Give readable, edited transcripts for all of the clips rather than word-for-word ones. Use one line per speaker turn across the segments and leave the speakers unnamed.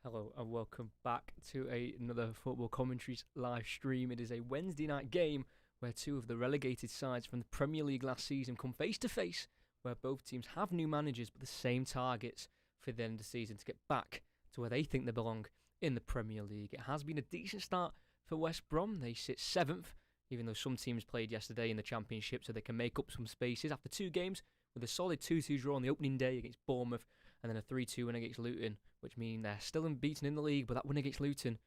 Hello and welcome back to another Football Commentaries live stream. It is a Wednesday night game where two of the relegated sides from the Premier League last season come face to face, where both teams have new managers but the same targets for the end of the season to get back to where they think they belong in the Premier League. It has been a decent start for West Brom. They sit 7th, even though some teams played yesterday in the Championship, so they can make up some spaces after two games with a solid 2-2 draw on the opening day against Bournemouth and then a 3-2 win against Luton, which means they're still unbeaten in the league, but that win against Luton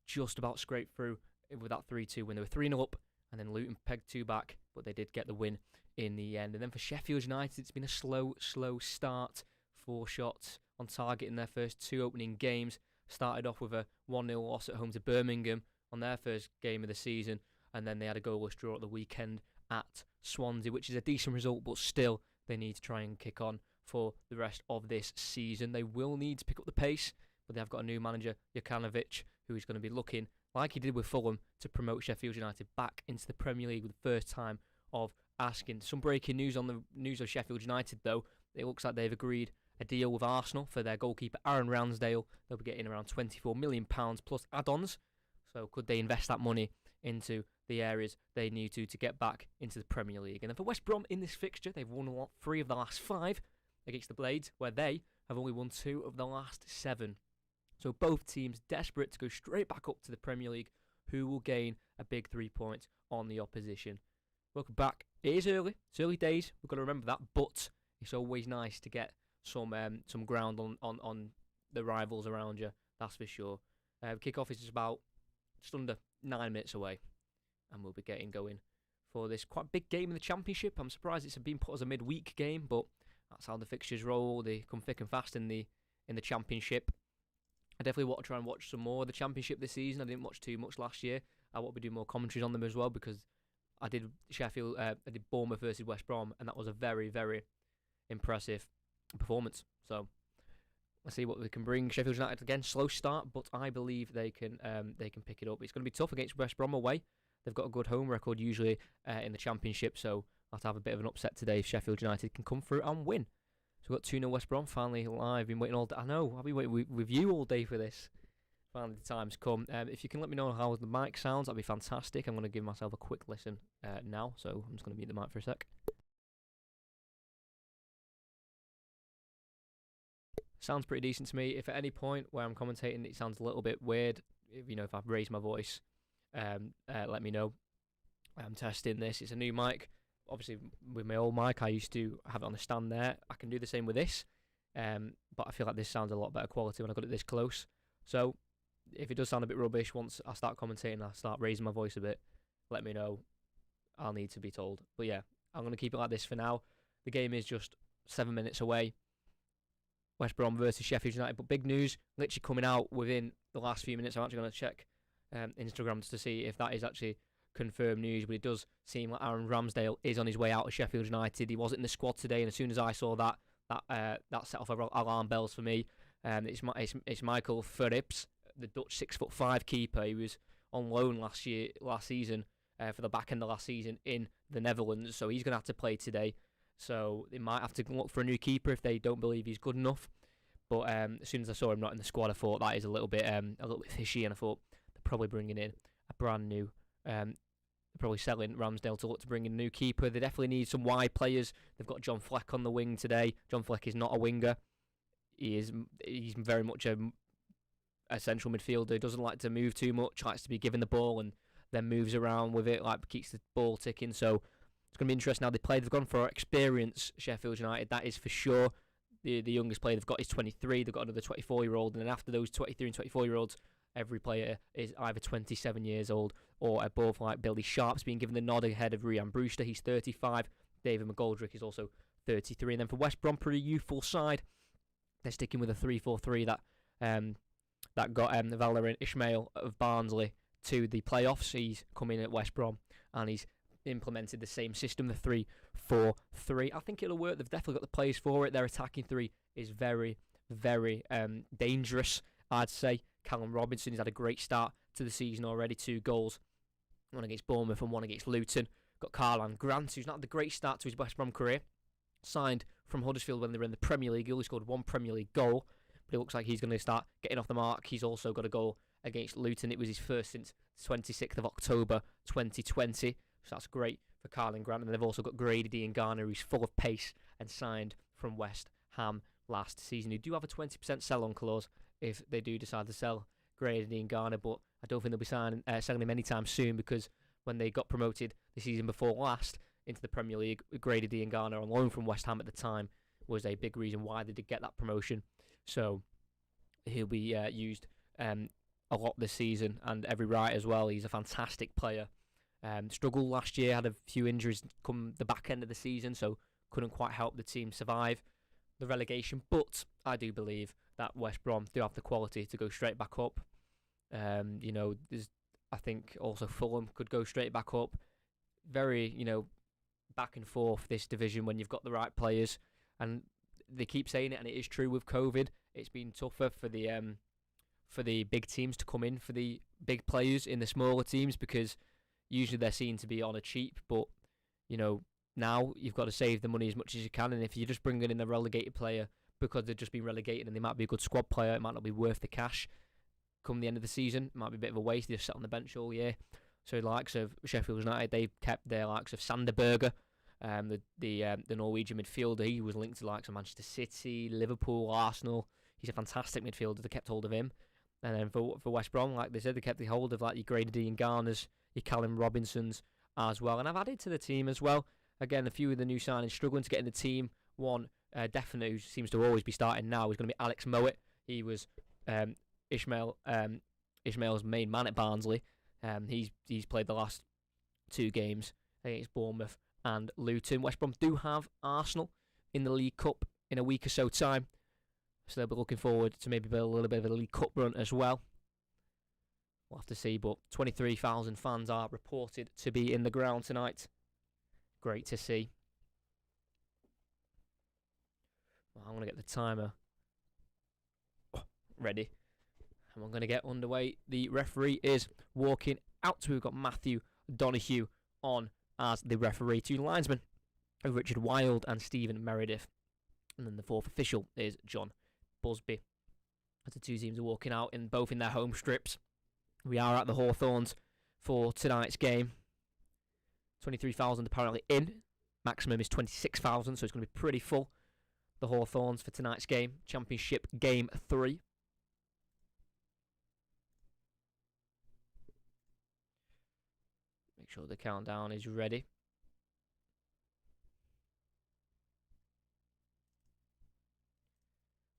just about scraped through with that 3-2 win. They were 3-0 up, and then Luton pegged 2 back, but they did get the win in the end. And then for Sheffield United, it's been a slow start. 4 shots on target in their first 2 opening games. Started off with a 1-0 loss at home to Birmingham on their first game of the season, and then they had a goalless draw at the weekend at Swansea, which is a decent result, but still they need to try and kick on for the rest of this season. They will need to pick up the pace, but they've got a new manager, Jokanovic, who is going to be looking, like he did with Fulham, to promote Sheffield United back into the Premier League with the first time of asking. Some breaking news on the news of Sheffield United, though. It looks like they've agreed a deal with Arsenal for their goalkeeper, Aaron Ramsdale. They'll be getting around £24 million plus add-ons. So could they invest that money into the areas they need to get back into the Premier League? And then for West Brom in this fixture, they've won 3 of the last 5 against the Blades, where they have only won 2 of the last 7. So both teams desperate to go straight back up to the Premier League, who will gain a big 3 points on the opposition. Welcome back. It is early. It's early days. We've got to remember that, but it's always nice to get some ground on the rivals around you. That's for sure. Kickoff is just under 9 minutes away, and we'll be getting going for this quite big game in the Championship. I'm surprised it's been put as a midweek game, but that's how the fixtures roll. They come thick and fast in the Championship. I definitely want to try and watch some more of the Championship this season. I didn't watch too much last year. I want to be doing more commentaries on them as well, because I did Bournemouth versus West Brom, and that was a very, very impressive performance. So let's see what they can bring. Sheffield United again, slow start, but I believe they can pick it up. It's going to be tough against West Brom away. They've got a good home record usually in the Championship, so I'll have to have a bit of an upset today if Sheffield United can come through and win. So we've got 2-0 West Brom, finally live. Been waiting all day. I know, I've been waiting with you all day for this. Finally the time's come. If you can let me know how the mic sounds, that'd be fantastic. I'm going to give myself a quick listen now, so I'm just going to mute the mic for a sec. Sounds pretty decent to me. If at any point where I'm commentating it sounds a little bit weird, if I've raised my voice, let me know. I'm testing this. It's a new mic. Obviously, with my old mic, I used to have it on the stand there. I can do the same with this, but I feel like this sounds a lot better quality when I got it this close. So, if it does sound a bit rubbish, once I start commentating, I start raising my voice a bit, let me know. I'll need to be told. But yeah, I'm going to keep it like this for now. The game is just 7 minutes away. West Brom versus Sheffield United. But big news, literally coming out within the last few minutes. I'm actually going to check Instagram to see if that is actually confirmed news, but it does seem like Aaron Ramsdale is on his way out of Sheffield United. He wasn't in the squad today, and as soon as I saw that set off alarm bells for me. It's Michael Verrips, the Dutch 6'5" keeper. He was on loan last season for the back end of last season in the Netherlands, so he's going to have to play today. So they might have to look for a new keeper if they don't believe he's good enough. But as soon as I saw him not in the squad, I thought that is a little bit fishy, and I thought they're probably bringing in a brand new. They're probably selling Ramsdale to look to bring in a new keeper. They definitely need some wide players. They've got John Fleck on the wing today. John Fleck is not a winger. He's very much a central midfielder. He doesn't like to move too much. Likes to be given the ball and then moves around with it, like keeps the ball ticking. So it's going to be interesting how they play. They've gone for experience, Sheffield United. That is for sure. The youngest player they've got is 23. They've got another 24-year-old, and then after those 23 and 24-year-olds, every player is either 27 years old or above, like Billy Sharp's being given the nod ahead of Ryan Brewster. He's 35. David McGoldrick is also 33. And then for West Brom, pretty youthful side. They're sticking with a 3-4-3 that got Valérien Ismaël of Barnsley to the playoffs. He's come in at West Brom and he's implemented the same system, the 3-4-3. I think it'll work. They've definitely got the players for it. Their attacking three is very, very dangerous, I'd say. Callum Robinson has had a great start to the season already. 2 goals, one against Bournemouth and one against Luton. Got Karlan Grant, who's not had the great start to his West Brom career. Signed from Huddersfield when they were in the Premier League. He only scored 1 Premier League goal, but it looks like he's going to start getting off the mark. He's also got a goal against Luton. It was his first since 26th of October 2020, so that's great for Karlan Grant. And they've also got Grady Diangana, who's full of pace and signed from West Ham last season. Who do have a 20% sell-on clause if they do decide to sell Grady Diangana, but I don't think they'll be selling him anytime soon, because when they got promoted the season before last into the Premier League, Grady Diangana on loan from West Ham at the time was a big reason why they did get that promotion. So he'll be used a lot this season, and every right as well. He's a fantastic player. Struggled last year, had a few injuries come the back end of the season, so couldn't quite help the team survive the relegation. But I do believe that West Brom do have the quality to go straight back up. I think also Fulham could go straight back up. Very, back and forth this division when you've got the right players, and they keep saying it, and it is true with COVID. It's been tougher for the big teams to come in for the big players in the smaller teams, because usually they're seen to be on a cheap. But now you've got to save the money as much as you can, and if you're just bringing in a relegated player because they've just been relegated and they might be a good squad player, it might not be worth the cash come the end of the season. It might be a bit of a waste. They just sat on the bench all year. So the likes of Sheffield United, they've kept their likes of Sanderberger, the Norwegian midfielder. He was linked to the likes of Manchester City, Liverpool, Arsenal. He's a fantastic midfielder. They kept hold of him. And then for West Brom, like they said, they kept the hold of like your Grady Dianganas, your Callum Robinsons as well. And I've added to the team as well. Again, a few of the new signings struggling to get in the team. One definite who seems to always be starting now is going to be Alex Mowat. He was Ishmael's main man at Barnsley. He's played the last 2 games against Bournemouth and Luton. West Brom do have Arsenal in the League Cup in a week or so time, so they'll be looking forward to maybe a little bit of a League Cup run as well. We'll have to see, but 23,000 fans are reported to be in the ground tonight. Great to see. Well, I'm going to get the timer ready, and we're going to get underway. The referee is walking out. We've got Matthew Donoghue on as the referee. 2 linesmen, Richard Wilde and Stephen Meredith. And then the 4th official is John Busby. As the 2 teams are walking out, both in their home strips. We are at the Hawthorns for tonight's game. 23,000 apparently in. Maximum is 26,000, so it's going to be pretty full. The Hawthorns for tonight's game. Championship Game 3. Make sure the countdown is ready.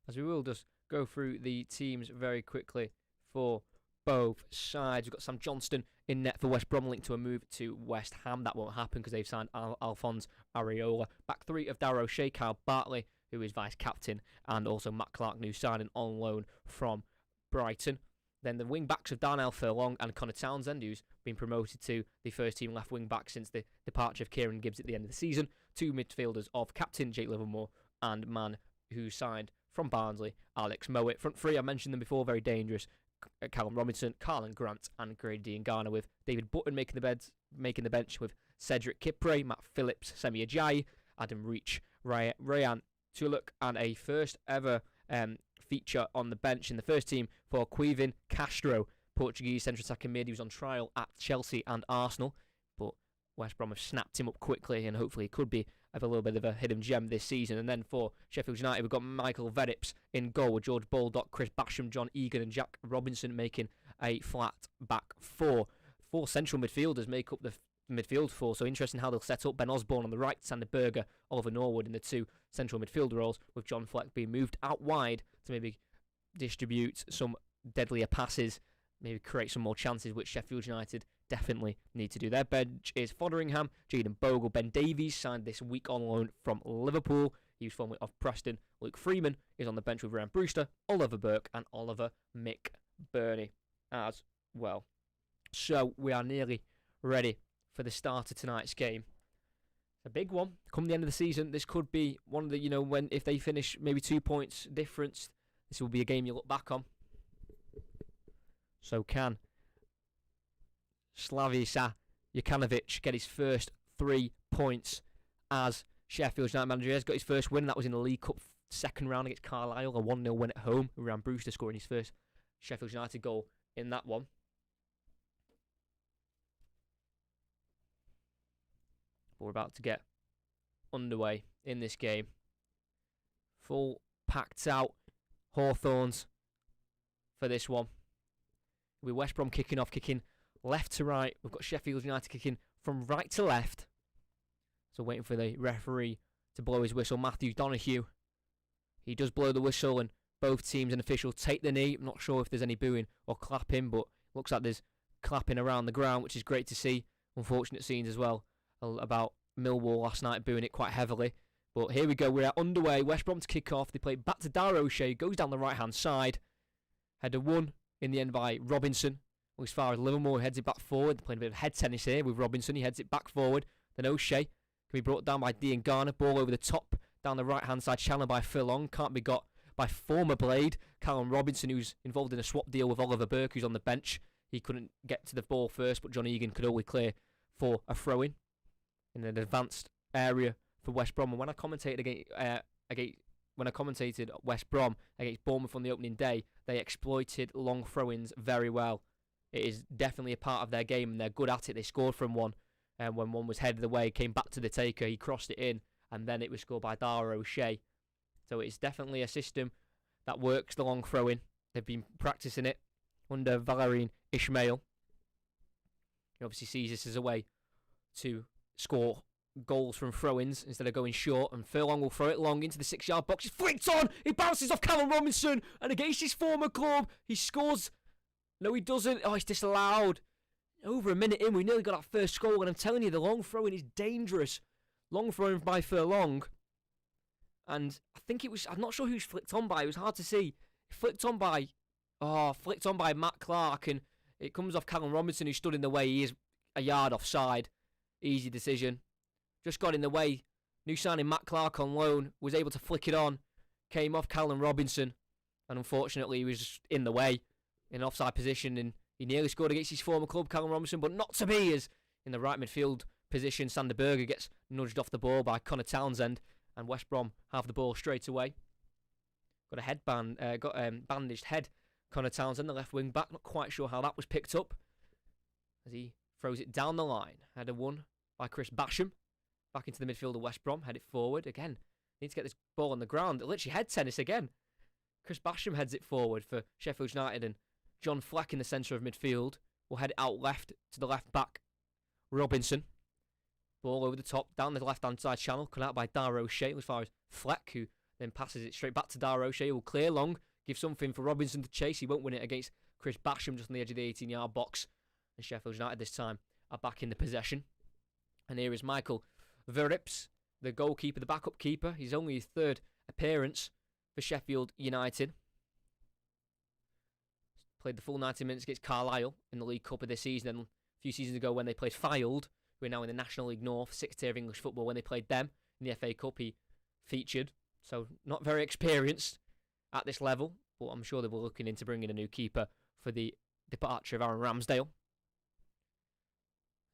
As we will just go through the teams very quickly for both sides. We've got Sam Johnston in net for West Brom, linked to a move to West Ham. That won't happen because they've signed Alphonse Areola. Back 3 of Darrow Shea, Kyle Bartley, who is vice-captain, and also Matt Clark, new signing on loan from Brighton. Then the wing-backs of Darnell Furlong and Connor Townsend, who's been promoted to the first-team left wing-back since the departure of Kieran Gibbs at the end of the season. 2 midfielders of captain Jake Livermore and man who signed from Barnsley, Alex Mowat. Front 3, I mentioned them before, very dangerous. Callum Robinson, Karlan Grant, and Grady Diangana, with David Button making the bench with Cedric Kipre, Matt Phillips, Semi Ajayi, Adam Reach, Ryan Tulloch, and a first ever feature on the bench in the first team for Quivin Castro, Portuguese central attacking mid. He was on trial at Chelsea and Arsenal, but West Brom have snapped him up quickly, and hopefully he could be a little bit of a hidden gem this season. And then for Sheffield United, we've got Michael Verrips in goal, with George Baldock, Chris Basham, John Egan, and Jack Robinson making a flat back 4. 4 central midfielders make up the midfield 4, so interesting how they'll set up. Ben Osborne on the right, Sander Berger, Oliver Norwood in the 2 central midfielder roles, with John Fleck being moved out wide to maybe distribute some deadlier passes, maybe create some more chances, which Sheffield United definitely need to do. Their bench is Fotheringham, Jaden Bogle, Ben Davies, signed this week on loan from Liverpool. He was formerly off Preston. Luke Freeman is on the bench with Ryan Brewster, Oliver Burke, and Oliver McBurney as well. So we are nearly ready for the start of tonight's game. A big one. Come the end of the season, this could be one of the, if they finish maybe 2 points difference, this will be a game you look back on. So can Slaviša Jokanovic get his first 3 points as Sheffield United manager? He has got his first win, that was in the League Cup second round against Carlisle, a 1-0 win at home. Ryan Brewster scoring his first Sheffield United goal in that one. But we're about to get underway in this game. Full packed out Hawthorns for this one. With West Brom kicking off, kicking left to right. We've got Sheffield United kicking from right to left. So waiting for the referee to blow his whistle. Matthew Donoghue. He does blow the whistle and both teams and officials take the knee. I'm not sure if there's any booing or clapping, but looks like there's clapping around the ground, which is great to see. Unfortunate scenes as well about Millwall last night booing it quite heavily. But here we go, we're underway. West Brom to kick off. They play back to Dara O'Shea, goes down the right-hand side. Header won in the end by Robinson. As far as Livermore heads it back forward. They're playing a bit of head tennis here with Robinson. He heads it back forward. Then O'Shea can be brought down by Dean Garner. Ball over the top, down the right-hand side channel by Furlong. Can't be got by former Blade, Callum Robinson, who's involved in a swap deal with Oliver Burke, who's on the bench. He couldn't get to the ball first, but John Egan could only clear for a throw-in in an advanced area for West Brom. And when I commentated when I commentated West Brom against Bournemouth on the opening day, they exploited long throw-ins very well. It is definitely a part of their game, and they're good at it. They scored from one, and when one was headed away, came back to the taker, he crossed it in, and then it was scored by Dara O'Shea. So it's definitely a system that works, the long throw-in. They've been practicing it under Valérien Ismaël. He obviously sees this as a way to score goals from throw-ins instead of going short, and Furlong will throw it long into the 6-yard box. It's flicked on! He bounces off Callum Robinson, and against his former club, he scores. No, he doesn't. Oh, it's disallowed. Over a minute in, we nearly got our first goal, and I'm telling you, the long throw-in is dangerous. Long throw-in by Furlong. And I think it was, I'm not sure who's flicked on by. It was hard to see. Flicked on by Matt Clark, and it comes off Callum Robinson, who stood in the way. He is a yard offside. Easy decision. Just got in the way. New signing Matt Clark on loan was able to flick it on. Came off Callum Robinson, and unfortunately he was just in the way, in an offside position, and he nearly scored against his former club, Callum Robinson, but not to be, as in the right midfield position, Sander Berger gets nudged off the ball by Connor Townsend, and West Brom have the ball straight away. Got a bandaged head, Connor Townsend, the left wing back. Not quite sure how that was picked up, as he throws it down the line. Header won by Chris Basham. Back into the midfield of West Brom, head it forward again. Need to get this ball on the ground. Literally head tennis again. Chris Basham heads it forward for Sheffield United, and John Fleck in the centre of midfield will head it out left to the left back, Robinson. Ball over the top, down the left-hand side channel, cut out by Dara O'Shea as far as Fleck, who then passes it straight back to Dara O'Shea, who will clear long, give something for Robinson to chase. He won't win it against Chris Basham just on the edge of the 18-yard box. And Sheffield United this time are back in the possession. And here is Michael Verrips, the goalkeeper, the backup keeper. He's only his third appearance for Sheffield United. Played the full 90 minutes against Carlisle in the League Cup of this season, and a few seasons ago when they played Fylde, who are now in the National League North, 6th tier of English football. When they played them in the FA Cup, he featured. So not very experienced at this level, but I'm sure they were looking into bringing a new keeper for the departure of Aaron Ramsdale.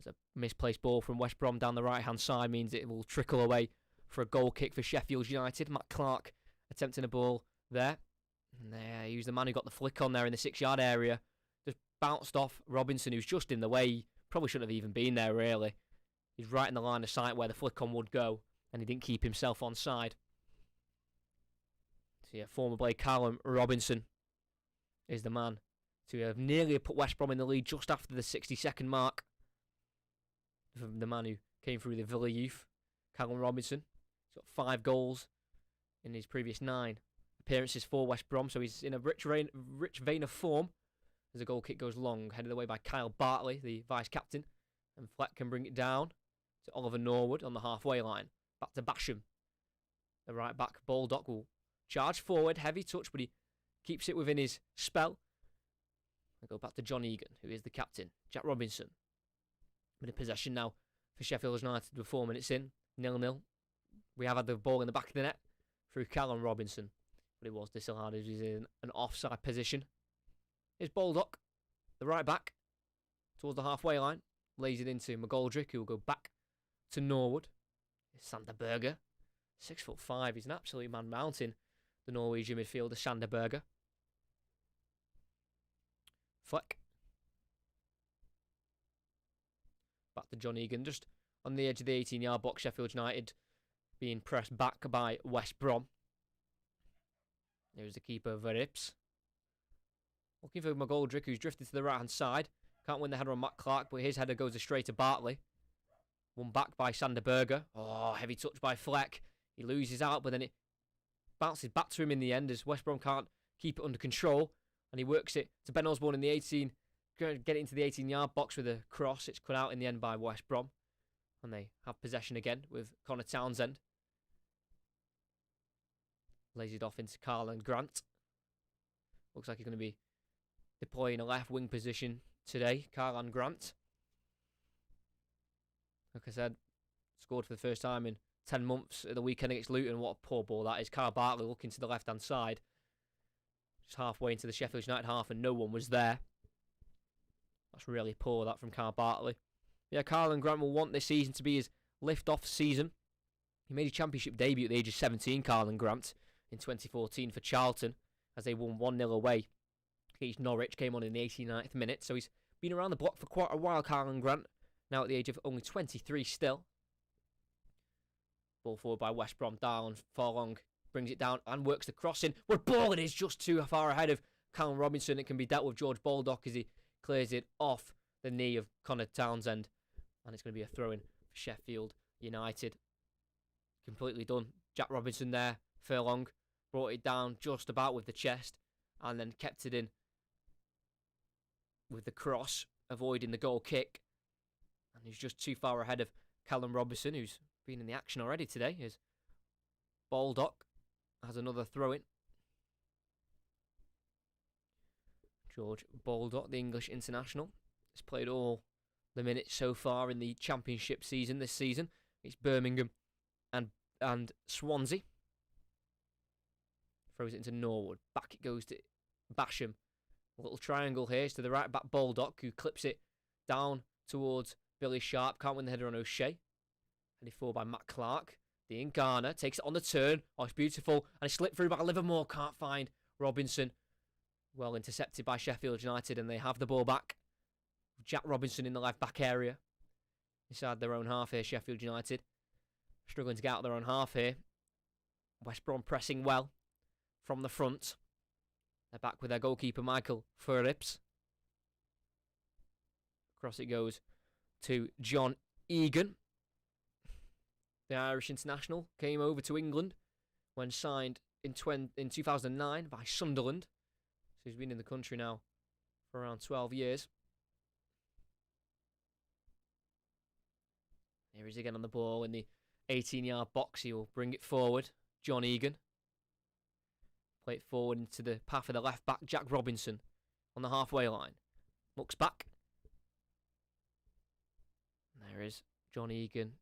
There's a misplaced ball from West Brom down the right-hand side, means it will trickle away for a goal kick for Sheffield United. Matt Clark attempting a ball there. And there, he was the man who got the flick on there in the 6-yard area. Just bounced off Robinson, who's just in the way. He probably shouldn't have even been there, really. He's right in the line of sight where the flick on would go, and he didn't keep himself on side. So yeah, former Blade Callum Robinson is the man to have nearly put West Brom in the lead just after the 62nd mark. From the man who came through the Villa youth, Callum Robinson. He's got 5 goals in his previous 9 appearances for West Brom, so he's in a rich vein of form. As the goal kick goes long, headed away by Kyle Bartley, the vice-captain, and Fleck can bring it down to Oliver Norwood on the halfway line. Back to Basham. The right back, Baldock, will charge forward, heavy touch, but he keeps it within his spell. I go back to John Egan, who is the captain. Jack Robinson. In possession now for Sheffield United with 4 minutes in. 0-0. We have had the ball in the back of the net through Callum Robinson, but it was disallowed as he's in an offside position. Here's Baldock, the right back, towards the halfway line. Lays it into McGoldrick, who will go back to Norwood. Sander Berger, 6'5". He's an absolute man mountain. the Norwegian midfielder Sander Berge. Fleck. Back to John Egan, just on the edge of the 18-yard box. Sheffield United being pressed back by West Brom. There's the keeper, Verips. Looking for McGoldrick, who's drifted to the right-hand side. Can't win the header on Matt Clark, but his header goes straight to Bartley. Won back by Sander Berge. Oh, heavy touch by Fleck. He loses out, but then it bounces back to him in the end as West Brom can't keep it under control. And he works it to Ben Osborne in the 18. Going to get it into the 18-yard box with a cross. It's cut out in the end by West Brom. And they have possession again with Connor Townsend. Lays it off into Karlan Grant. Looks like he's going to be deploying a left wing position today, Karlan Grant. Like I said, scored for the first time in 10 months at the weekend against Luton. What a poor ball that is. Kyle Bartley looking to the left-hand side. Just halfway into the Sheffield United half and no one was there. That's really poor, that from Kyle Bartley. Yeah, Karlan Grant will want this season to be his lift-off season. He made his championship debut at the age of 17, Karlan Grant, in 2014 for Charlton, as they won 1-0 away against Norwich. Came on in the 89th minute, so he's been around the block for quite a while, Karlan Grant, now at the age of only 23 still. Ball forward by West Brom, down, Forlong brings it down and works the cross in. What ball it is, just too far ahead of Callum Robinson. It can be dealt with George Baldock as he clears it off the knee of Connor Townsend. And it's going to be a throw-in for Sheffield United. Completely done. Jack Robinson there, Furlong, brought it down just about with the chest and then kept it in with the cross, avoiding the goal kick. And he's just too far ahead of Callum Robinson, who's been in the action already today, as Baldock has another throw-in. George Baldock, the English international, has played all the minutes so far in the Championship season this season. It's Birmingham and Swansea. Throws it into Norwood. Back it goes to Basham. A little triangle here. It's to the right back Baldock, who clips it down towards Billy Sharp. Can't win the header on O'Shea. Headed forward by Matt Clark. The Garner takes it on the turn. Oh, it's beautiful. And it's slipped through by Livermore. Can't find Robinson. Well intercepted by Sheffield United, and they have the ball back. Jack Robinson in the left back area. Inside their own half here, Sheffield United. Struggling to get out their own half here. West Brom pressing well from the front. They're back with their goalkeeper, Michael Phillips. Across it goes to John Egan. The Irish international came over to England when signed in 2009 by Sunderland. So he's been in the country now for around 12 years. Here he is again on the ball in the 18-yard box. He will bring it forward. John Egan. Play it forward into the path of the left back, Jack Robinson, on the halfway line. Looks back. There is John Egan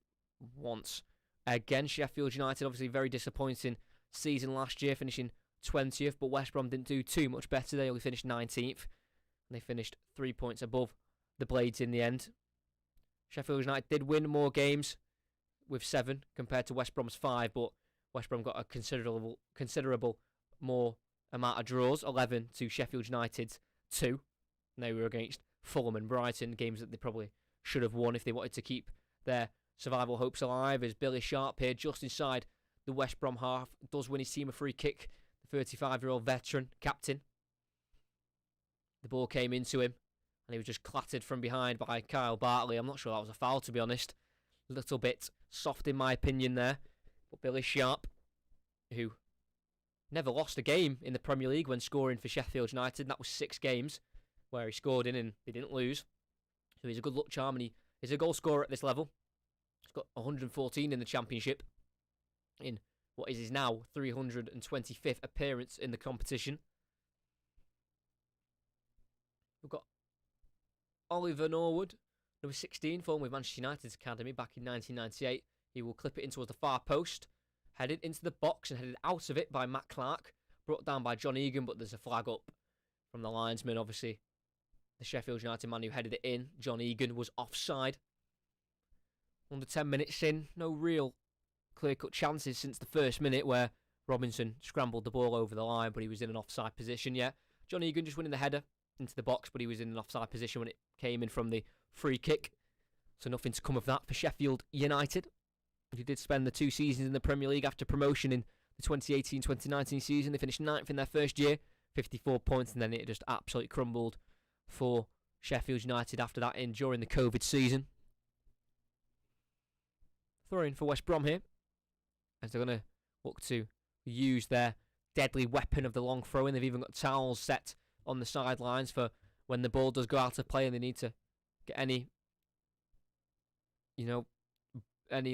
once again. Sheffield United, obviously very disappointing season last year, finishing 20th, but West Brom didn't do too much better. They only finished 19th, and they finished 3 points above the Blades in the end. Sheffield United did win more games with 7 compared to West Brom's 5, but West Brom got a considerable more amount of draws, 11 to Sheffield United's 2. And they were against Fulham and Brighton, games that they probably should have won if they wanted to keep their survival hopes alive. As Billy Sharp here, just inside the West Brom half, does win his team a free kick. The 35-year-old veteran captain. The ball came into him, and he was just clattered from behind by Kyle Bartley. I'm not sure that was a foul, to be honest. A little bit soft in my opinion there. But Billy Sharp, who never lost a game in the Premier League when scoring for Sheffield United, and that was 6 games where he scored in and they didn't lose. So he's a good luck charm, and he's a goal scorer at this level. He's got 114 in the Championship in what is his now 325th appearance in the competition. We've got Oliver Norwood, number 16, formed with Manchester United's academy back in 1998. He will clip it in towards the far post, headed into the box and headed out of it by Matt Clark, brought down by John Egan, but there's a flag up from the linesman, obviously. The Sheffield United man who headed it in, John Egan, was offside. Under 10 minutes in, no real clear-cut chances since the first minute where Robinson scrambled the ball over the line, but he was in an offside position. Yeah, John Egan just winning the header into the box, but he was in an offside position when it came in from the free kick. So nothing to come of that for Sheffield United. He did spend the 2 seasons in the Premier League after promotion in the 2018-2019 season. They finished 9th in their first year, 54 points, and then it just absolutely crumbled for Sheffield United after that during the COVID season. Throw-in for West Brom here, as they're going to look to use their deadly weapon of the long throw-in. They've even got towels set on the sidelines for when the ball does go out of play and they need to get any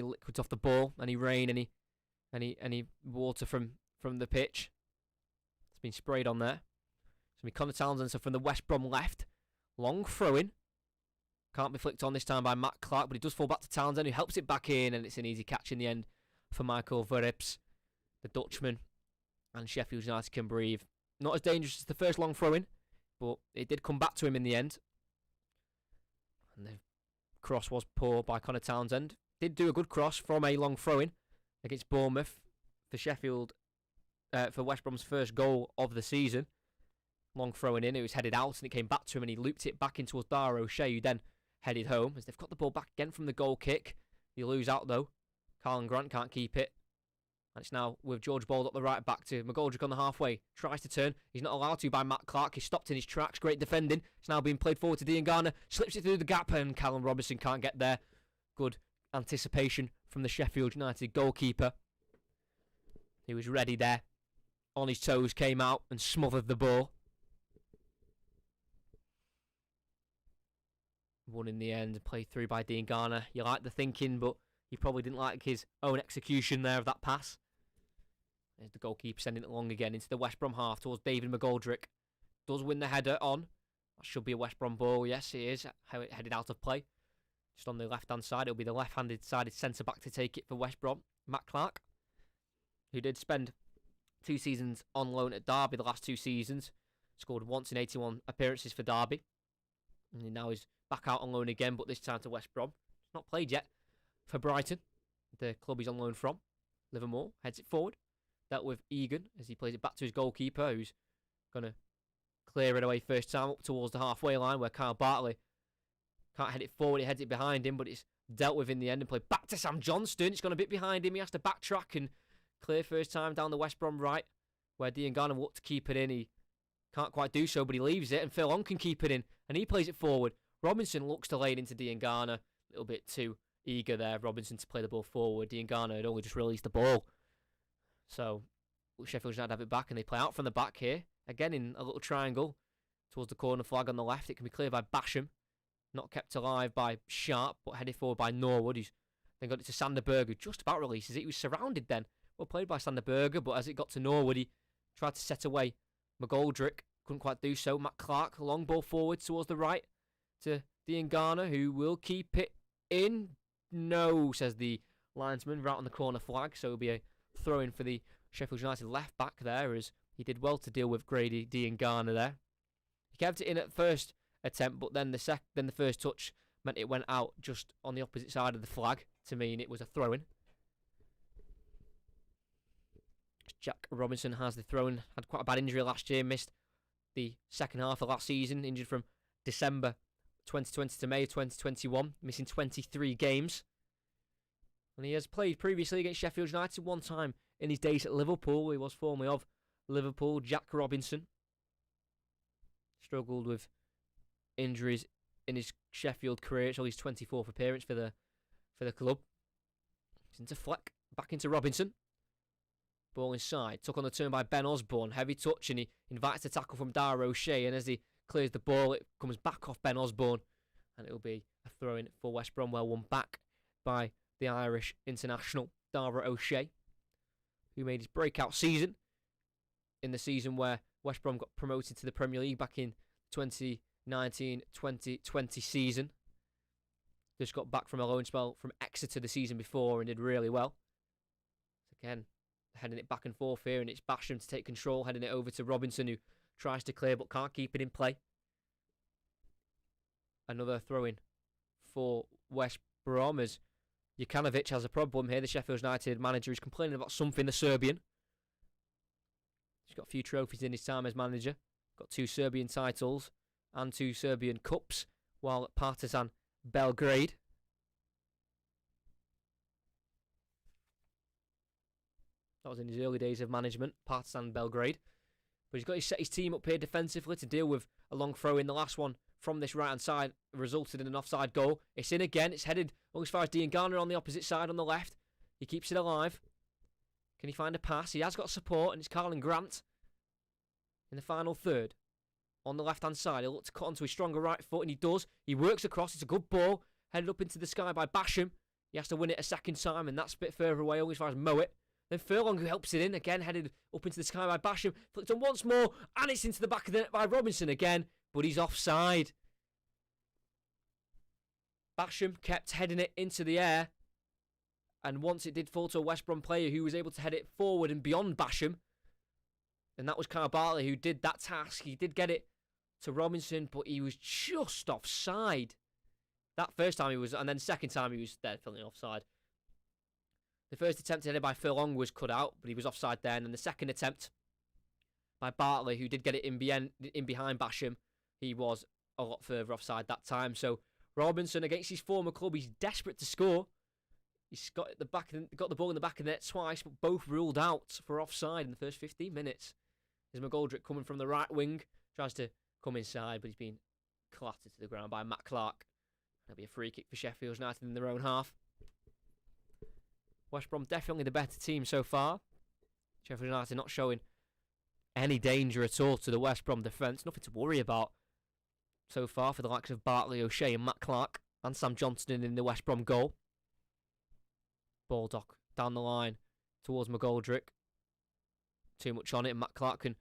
liquids off the ball, any rain, any water from the pitch. It's been sprayed on there. So Connor Townsend, so from the West Brom left, long throw-in. Can't be flicked on this time by Matt Clark, but he does fall back to Townsend, who helps it back in, and it's an easy catch in the end for Michael Verrips, the Dutchman, and Sheffield United can breathe. Not as dangerous as the first long throw-in, but it did come back to him in the end. And the cross was poor by Connor Townsend. Did do a good cross from a long throw-in against Bournemouth for Sheffield, for West Brom's first goal of the season. Long throw-in in, it was headed out and it came back to him and he looped it back in towards Dara O'Shea, who then headed home as they've got the ball back again from the goal kick. You lose out though. Carlin Grant can't keep it. And it's now with George Bold up the right back to McGoldrick on the halfway. Tries to turn. He's not allowed to by Matt Clark. He's stopped in his tracks. Great defending. It's now being played forward to Dean Garner. Slips it through the gap and Callum Robinson can't get there. Good anticipation from the Sheffield United goalkeeper. He was ready there. On his toes, came out and smothered the ball. Won in the end, played through by Dean Garner. You like the thinking, but you probably didn't like his own execution there of that pass. There's the goalkeeper sending it long again into the West Brom half towards David McGoldrick. Does win the header on. That should be a West Brom ball. Yes, it is. Headed out of play. Just on the left-hand side. It'll be the left-handed sided centre-back to take it for West Brom. Matt Clark, who did spend 2 seasons on loan at Derby the last 2 seasons. Scored once in 81 appearances for Derby. And now he's back out on loan again, but this time to West Brom. He's not played yet for Brighton, the club he's on loan from. Livermore heads it forward. Dealt with Egan as he plays it back to his goalkeeper, who's going to clear it away first time up towards the halfway line where Kyle Bartley can't head it forward. He heads it behind him, but it's dealt with in the end and played back to Sam Johnston. It's gone a bit behind him. He has to backtrack and clear first time down the West Brom right where Dean Garner will look to keep it in. He can't quite do so, but he leaves it and Phil On can keep it in and he plays it forward. Robinson looks to lay it into Dean Garner. A little bit too eager there, Robinson, to play the ball forward. Dean Garner had only just released the ball. So Sheffield United have it back and they play out from the back here. Again in a little triangle towards the corner flag on the left. It can be cleared by Basham. Not kept alive by Sharp, but headed forward by Norwood. He's then got it to Sander Berger. Just about releases it. He was surrounded then. Well played by Sander Berger, but as it got to Norwood, he tried to set away McGoldrick. Couldn't quite do so. Matt Clark, a long ball forward towards the right to Dean Garner, who will keep it in. No, says the linesman, right on the corner flag. So it'll be a throw-in for the Sheffield United left back there, as he did well to deal with Grady Dean Garner there. He kept it in at first attempt, but then the first touch meant it went out just on the opposite side of the flag to mean it was a throw-in. Jack Robinson has the throw-in. Had quite a bad injury last year, missed the second half of last season, injured from December 2020 to May 2021, missing 23 games. And he has played previously against Sheffield United one time in his days at Liverpool. He was formerly of Liverpool. Jack Robinson struggled with injuries in his Sheffield career. It's only his 24th appearance for the club. It's into Fleck, back into Robinson. Ball inside, took on the turn by Ben Osborne. Heavy touch and he invites the tackle from Dara O'Shea, and as he clears the ball, it comes back off Ben Osborne, and it'll be a throw-in for West Brom, well won back by the Irish international Dara O'Shea, who made his breakout season in the season where West Brom got promoted to the Premier League back in 2019-2020 season. Just got back from a loan spell from Exeter the season before and did really well. So again, heading it back and forth here, and it's Basham to take control, heading it over to Robinson, who tries to clear but can't keep it in play. Another throw-in for West Brom, as Jukanovic has a problem here. The Sheffield United manager is complaining about something, the Serbian. He's got a few trophies in his time as manager. Got 2 Serbian titles and 2 Serbian cups while at Partizan Belgrade. That was in his early days of management, Partizan Belgrade. But he's got to set his team up here defensively to deal with a long throw in. The last one from this right-hand side resulted in an offside goal. It's in again. It's headed as far as Dean Garner on the opposite side on the left. He keeps it alive. Can he find a pass? He has got support, and it's Carlin Grant in the final third. On the left-hand side, he'll look to cut onto his stronger right foot, and he does. He works across. It's a good ball. Headed up into the sky by Basham. He has to win it a second time, and that's a bit further away, only as far as Mowat. Then Furlong, who helps it in, again headed up into the sky by Basham. Flicked on once more, and it's into the back of the net by Robinson again, but he's offside. Basham kept heading it into the air, and once it did fall to a West Brom player who was able to head it forward and beyond Basham, and that was Kyle Bartley who did that task. He did get it to Robinson, but he was just offside. That first time he was, and then second time he was definitely offside. The first attempt headed by Furlong was cut out, but he was offside there. And then the second attempt by Bartley, who did get it in behind Basham, he was a lot further offside that time. So Robinson, against his former club, he's desperate to score. He's got the ball in the back of the net twice, but both ruled out for offside in the first 15 minutes. There's McGoldrick coming from the right wing, tries to come inside, but he's been clattered to the ground by Matt Clark. That'll be a free kick for Sheffield United in their own half. West Brom definitely the better team so far. Sheffield United not showing any danger at all to the West Brom defence. Nothing to worry about so far for the likes of Bartley, O'Shea and Matt Clark and Sam Johnston in the West Brom goal. Baldock down the line towards McGoldrick. Too much on it, and Matt Clark can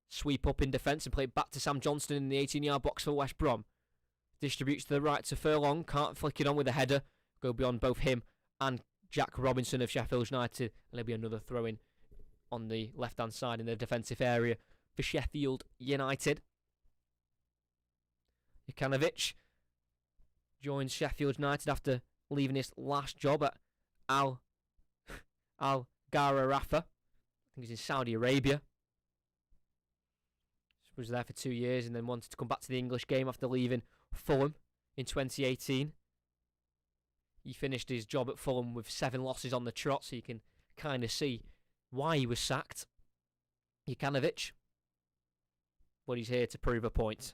sweep up in defence and play it back to Sam Johnston in the 18-yard box for West Brom. Distributes to the right to Furlong, can't flick it on with a header. Go beyond both him and Jack Robinson of Sheffield United, and there'll be another throw-in on the left-hand side in the defensive area for Sheffield United. Jukanovic joins Sheffield United after leaving his last job at Al Gharafa. I think he's in Saudi Arabia. Was there for 2 years and then wanted to come back to the English game after leaving Fulham in 2018. He finished his job at Fulham with 7 losses on the trot, so you can kind of see why he was sacked. Jukanovic. But he's here to prove a point.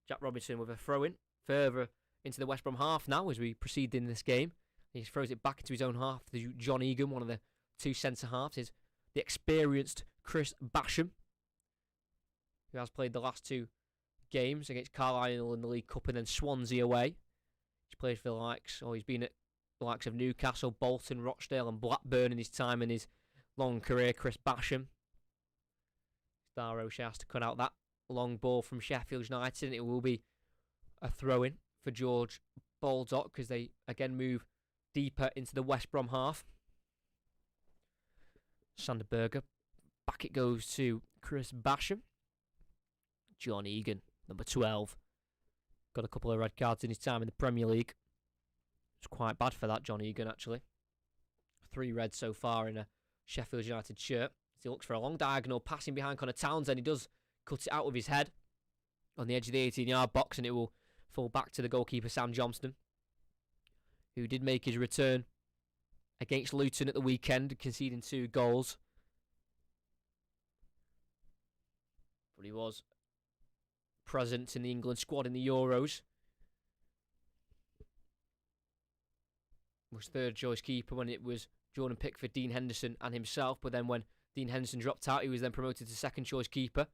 Jack Robinson with a throw-in further into the West Brom half now as we proceed in this game. He throws it back into his own half to John Egan, one of the 2 centre-halves. Is the experienced Chris Basham, who has played the last 2 games against Carlisle in the League Cup and then Swansea away. He's played for the likes, or he's been at the likes of Newcastle, Bolton, Rochdale and Blackburn in his time in his long career. Chris Basham. O'Shea has to cut out that long ball from Sheffield United, and it will be a throw-in for George Baldock because they again move deeper into the West Brom half. Sander Berger. Back it goes to Chris Basham. John Egan, number 12. Got a couple of red cards in his time in the Premier League. It's quite bad for that, John Egan, actually. 3 reds so far in a Sheffield United shirt. As he looks for a long diagonal, passing behind Connor Townsend. He does cut it out with his head on the edge of the 18-yard box, and it will fall back to the goalkeeper, Sam Johnston, who did make his return against Luton at the weekend, conceding 2 goals. But he was present in the England squad in the Euros. Was third choice keeper when it was Jordan Pickford, Dean Henderson and himself. But then when Dean Henderson dropped out, he was then promoted to second choice keeper.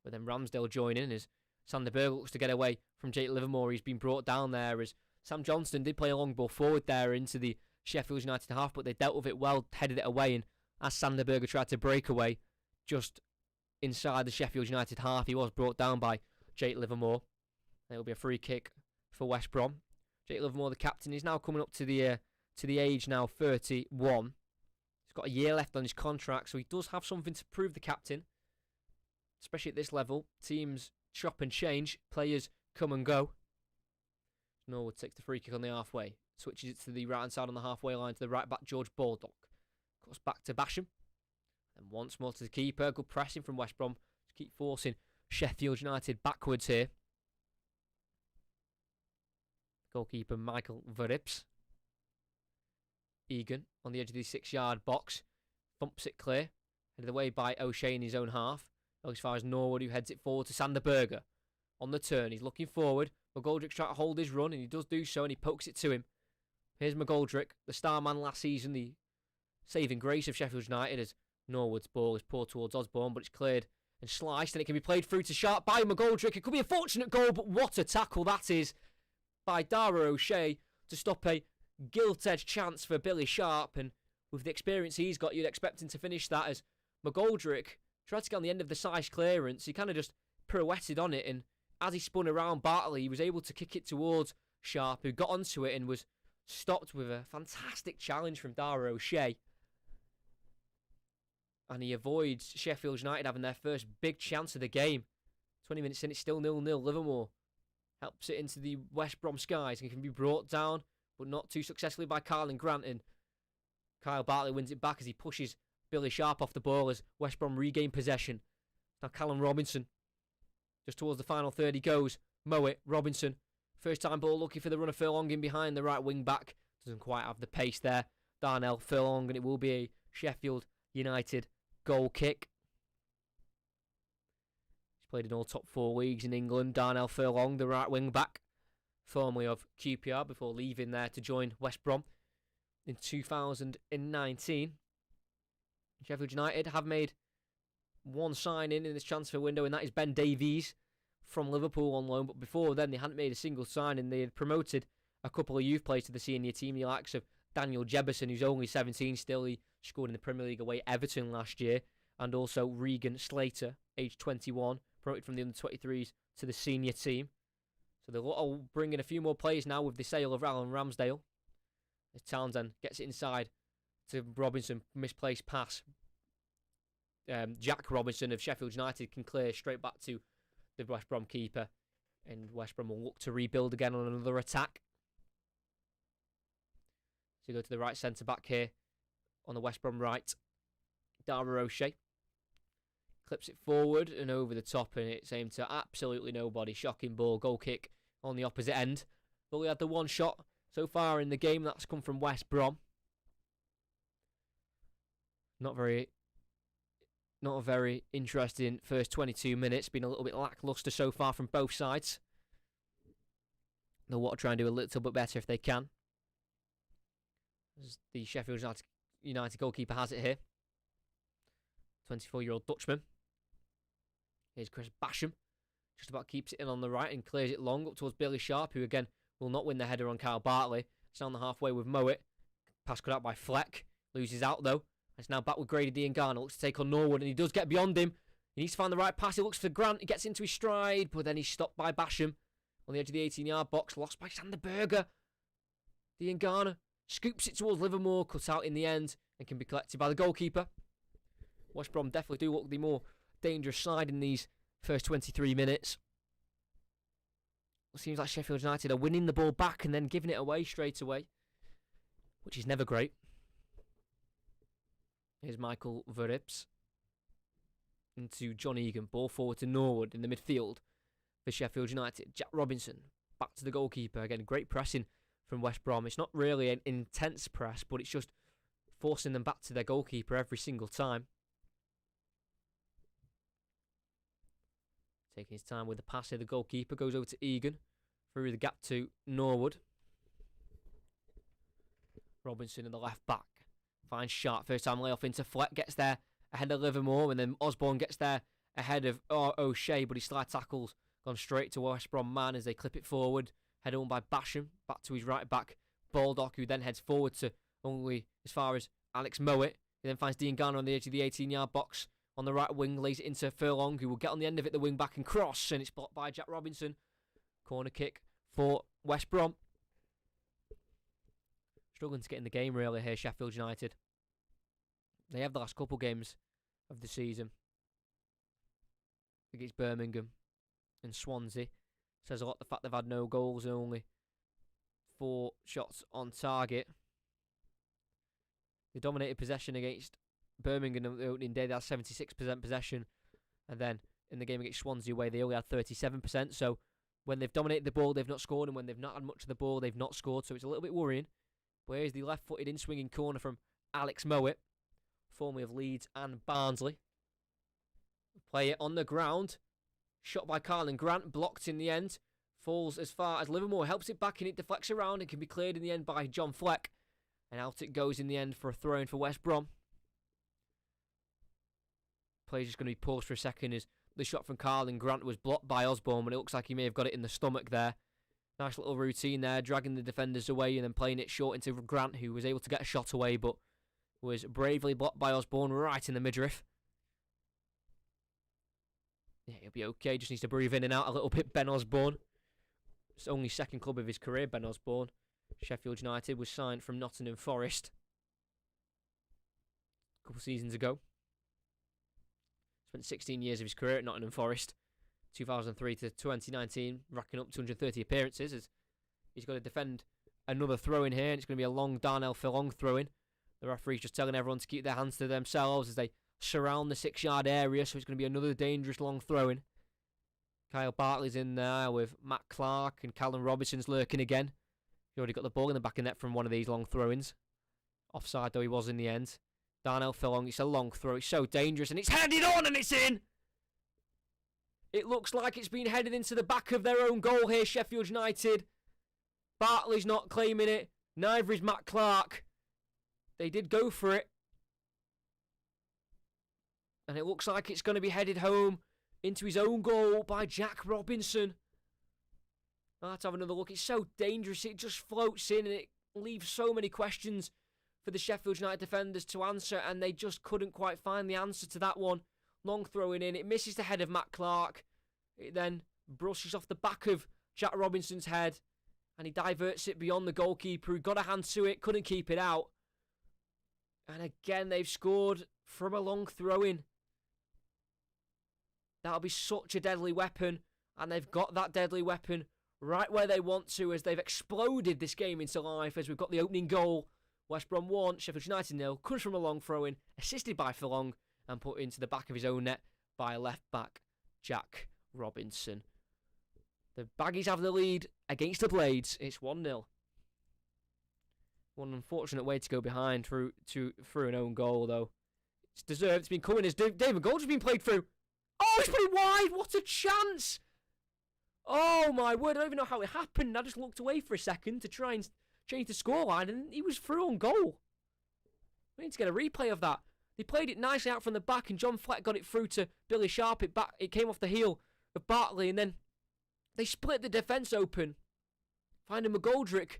But then Ramsdale joined in as Sander Berger looks to get away from Jake Livermore. He's been brought down there as Sam Johnston did play a long ball forward there into the Sheffield United half, but they dealt with it well, headed it away, and as Sander Berger tried to break away just inside the Sheffield United half, he was brought down by Jake Livermore. It will be a free kick for West Brom. Jake Livermore, the captain, is now coming up to the age now 31. He's got a year left on his contract, so he does have something to prove, the captain. Especially at this level, teams chop and change, players come and go. Norwood takes the free kick on the halfway, switches it to the right hand side on the halfway line to the right back George Baldock. Cross back to Basham. And once more to the keeper. Good pressing from West Brom to keep forcing Sheffield United backwards here. Goalkeeper Michael Verrips. Egan on the edge of the 6-yard box. Thumps it clear. Headed away by O'Shea in his own half. As far as Norwood, who heads it forward to Sander Berger. On the turn, he's looking forward. McGoldrick's trying to hold his run, and he does do so, and he pokes it to him. Here's McGoldrick, the star man last season, the saving grace of Sheffield United, as Norwood's ball is poured towards Osborne, but it's cleared and sliced, and it can be played through to Sharp by McGoldrick. It could be a fortunate goal, but what a tackle that is by Dara O'Shea to stop a gilt-edged chance for Billy Sharp, and with the experience he's got, you'd expect him to finish that, as McGoldrick tried to get on the end of the size clearance. He kind of just pirouetted on it, and as he spun around Bartley, he was able to kick it towards Sharp, who got onto it and was stopped with a fantastic challenge from Dara O'Shea. And he avoids Sheffield United having their first big chance of the game. 20 minutes in, it's still 0-0. Livermore helps it into the West Brom skies and can be brought down, but not too successfully by Carlin Grant. And Kyle Bartley wins it back as he pushes Billy Sharp off the ball as West Brom regain possession. Now Callum Robinson, just towards the final third he goes. Mowat, Robinson, first time ball looking for the runner Furlong in behind the right wing back. Doesn't quite have the pace there. Darnell Furlong, and it will be a Sheffield United goal kick. He's played in all top 4 leagues in England. Darnell Furlong, the right wing back, formerly of QPR, before leaving there to join West Brom in 2019. Sheffield United have made one signing in this transfer window, and that is Ben Davies from Liverpool on loan. But before then, they hadn't made a single signing. They had promoted a couple of youth players to the senior team, the likes of Daniel Jebison, who's only 17 still. He scored in the Premier League away Everton last year. And also Regan Slater, aged 21, promoted from the under-23s to the senior team. So they'll bring in a few more players now with the sale of Alan Ramsdale. As Townsend gets it inside to Robinson, misplaced pass. Jack Robinson of Sheffield United can clear straight back to the West Brom keeper, and West Brom will look to rebuild again on another attack. So go to the right centre back here on the West Brom right. Dara O'Shea clips it forward and over the top, and it's aimed to absolutely nobody. Shocking ball, goal kick on the opposite end. But we had the one shot so far in the game that's come from West Brom. Not a very interesting first 22 minutes. Been a little bit lacklustre so far from both sides. They'll want to try and do a little bit better if they can. As the Sheffield United goalkeeper has it here. 24-year-old Dutchman. Here's Chris Basham. Just about keeps it in on the right and clears it long up towards Billy Sharp, who again will not win the header on Kyle Bartley. It's down the halfway with Mowat. Pass cut out by Fleck. Loses out though. It's now back with Grady Diangana. Looks to take on Norwood, and he does get beyond him. He needs to find the right pass. He looks for Grant. He gets into his stride, but then he's stopped by Basham on the edge of the 18-yard box. Lost by Sander Berger. Diangana scoops it towards Livermore, cut out in the end, and can be collected by the goalkeeper. West Brom definitely do look the more dangerous side in these first 23 minutes. It seems like Sheffield United are winning the ball back and then giving it away straight away, which is never great. Here's Michael Verrips into John Egan. Ball forward to Norwood in the midfield for Sheffield United. Jack Robinson back to the goalkeeper. Again, great pressing from West Brom. It's not really an intense press, but it's just forcing them back to their goalkeeper every single time. Taking his time with the pass here. The goalkeeper goes over to Egan. Through the gap to Norwood. Robinson in the left back. Finds Sharp. First time layoff into Fleck. Gets there ahead of Livermore. And then Osborne gets there ahead of O'Shea. But his slide tackles gone straight to West Brom man as they clip it forward. Headed on by Basham. Back to his right back. Baldock, who then heads forward to only as far as Alex Mowat. He then finds Diangana on the edge of the 18-yard box. On the right wing, lays it into Furlong, who will get on the end of it, the wing back and cross. And it's blocked by Jack Robinson. Corner kick for West Brom. Struggling to get in the game really here, Sheffield United. They have the last couple games of the season against Birmingham and Swansea. Says a lot the fact they've had no goals and only 4 shots on target. They dominated possession against Birmingham on the opening day. They had 76% possession. And then in the game against Swansea away, they only had 37%. So when they've dominated the ball, they've not scored. And when they've not had much of the ball, they've not scored. So it's a little bit worrying. But here's the left-footed in-swinging corner from Alex Mowat, formerly of Leeds and Barnsley. Play it on the ground. Shot by Carlin Grant, blocked in the end. Falls as far as Livermore, helps it back and it deflects around and can be cleared in the end by John Fleck. And out it goes in the end for a throw-in for West Brom. Play's just going to be paused for a second as the shot from Carlin Grant was blocked by Osborne, but it looks like he may have got it in the stomach there. Nice little routine there, dragging the defenders away and then playing it short into Grant, who was able to get a shot away, but was bravely blocked by Osborne right in the midriff. Yeah, he'll be okay, just needs to breathe in and out a little bit, Ben Osborne. It's only second club of his career, Ben Osborne. Sheffield United was signed from Nottingham Forest a couple of seasons ago. Spent 16 years of his career at Nottingham Forest, 2003 to 2019, racking up 230 appearances. As he's got to defend another throw-in here, and it's going to be a long Darnell Furlong throw-in. The referee's just telling everyone to keep their hands to themselves as they surround the 6-yard area, so it's going to be another dangerous long throw-in. Kyle Bartley's in there with Matt Clark and Callum Robinson's lurking again. He already got the ball in the back of net from one of these long throw-ins. Offside though he was in the end. Darnell Furlong, it's a long throw, it's so dangerous, and it's headed on and it's in! It looks like it's been headed into the back of their own goal here, Sheffield United. Bartley's not claiming it, neither is Matt Clark. They did go for it. And it looks like it's going to be headed home into his own goal by Jack Robinson. Let's have another look. It's so dangerous. It just floats in and it leaves so many questions for the Sheffield United defenders to answer, and they just couldn't quite find the answer to that one. Long throwing in. It misses the head of Matt Clark. It then brushes off the back of Jack Robinson's head, and he diverts it beyond the goalkeeper, who got a hand to it, couldn't keep it out. And again, they've scored from a long throw-in. That'll be such a deadly weapon, and they've got that deadly weapon right where they want to, as they've exploded this game into life, as we've got the opening goal. West Brom 1, Sheffield United 0, comes from a long throw-in, assisted by Furlong, and put into the back of his own net by left-back Jack Robinson. The Baggies have the lead against the Blades. It's 1-0. One unfortunate way to go behind through an own goal, though. It's deserved. It's been coming as David McGoldrick's been played through. Oh, it's played wide. What a chance. Oh, my word. I don't even know how it happened. I just looked away for a second to try and change the scoreline, and he was through on goal. We need to get a replay of that. They played it nicely out from the back, and John Fleck got it through to Billy Sharp. It came off the heel of Bartley, and then they split the defence open. Finding McGoldrick.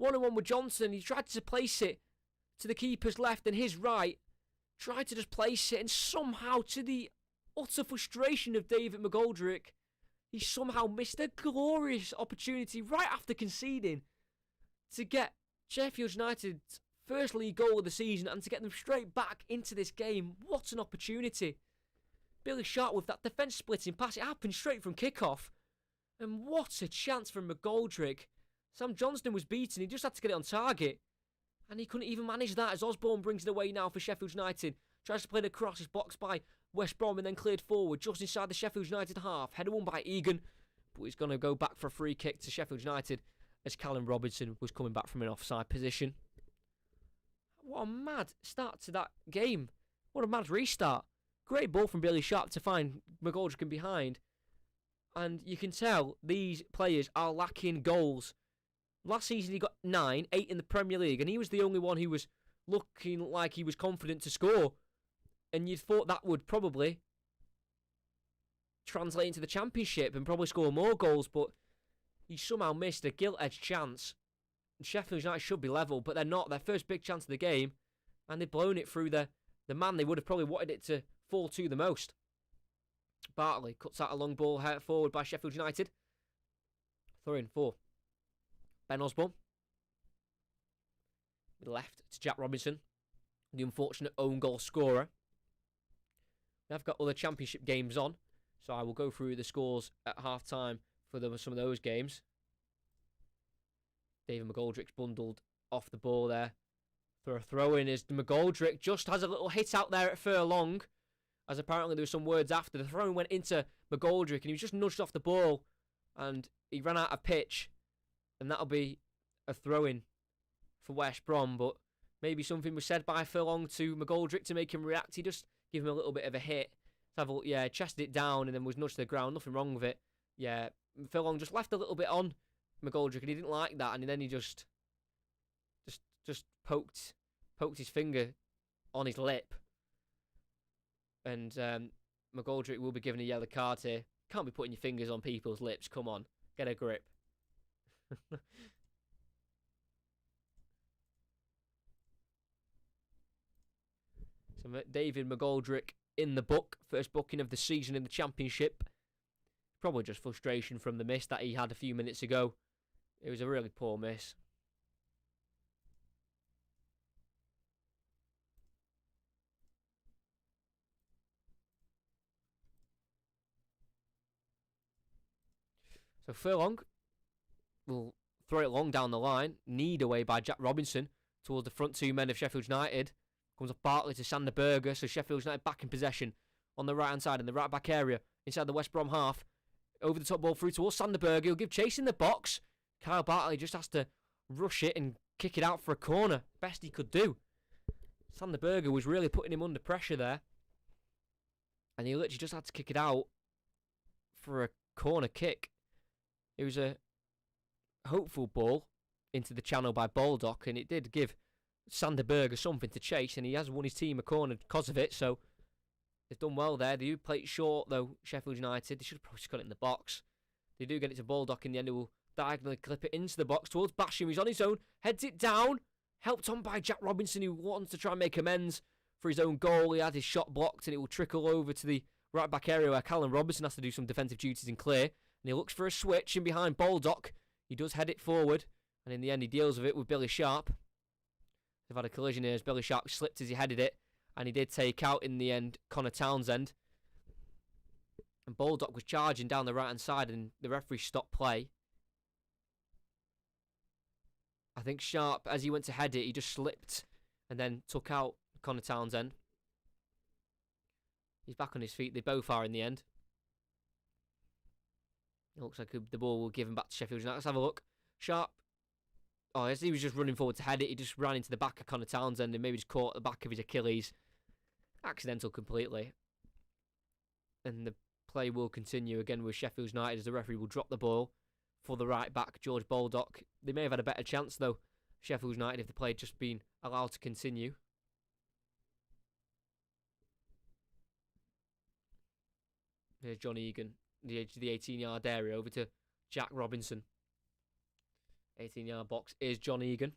1-on-1 with Johnson. He tried to place it to the keeper's left and his right. Tried to just place it, and somehow, to the utter frustration of David McGoldrick, he somehow missed a glorious opportunity right after conceding to get Sheffield United's first league goal of the season and to get them straight back into this game. What an opportunity. Billy Sharp with that defence splitting pass. It happened straight from kickoff. And what a chance from McGoldrick. Sam Johnston was beaten. He just had to get it on target. And he couldn't even manage that as Osborne brings it away now for Sheffield United. Tries to play it across. It's blocked by West Brom and then cleared forward just inside the Sheffield United half. Header won by Egan. But he's going to go back for a free kick to Sheffield United as Callum Robinson was coming back from an offside position. What a mad start to that game. What a mad restart. Great ball from Billy Sharp to find McGoldrick in behind. And you can tell these players are lacking goals. Last season he got 9, 8 in the Premier League, and he was the only one who was looking like he was confident to score. And you'd thought that would probably translate into the Championship and probably score more goals, but he somehow missed a gilt-edged chance. And Sheffield United should be level, but they're not. Their first big chance of the game, and they've blown it through the man they would have probably wanted it to fall to the most. Bartley cuts out a long ball forward by Sheffield United. Throw in for Ben Osborne. Left to Jack Robinson, the unfortunate own goal scorer. I've got other Championship games on, so I will go through the scores at half-time for some of those games. David McGoldrick's bundled off the ball there. For a throw-in is McGoldrick. Just has a little hit out there at Furlong. As apparently there were some words after. The throw-in went into McGoldrick and he was just nudged off the ball. And he ran out of pitch. And that'll be a throw-in for West Brom. But maybe something was said by Furlong to McGoldrick to make him react. He just gave him a little bit of a hit. Yeah, chested it down and then was nudged to the ground. Nothing wrong with it. Yeah, Furlong just left a little bit on McGoldrick and he didn't like that. And then he just poked his finger on his lip. And McGoldrick will be given a yellow card here. Can't be putting your fingers on people's lips. Come on, get a grip. So David McGoldrick in the book. First booking of the season in the Championship. Probably just frustration from the miss that he had a few minutes ago. It was a really poor miss. So Furlong will throw it long down the line. Kneed away by Jack Robinson towards the front two men of Sheffield United. Comes off Bartley to Sander Berger. So Sheffield United back in possession on the right-hand side in the right-back area. Inside the West Brom half. Over the top ball through towards Sander Berger. He'll give chase in the box. Kyle Bartley just has to rush it and kick it out for a corner. Best he could do. Sander Berger was really putting him under pressure there. And he literally just had to kick it out for a corner kick. It was a hopeful ball into the channel by Baldock, and it did give Sander Berger something to chase, and he has won his team a corner because of it, so they've done well there. They do play it short, though, Sheffield United. They should have probably just got it in the box. They do get it to Baldock in the end, who will diagonally clip it into the box towards Basham, who's on his own, heads it down, helped on by Jack Robinson, who wants to try and make amends for his own goal. He had his shot blocked, and it will trickle over to the right-back area where Callum Robinson has to do some defensive duties and clear. And he looks for a switch in behind Baldock. He does head it forward. And in the end, he deals with it with Billy Sharp. They've had a collision here as Billy Sharp slipped as he headed it. And he did take out, in the end, Connor Townsend. And Baldock was charging down the right-hand side and the referee stopped play. I think Sharp, as he went to head it, he just slipped and then took out Connor Townsend. He's back on his feet. They both are in the end. It looks like the ball will give him back to Sheffield United. Let's have a look. Sharp. Oh, as he was just running forward to head it, he just ran into the back of Connor Townsend and maybe just caught the back of his Achilles. Accidental completely. And the play will continue again with Sheffield United as the referee will drop the ball for the right back, George Baldock. They may have had a better chance, though, Sheffield United, if the play had just been allowed to continue. Here's John Egan. The edge of the 18-yard area over to Jack Robinson. 18-yard box is John Egan.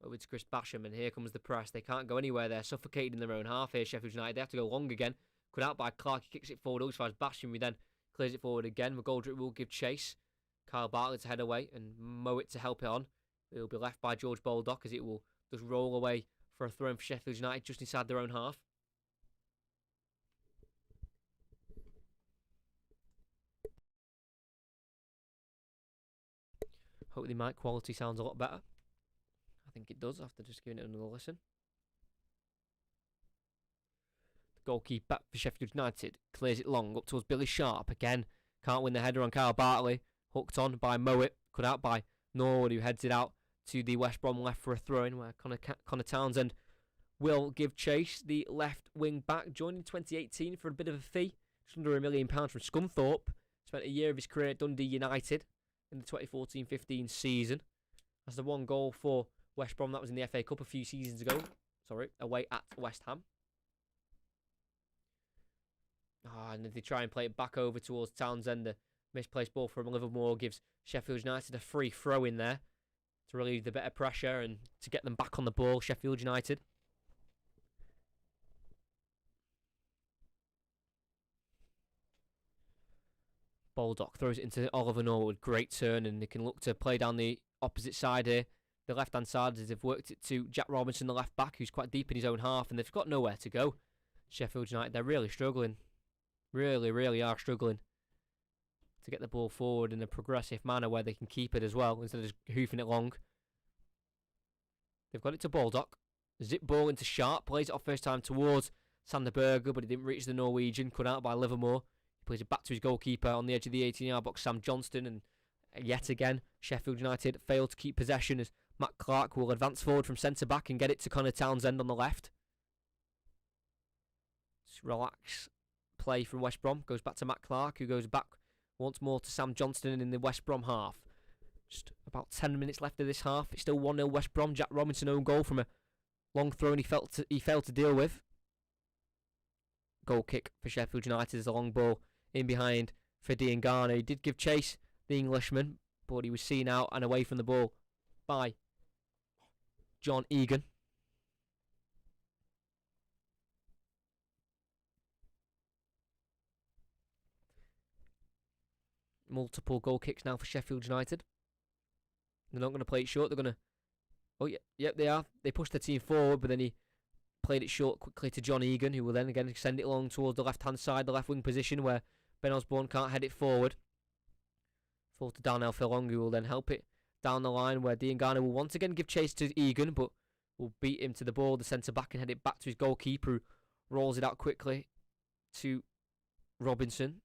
Over to Chris Basham, and here comes the press. They can't go anywhere. They're suffocated in their own half here, Sheffield United. They have to go long again. Cut out by Clark. He kicks it forward. As far as Basham, he then clears it forward again. McGoldrick will give chase. Kyle Bartlett to head away and mow it to help it on. It will be left by George Baldock as it will just roll away for a throw in for Sheffield United just inside their own half. Hope the mic quality sounds a lot better. I think it does after just giving it another listen. The goalkeeper for Sheffield United clears it long up towards Billy Sharp. Again, can't win the header on Kyle Bartley. Hooked on by Mowat. Cut out by Norwood, who heads it out to the West Brom left for a throw-in where Connor Townsend will give chase. The left wing back joined in 2018 for a bit of a fee. Just under £1 million from Scunthorpe. Spent a year of his career at Dundee United in the 2014-15 season. That's the one goal for West Brom. That was in the FA Cup a few seasons ago. Sorry, away at West Ham. And then they try and play it back over towards Townsend. The misplaced ball from Livermore gives Sheffield United a free throw in there to relieve the better pressure and to get them back on the ball, Sheffield United. Baldock throws it into Oliver Norwood. Great turn, and they can look to play down the opposite side here. The left-hand side, as they've worked it to Jack Robinson, the left back, who's quite deep in his own half, and they've got nowhere to go. Sheffield United, they're really struggling. Really, really are struggling to get the ball forward in a progressive manner where they can keep it as well, instead of just hoofing it long. They've got it to Baldock. Zip ball into Sharp. Plays it off first time towards Sander Berger, but he didn't reach the Norwegian. Cut out by Livermore. He plays it back to his goalkeeper on the edge of the 18-yard box, Sam Johnston. And yet again, Sheffield United failed to keep possession as Matt Clark will advance forward from centre-back and get it to Connor Townsend on the left. Just relax play from West Brom. Goes back to Matt Clark, who goes back once more to Sam Johnston in the West Brom half. Just about 10 minutes left of this half. It's still 1-0 West Brom. Jack Robinson own goal from a long throw and he failed to deal with. Goal kick for Sheffield United as a long ball in behind for Dean Garner. He did give chase, the Englishman, but he was seen out and away from the ball by John Egan. Multiple goal kicks now for Sheffield United. They're not going to play it short. They're going to... Oh, yeah, yep, they are. They pushed the team forward, but then he played it short quickly to John Egan, who will then again send it along towards the left-hand side, the left wing position, where Ben Osborne can't head it forward. Fall to Darnell Furlong, who will then help it down the line, where Dean Garner will once again give chase to Egan, but will beat him to the ball, the centre-back, and head it back to his goalkeeper, who rolls it out quickly to Robinson.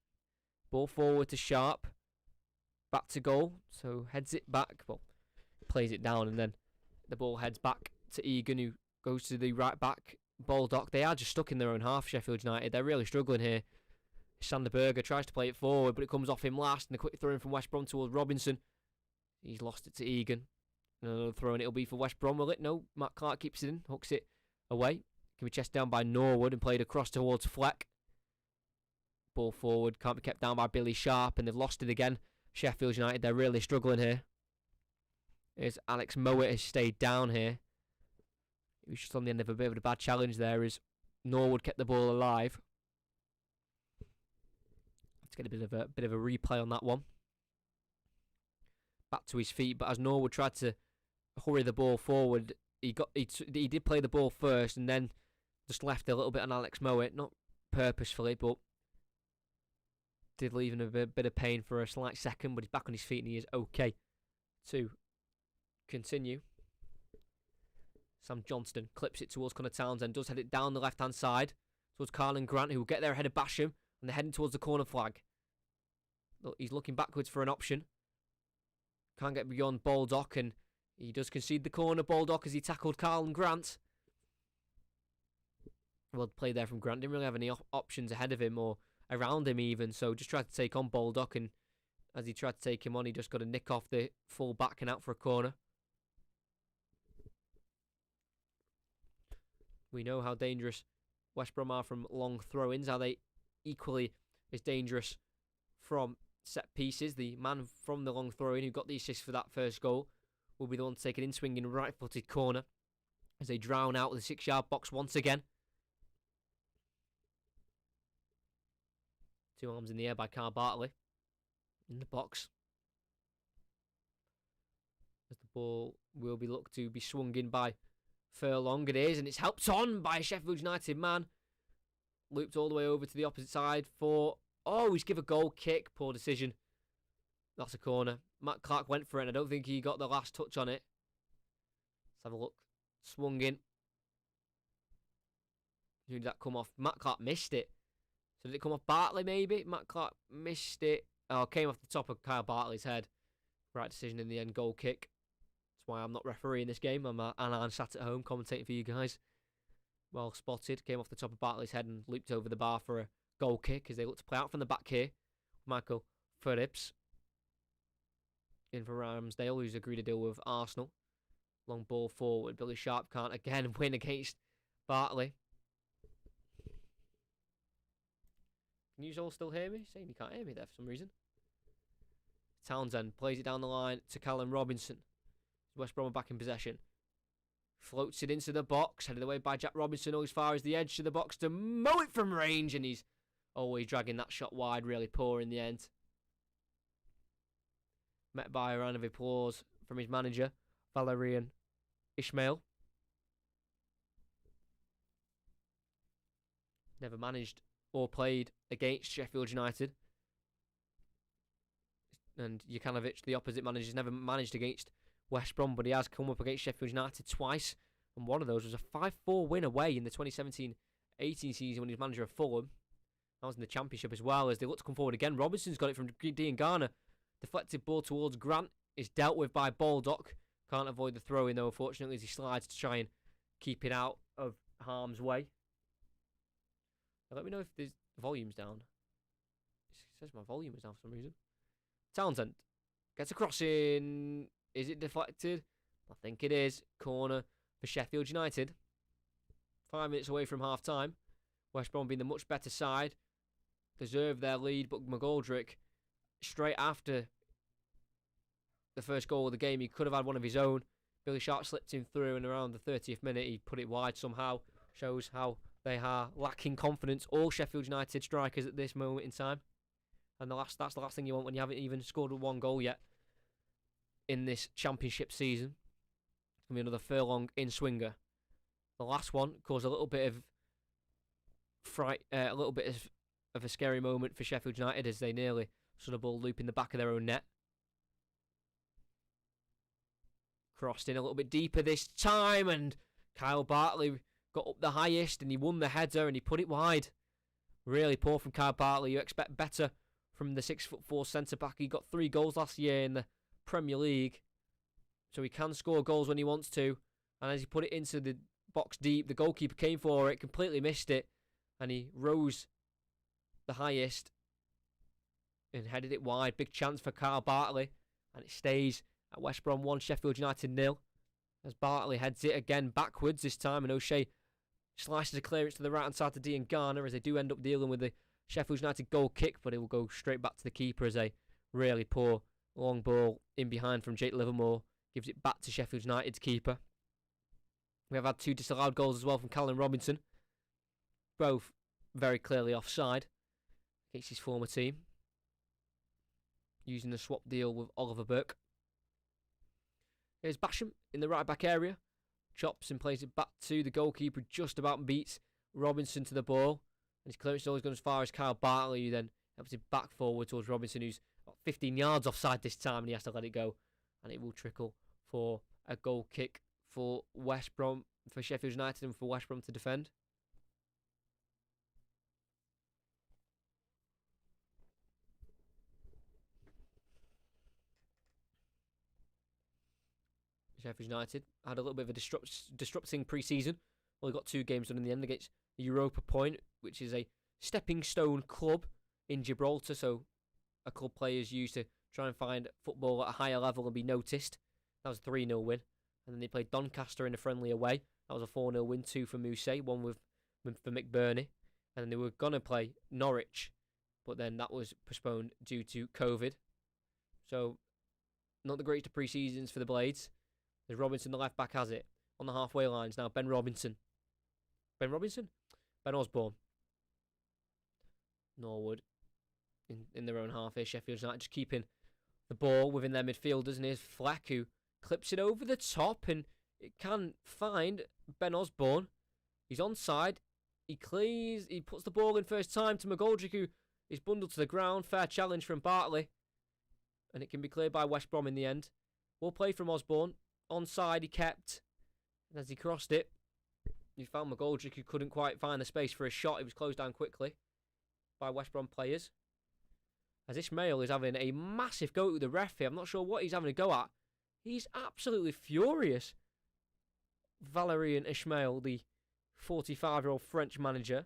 Ball forward to Sharp. Back to goal, so heads it back, well, plays it down, and then the ball heads back to Egan, who goes to the right back, Baldock. They are just stuck in their own half, Sheffield United. They're really struggling here. Sander Berger tries to play it forward, but it comes off him last, and a quick throw in from West Brom towards Robinson. He's lost it to Egan. Another throw, and it'll be for West Brom, will it? No, Matt Clark keeps it in, hooks it away. Can be chested down by Norwood and played across towards Fleck. Ball forward, can't be kept down by Billy Sharp, and they've lost it again. Sheffield United, they're really struggling here. As Alex Mowat has stayed down here. He was just on the end of a bit of a bad challenge there as Norwood kept the ball alive. Let's get a bit of a replay on that one. Back to his feet, but as Norwood tried to hurry the ball forward, he did play the ball first and then just left a little bit on Alex Mowat, not purposefully, but did leave him a bit of pain for a slight second, but he's back on his feet and he is okay to continue. Sam Johnston clips it towards Connor Townsend, does head it down the left-hand side towards Carlin Grant, who will get there ahead of Basham, and they're heading towards the corner flag. Look, he's looking backwards for an option. Can't get beyond Baldock, and he does concede the corner, Baldock, as he tackled Carlin Grant. Well played there from Grant. Didn't really have any options ahead of him or around him even, so just tried to take on Baldock, and as he tried to take him on, he just got a nick off the full back and out for a corner. We know how dangerous West Brom are from long throw-ins. Are they equally as dangerous from set pieces? The man from the long throw-in who got the assist for that first goal will be the one to take an in-swinging right-footed corner as they drown out the 6-yard box once again. Two arms in the air by Carl Bartley in the box. As the ball will be looked to be swung in by Furlong. It is, and it's helped on by a Sheffield United man. Looped all the way over to the opposite side for... Oh, he's give a goal kick. Poor decision. That's a corner. Matt Clark went for it, and I don't think he got the last touch on it. Let's have a look. Swung in. Who did that come off? Matt Clark missed it. So did it come off Bartley, maybe? Matt Clark missed it. Oh, came off the top of Kyle Bartley's head. Right decision in the end, goal kick. That's why I'm not refereeing this game. I'm sat at home commentating for you guys. Well spotted. Came off the top of Bartley's head and looped over the bar for a goal kick as they look to play out from the back here. Michael Phillips in for Ramsdale, who's agreed to deal with Arsenal. Long ball forward. Billy Sharp can't again win against Bartley. Can you all still hear me? Saying you can't hear me there for some reason. Townsend plays it down the line to Callum Robinson. West Brom are back in possession. Floats it into the box. Headed away by Jack Robinson as far as the edge of the box to mow it from range. And he's always dragging that shot wide. Really poor in the end. Met by a round of applause from his manager, Valerian Ismail. Never managed or played against Sheffield United. And Jukanovic, the opposite manager, has never managed against West Brom, but he has come up against Sheffield United twice, and one of those was a 5-4 win away in the 2017-18 season when he was manager of Fulham. That was in the Championship as well, as they look to come forward again. Robinson's got it from Dean Garner. Deflected ball towards Grant is dealt with by Baldock. Can't avoid the throw-in, though, unfortunately, as he slides to try and keep it out of harm's way. Now, let me know if the volume's down. It says my volume is down for some reason. Townsend gets a cross in. Is it deflected? I think it is. Corner for Sheffield United. 5 minutes away from half-time. West Brom being the much better side. Deserved their lead, but McGoldrick, straight after the first goal of the game, he could have had one of his own. Billy Sharp slipped him through, and around the 30th minute, he put it wide somehow. Shows how they are lacking confidence, all Sheffield United strikers at this moment in time. And that's the last thing you want when you haven't even scored one goal yet in this Championship season. It's going to be another furlong in swinger. The last one caused a little bit of fright, a little bit of a scary moment for Sheffield United as they nearly saw the ball loop in the back of their own net. Crossed in a little bit deeper this time, and Kyle Bartley got up the highest, and he won the header, and he put it wide. Really poor from Kyle Bartley. You expect better from the 6'4" centre-back. He got 3 goals last year in the Premier League, so he can score goals when he wants to. And as he put it into the box deep, the goalkeeper came for it, completely missed it, and he rose the highest and headed it wide. Big chance for Kyle Bartley, and it stays at West Brom 1, Sheffield United 0. As Bartley heads it again backwards this time, and O'Shea slices a clearance to the right-hand side to Dean Garner, as they do end up dealing with the Sheffield United goal kick, but it will go straight back to the keeper as a really poor long ball in behind from Jake Livermore gives it back to Sheffield United's keeper. We have had 2 disallowed goals as well from Callum Robinson, both very clearly offside against his former team, using the swap deal with Oliver Burke. Here's Basham in the right back area, chops and plays it back to the goalkeeper, just about beats Robinson to the ball, and his clearance has always gone as far as Kyle Bartley, who then helps it back forward towards Robinson, who's about 15 yards offside this time, and he has to let it go, and it will trickle for a goal kick for West Brom, for Sheffield United, and for West Brom to defend. Sheffield United had a little bit of a disrupting pre-season. Only got 2 games done in the end against Europa Point, which is a stepping stone club in Gibraltar, so a club players use to try and find football at a higher level and be noticed. That was a 3-0 win. And then they played Doncaster in a friendly away. That was a 4-0 win, 2 for Mousse, 1 for McBurney. And then they were going to play Norwich, but then that was postponed due to COVID. So, not the greatest of pre-seasons for the Blades. As Robinson, the left back, has it on the halfway lines now. Ben Osborne. Norwood in their own half here. Sheffield United just keeping the ball within their midfielders, and here's Fleck, who clips it over the top, and it can find Ben Osborne. He's onside. He clears. He puts the ball in first time to McGoldrick, who is bundled to the ground. Fair challenge from Bartley, and it can be cleared by West Brom in the end. Well played from Osborne. Onside he kept, and as he crossed it, he found McGoldrick, who couldn't quite find the space for a shot. It was closed down quickly by West Brom players. As Ismail is having a massive go at the ref here. I'm not sure what he's having a go at. He's absolutely furious. Valérien Ismail, the 45-year-old French manager.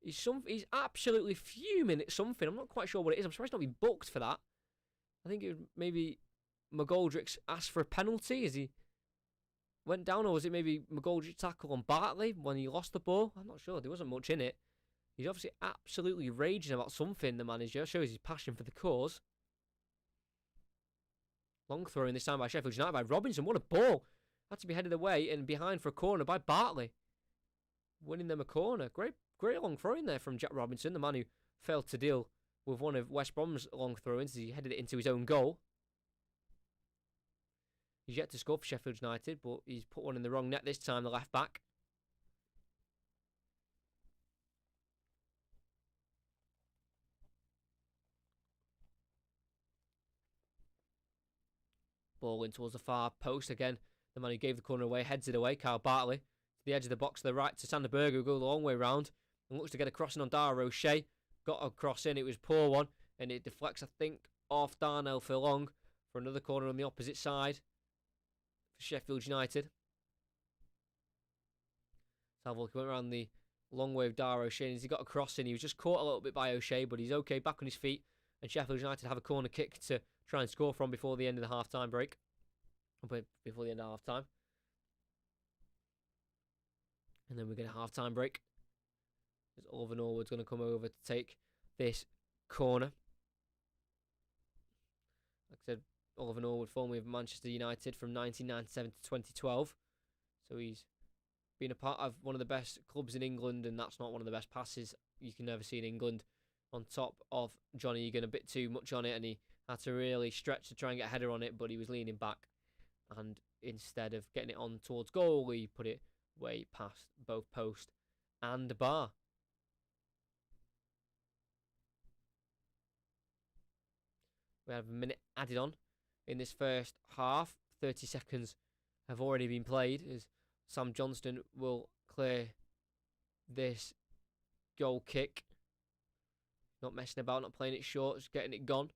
He's absolutely fuming at something. I'm not quite sure what it is. I'm surprised he's not been booked for that. I think it was maybe McGoldrick's asked for a penalty as he went down, or was it maybe McGoldrick's tackle on Bartley when he lost the ball? I'm not sure. There wasn't much in it. He's obviously absolutely raging about something, the manager. Shows his passion for the cause. Long throw in this time by Sheffield United by Robinson. What a ball. Had to be headed away and behind for a corner by Bartley. Winning them a corner. Great long throw in there from Jack Robinson, the man who failed to deal with one of West Brom's long throw-ins as he headed it into his own goal. He's yet to score for Sheffield United, but he's put one in the wrong net this time, the left back. Ball in towards the far post again. The man who gave the corner away heads it away. Kyle Bartley to the edge of the box to the right to Sander Berger, who go the long way round and looks to get a crossing on Dara O'Shea. Got a cross in. It was a poor one, and it deflects, I think, off Darnell Furlong for another corner on the opposite side for Sheffield United. Salvo went around the long way of Dara O'Shea, and as he got a cross in, he was just caught a little bit by O'Shea, but he's okay, back on his feet, and Sheffield United have a corner kick to try and score from before the end of the half-time break. Before the end of half-time. And then we get a half-time break. As Oliver Norwood's going to come over to take this corner. Like I said, Oliver Norwood, formerly of Manchester United from 1997 to 2012. So he's been a part of one of the best clubs in England, and that's not one of the best passes you can ever see in England. On top of John Egan, a bit too much on it, and he had to really stretch to try and get a header on it, but he was leaning back. And instead of getting it on towards goal, he put it way past both post and bar. We have a minute added on in this first half. 30 seconds have already been played as Sam Johnston will clear this goal kick. Not messing about, not playing it short, just getting it gone.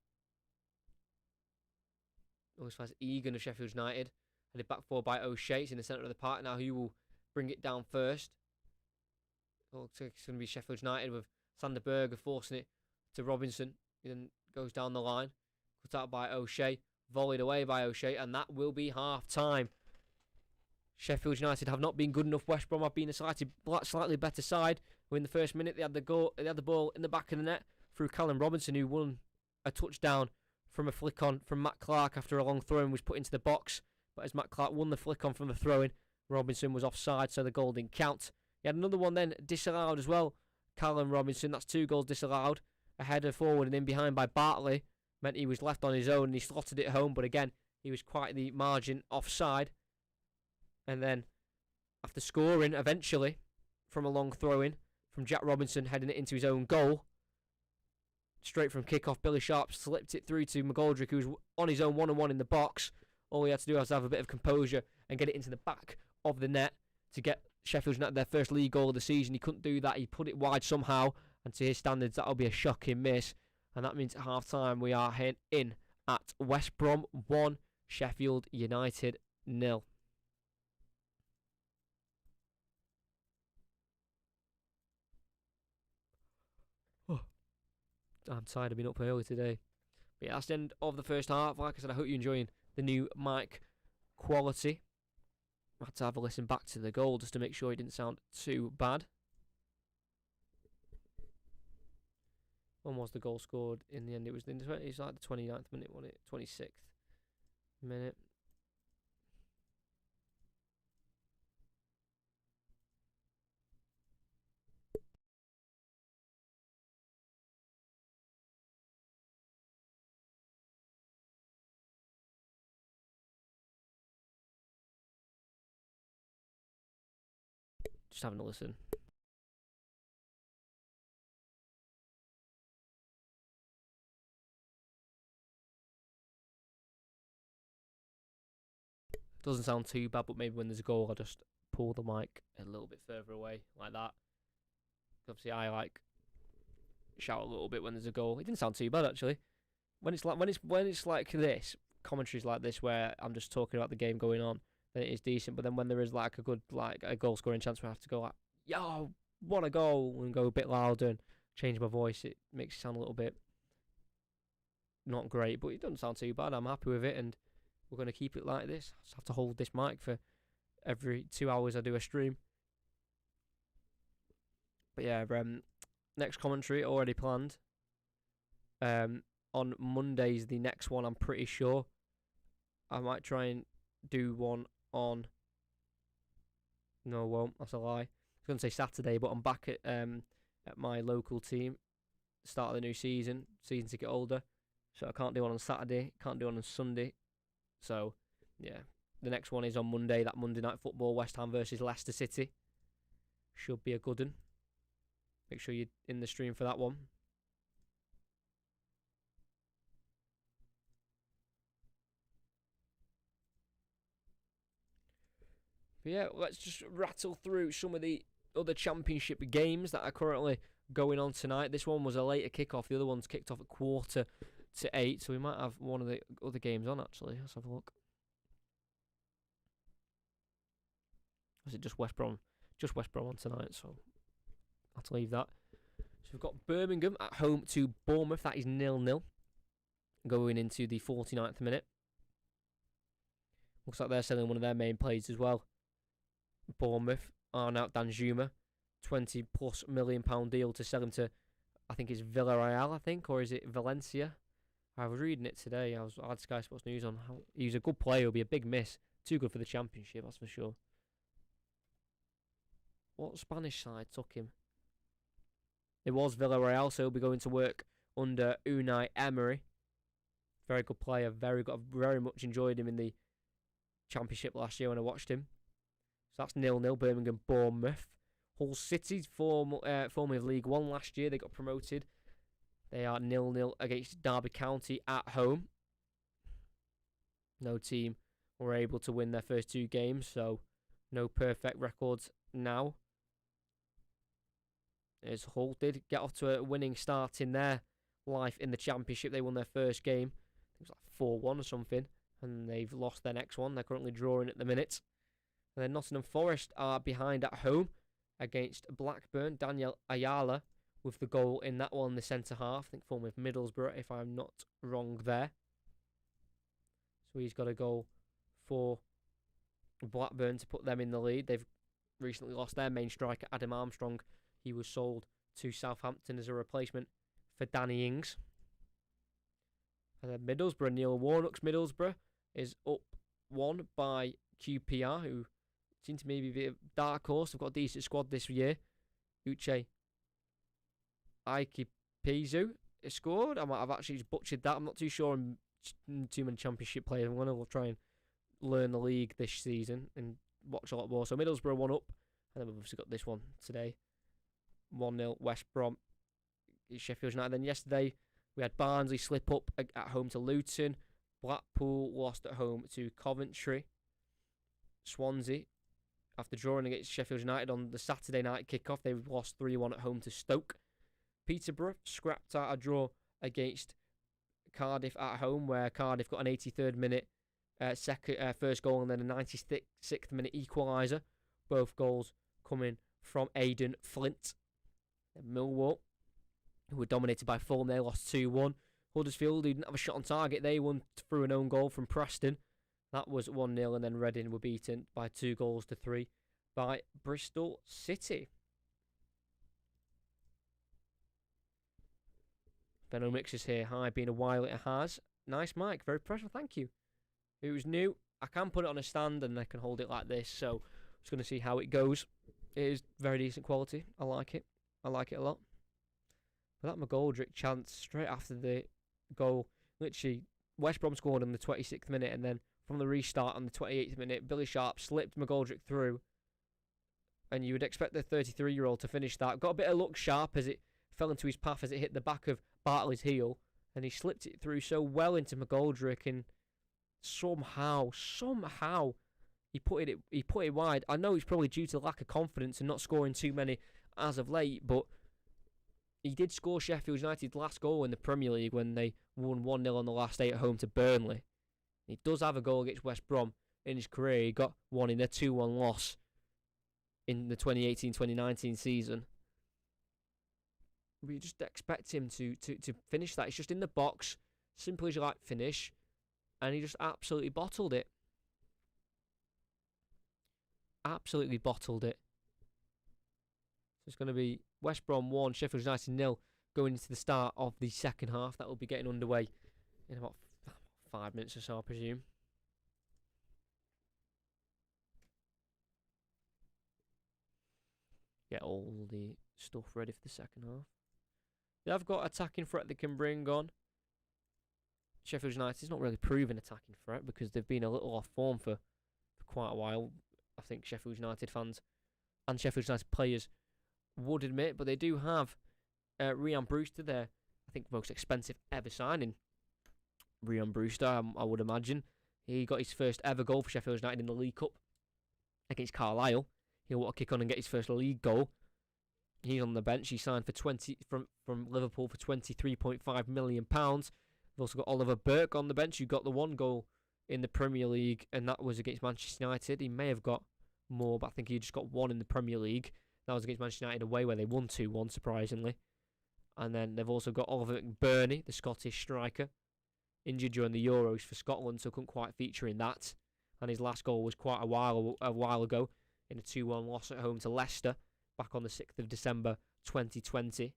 Always finds Egan of Sheffield United. Headed back forward by O'Shea. It's in the centre of the park now. Who will bring it down first? Looks like it's going to be Sheffield United with Sander Berger forcing it to Robinson. He then goes down the line. Cut out by O'Shea. Volleyed away by O'Shea. And that will be half-time. Sheffield United have not been good enough. West Brom have been a slightly better side. In the first minute, they had the ball in the back of the net through Callum Robinson, who won a touchdown from a flick on from Matt Clark after a long throw and was put into the box. But as Matt Clark won the flick on from the throw-in, Robinson was offside, so the goal didn't count. He had another one then disallowed as well. Callum Robinson, that's 2 goals disallowed. A header forward and in behind by Bartley meant he was left on his own and he slotted it home. But again, he was quite the margin offside. And then after scoring eventually from a long throw-in from Jack Robinson heading it into his own goal, straight from kick-off, Billy Sharp slipped it through to McGoldrick, who was on his own 1-on-1 in the box. All he had to do was have a bit of composure and get it into the back of the net to get Sheffield United their first league goal of the season. He couldn't do that. He put it wide somehow, and to his standards, that'll be a shocking miss. And that means at half-time we are in at West Brom 1, Sheffield United 0. I'm tired of being up early today. But yeah, that's the end of the first half. Like I said, I hope you're enjoying the new mic quality. I had to have a listen back to the goal just to make sure it didn't sound too bad. When was the goal scored in the end? It was like the 29th minute, wasn't it? 26th minute. Just having a listen. Doesn't sound too bad, but maybe when there's a goal, I'll just pull the mic a little bit further away, like that. Obviously, I shout a little bit when there's a goal. It didn't sound too bad actually. When it's like this, commentaries like this where I'm just talking about the game going on, then it is decent. But then when there is like a good a goal scoring chance, where I have to go like, yo, what a goal, and go a bit louder and change my voice, it makes it sound a little bit not great, but it doesn't sound too bad. I'm happy with it, and we're going to keep it like this. I just have to hold this mic for every 2 hours I do a stream. But yeah, next commentary already planned. On Monday's the next one, I'm pretty sure. I might try and do one on... No, I won't. That's a lie. I was going to say Saturday, but I'm back at my local team. Start of the new season ticket holder. So I can't do one on Saturday, can't do one on Sunday. So, yeah, the next one is on Monday, that Monday Night Football, West Ham versus Leicester City. Should be a good one. Make sure you're in the stream for that one. But yeah, let's just rattle through some of the other Championship games that are currently going on tonight. This one was a later kickoff. The other one's kicked off at 7:45, so we might have one of the other games on, actually. Let's have a look. Or is it just West Brom? Just West Brom on tonight, so I'll have to leave that. So we've got Birmingham at home to Bournemouth. That is 0-0 going into the 49th minute. Looks like they're selling one of their main players as well. Bournemouth are out Danjuma. £20+ million deal to sell him to, I think it's Villarreal, or is it Valencia? I was reading it today. I had Sky Sports News on. He's a good player. He'll be a big miss. Too good for the Championship, that's for sure. What Spanish side took him? It was Villarreal, so he'll be going to work under Unai Emery. Very good player. Very good. I very much enjoyed him in the Championship last year when I watched him. So that's 0-0, Birmingham, Bournemouth. Hull City, formerly of League One last year, they got promoted. They are 0-0 against Derby County at home. No team were able to win their first 2 games, so no perfect records now. As Hull did get off to a winning start in their life in the Championship. They won their first game. It was like 4-1 or something. And they've lost their next one. They're currently drawing at the minute. And then Nottingham Forest are behind at home against Blackburn. Daniel Ayala with the goal in that one, the centre half. I think former of Middlesbrough, if I'm not wrong there. So he's got a goal for Blackburn to put them in the lead. They've recently lost their main striker, Adam Armstrong. He was sold to Southampton as a replacement for Danny Ings. And then Middlesbrough, Neil Warnock's Middlesbrough is up 1 by QPR, who seem to maybe be a dark horse. They've got a decent squad this year. Uche Aikipizu has scored. I've actually just butchered that. I'm not too sure on too many Championship players. I'm going to try and learn the league this season and watch a lot more. So Middlesbrough 1 up. And then we've obviously got this one today. 1-0 West Brom, Sheffield United. Then yesterday we had Barnsley slip up at home to Luton. Blackpool lost at home to Coventry. Swansea, after drawing against Sheffield United on the Saturday night kickoff, they lost 3-1 at home to Stoke. Peterborough scrapped out a draw against Cardiff at home, where Cardiff got an 83rd minute first goal and then a 96th minute equaliser. Both goals coming from Aidan Flint. And Millwall, who were dominated by Fulham, they lost 2-1. Huddersfield, who didn't have a shot on target, they won through an own goal from Preston. That was 1-0, and then Reading were beaten by 2-3 by Bristol City. Benno Mix is here. Hi, been a while it has. Nice mic, very professional, thank you. It was new. I can put it on a stand and I can hold it like this, so I'm just going to see how it goes. It is very decent quality. I like it. I like it a lot. But that McGoldrick chance straight after the goal, literally, West Brom scored in the 26th minute, and then from the restart on the 28th minute, Billy Sharp slipped McGoldrick through, and you would expect the 33-year-old to finish that. Got a bit of luck, Sharp, as it fell into his path as it hit the back of Bartley's heel, and he slipped it through so well into McGoldrick, and somehow, he put it wide. I know it's probably due to lack of confidence and not scoring too many as of late, but he did score Sheffield United's last goal in the Premier League when they won 1-0 on the last day at home to Burnley. He does have a goal against West Brom in his career. He got one in their 2-1 loss in the 2018-2019 season. We just expect him to finish that. It's just in the box, simple as you like finish, and he just absolutely bottled it. Absolutely bottled it. So it's going to be West Brom 1, Sheffield United 0 going into the start of the second half. That will be getting underway in about 5 minutes or so, I presume. Get all the stuff ready for the second half. They have got attacking threat they can bring on. Sheffield United's not really proven attacking threat because they've been a little off form for quite a while. I think Sheffield United fans and Sheffield United players would admit, but they do have Rhian Brewster there. I think most expensive ever signing. Rhian Brewster, I would imagine. He got his first ever goal for Sheffield United in the League Cup against Carlisle. He'll want to kick on and get his first league goal. He's on the bench. He signed for from Liverpool for £23.5 million. We've also got Oliver Burke on the bench, who got the 1 goal in the Premier League, and that was against Manchester United. He may have got more, but I think he just got 1 in the Premier League. That was against Manchester United away, where they won 2-1, surprisingly. And then they've also got Oliver McBurney, the Scottish striker, injured during the Euros for Scotland, so couldn't quite feature in that. And his last goal was quite a while ago in a 2-1 loss at home to Leicester back on the 6th of December 2020.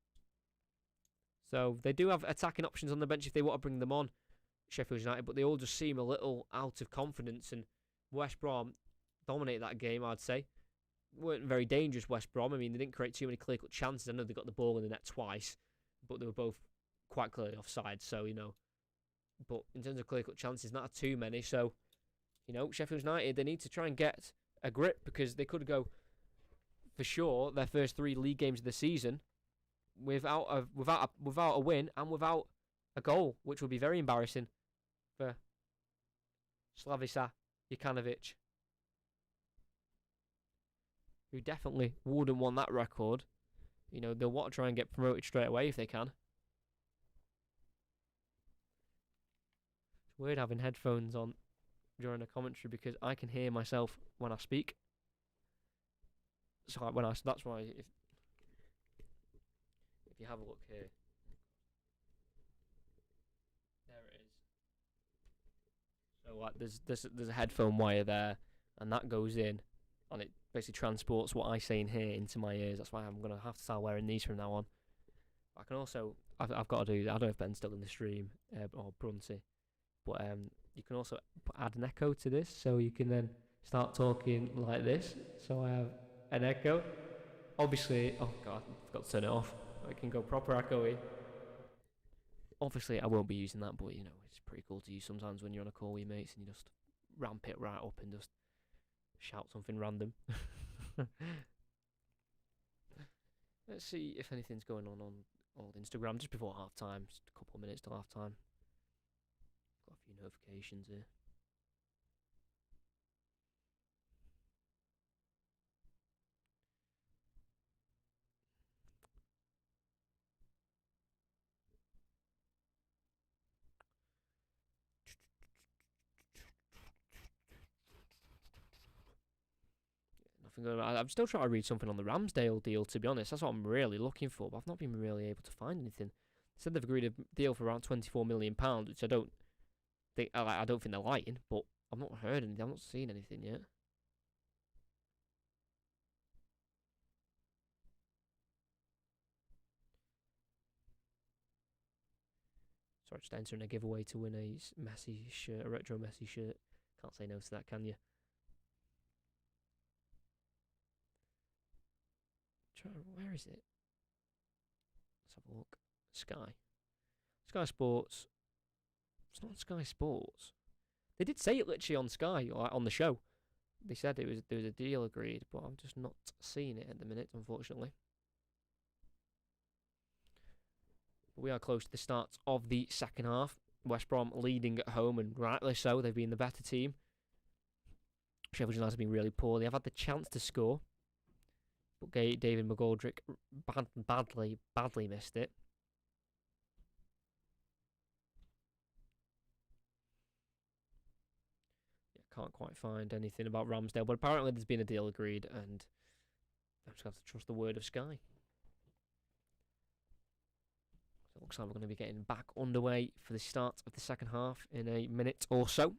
So they do have attacking options on the bench if they want to bring them on, Sheffield United, but they all just seem a little out of confidence. And West Brom dominated that game, I'd say. Weren't very dangerous, West Brom. I mean, they didn't create too many clear-cut chances. I know they got the ball in the net twice, but they were both quite clearly offside, so, But in terms of clear-cut chances, not too many. So, Sheffield United, they need to try and get a grip, because they could go, for sure, their first 3 league games of the season without a win and without a goal, which would be very embarrassing for Slaviša Jokanovic, who definitely wouldn't want that record. They'll want to try and get promoted straight away if they can. It's weird having headphones on during a commentary, because I can hear myself when I speak. So that's why if you have a look here, there it is. So there's a headphone wire there, and that goes in, and it basically transports what I say in here into my ears. That's why I'm gonna have to start wearing these from now on. I can also I've got to do. I don't know if Ben's still in the stream or Brunty, but you can also add an echo to this, so you can then start talking like this. So I have an echo. Obviously, oh god, I forgot to turn it off. I can go proper echoey. Obviously, I won't be using that, but it's pretty cool to use sometimes when you're on a call with your mates and you just ramp it right up and just shout something random. Let's see if anything's going on old Instagram just before half time. Just a couple of minutes till half time. Got a few notifications here. I'm still trying to read something on the Ramsdale deal, to be honest. That's what I'm really looking for, but I've not been really able to find anything. They said they've agreed a deal for around £24 million, which I don't think they're lying, but I've not heard anything. I've not seen anything yet. Sorry, just entering a giveaway to win a Messi shirt, a retro Messi shirt. Can't say no to that, can you? Where is it? Let's have a look. Sky Sports. It's not Sky Sports. They did say it literally on Sky, or on the show. They said there was a deal agreed, but I'm just not seeing it at the minute, unfortunately. But we are close to the start of the second half. West Brom leading at home, and rightly so. They've been the better team. Sheffield United have been really poor. They have had the chance to score, but David McGoldrick badly missed it. Can't quite find anything about Ramsdale, but apparently there's been a deal agreed, and I just have to trust the word of Sky. So it looks like we're going to be getting back underway for the start of the second half in a minute or so.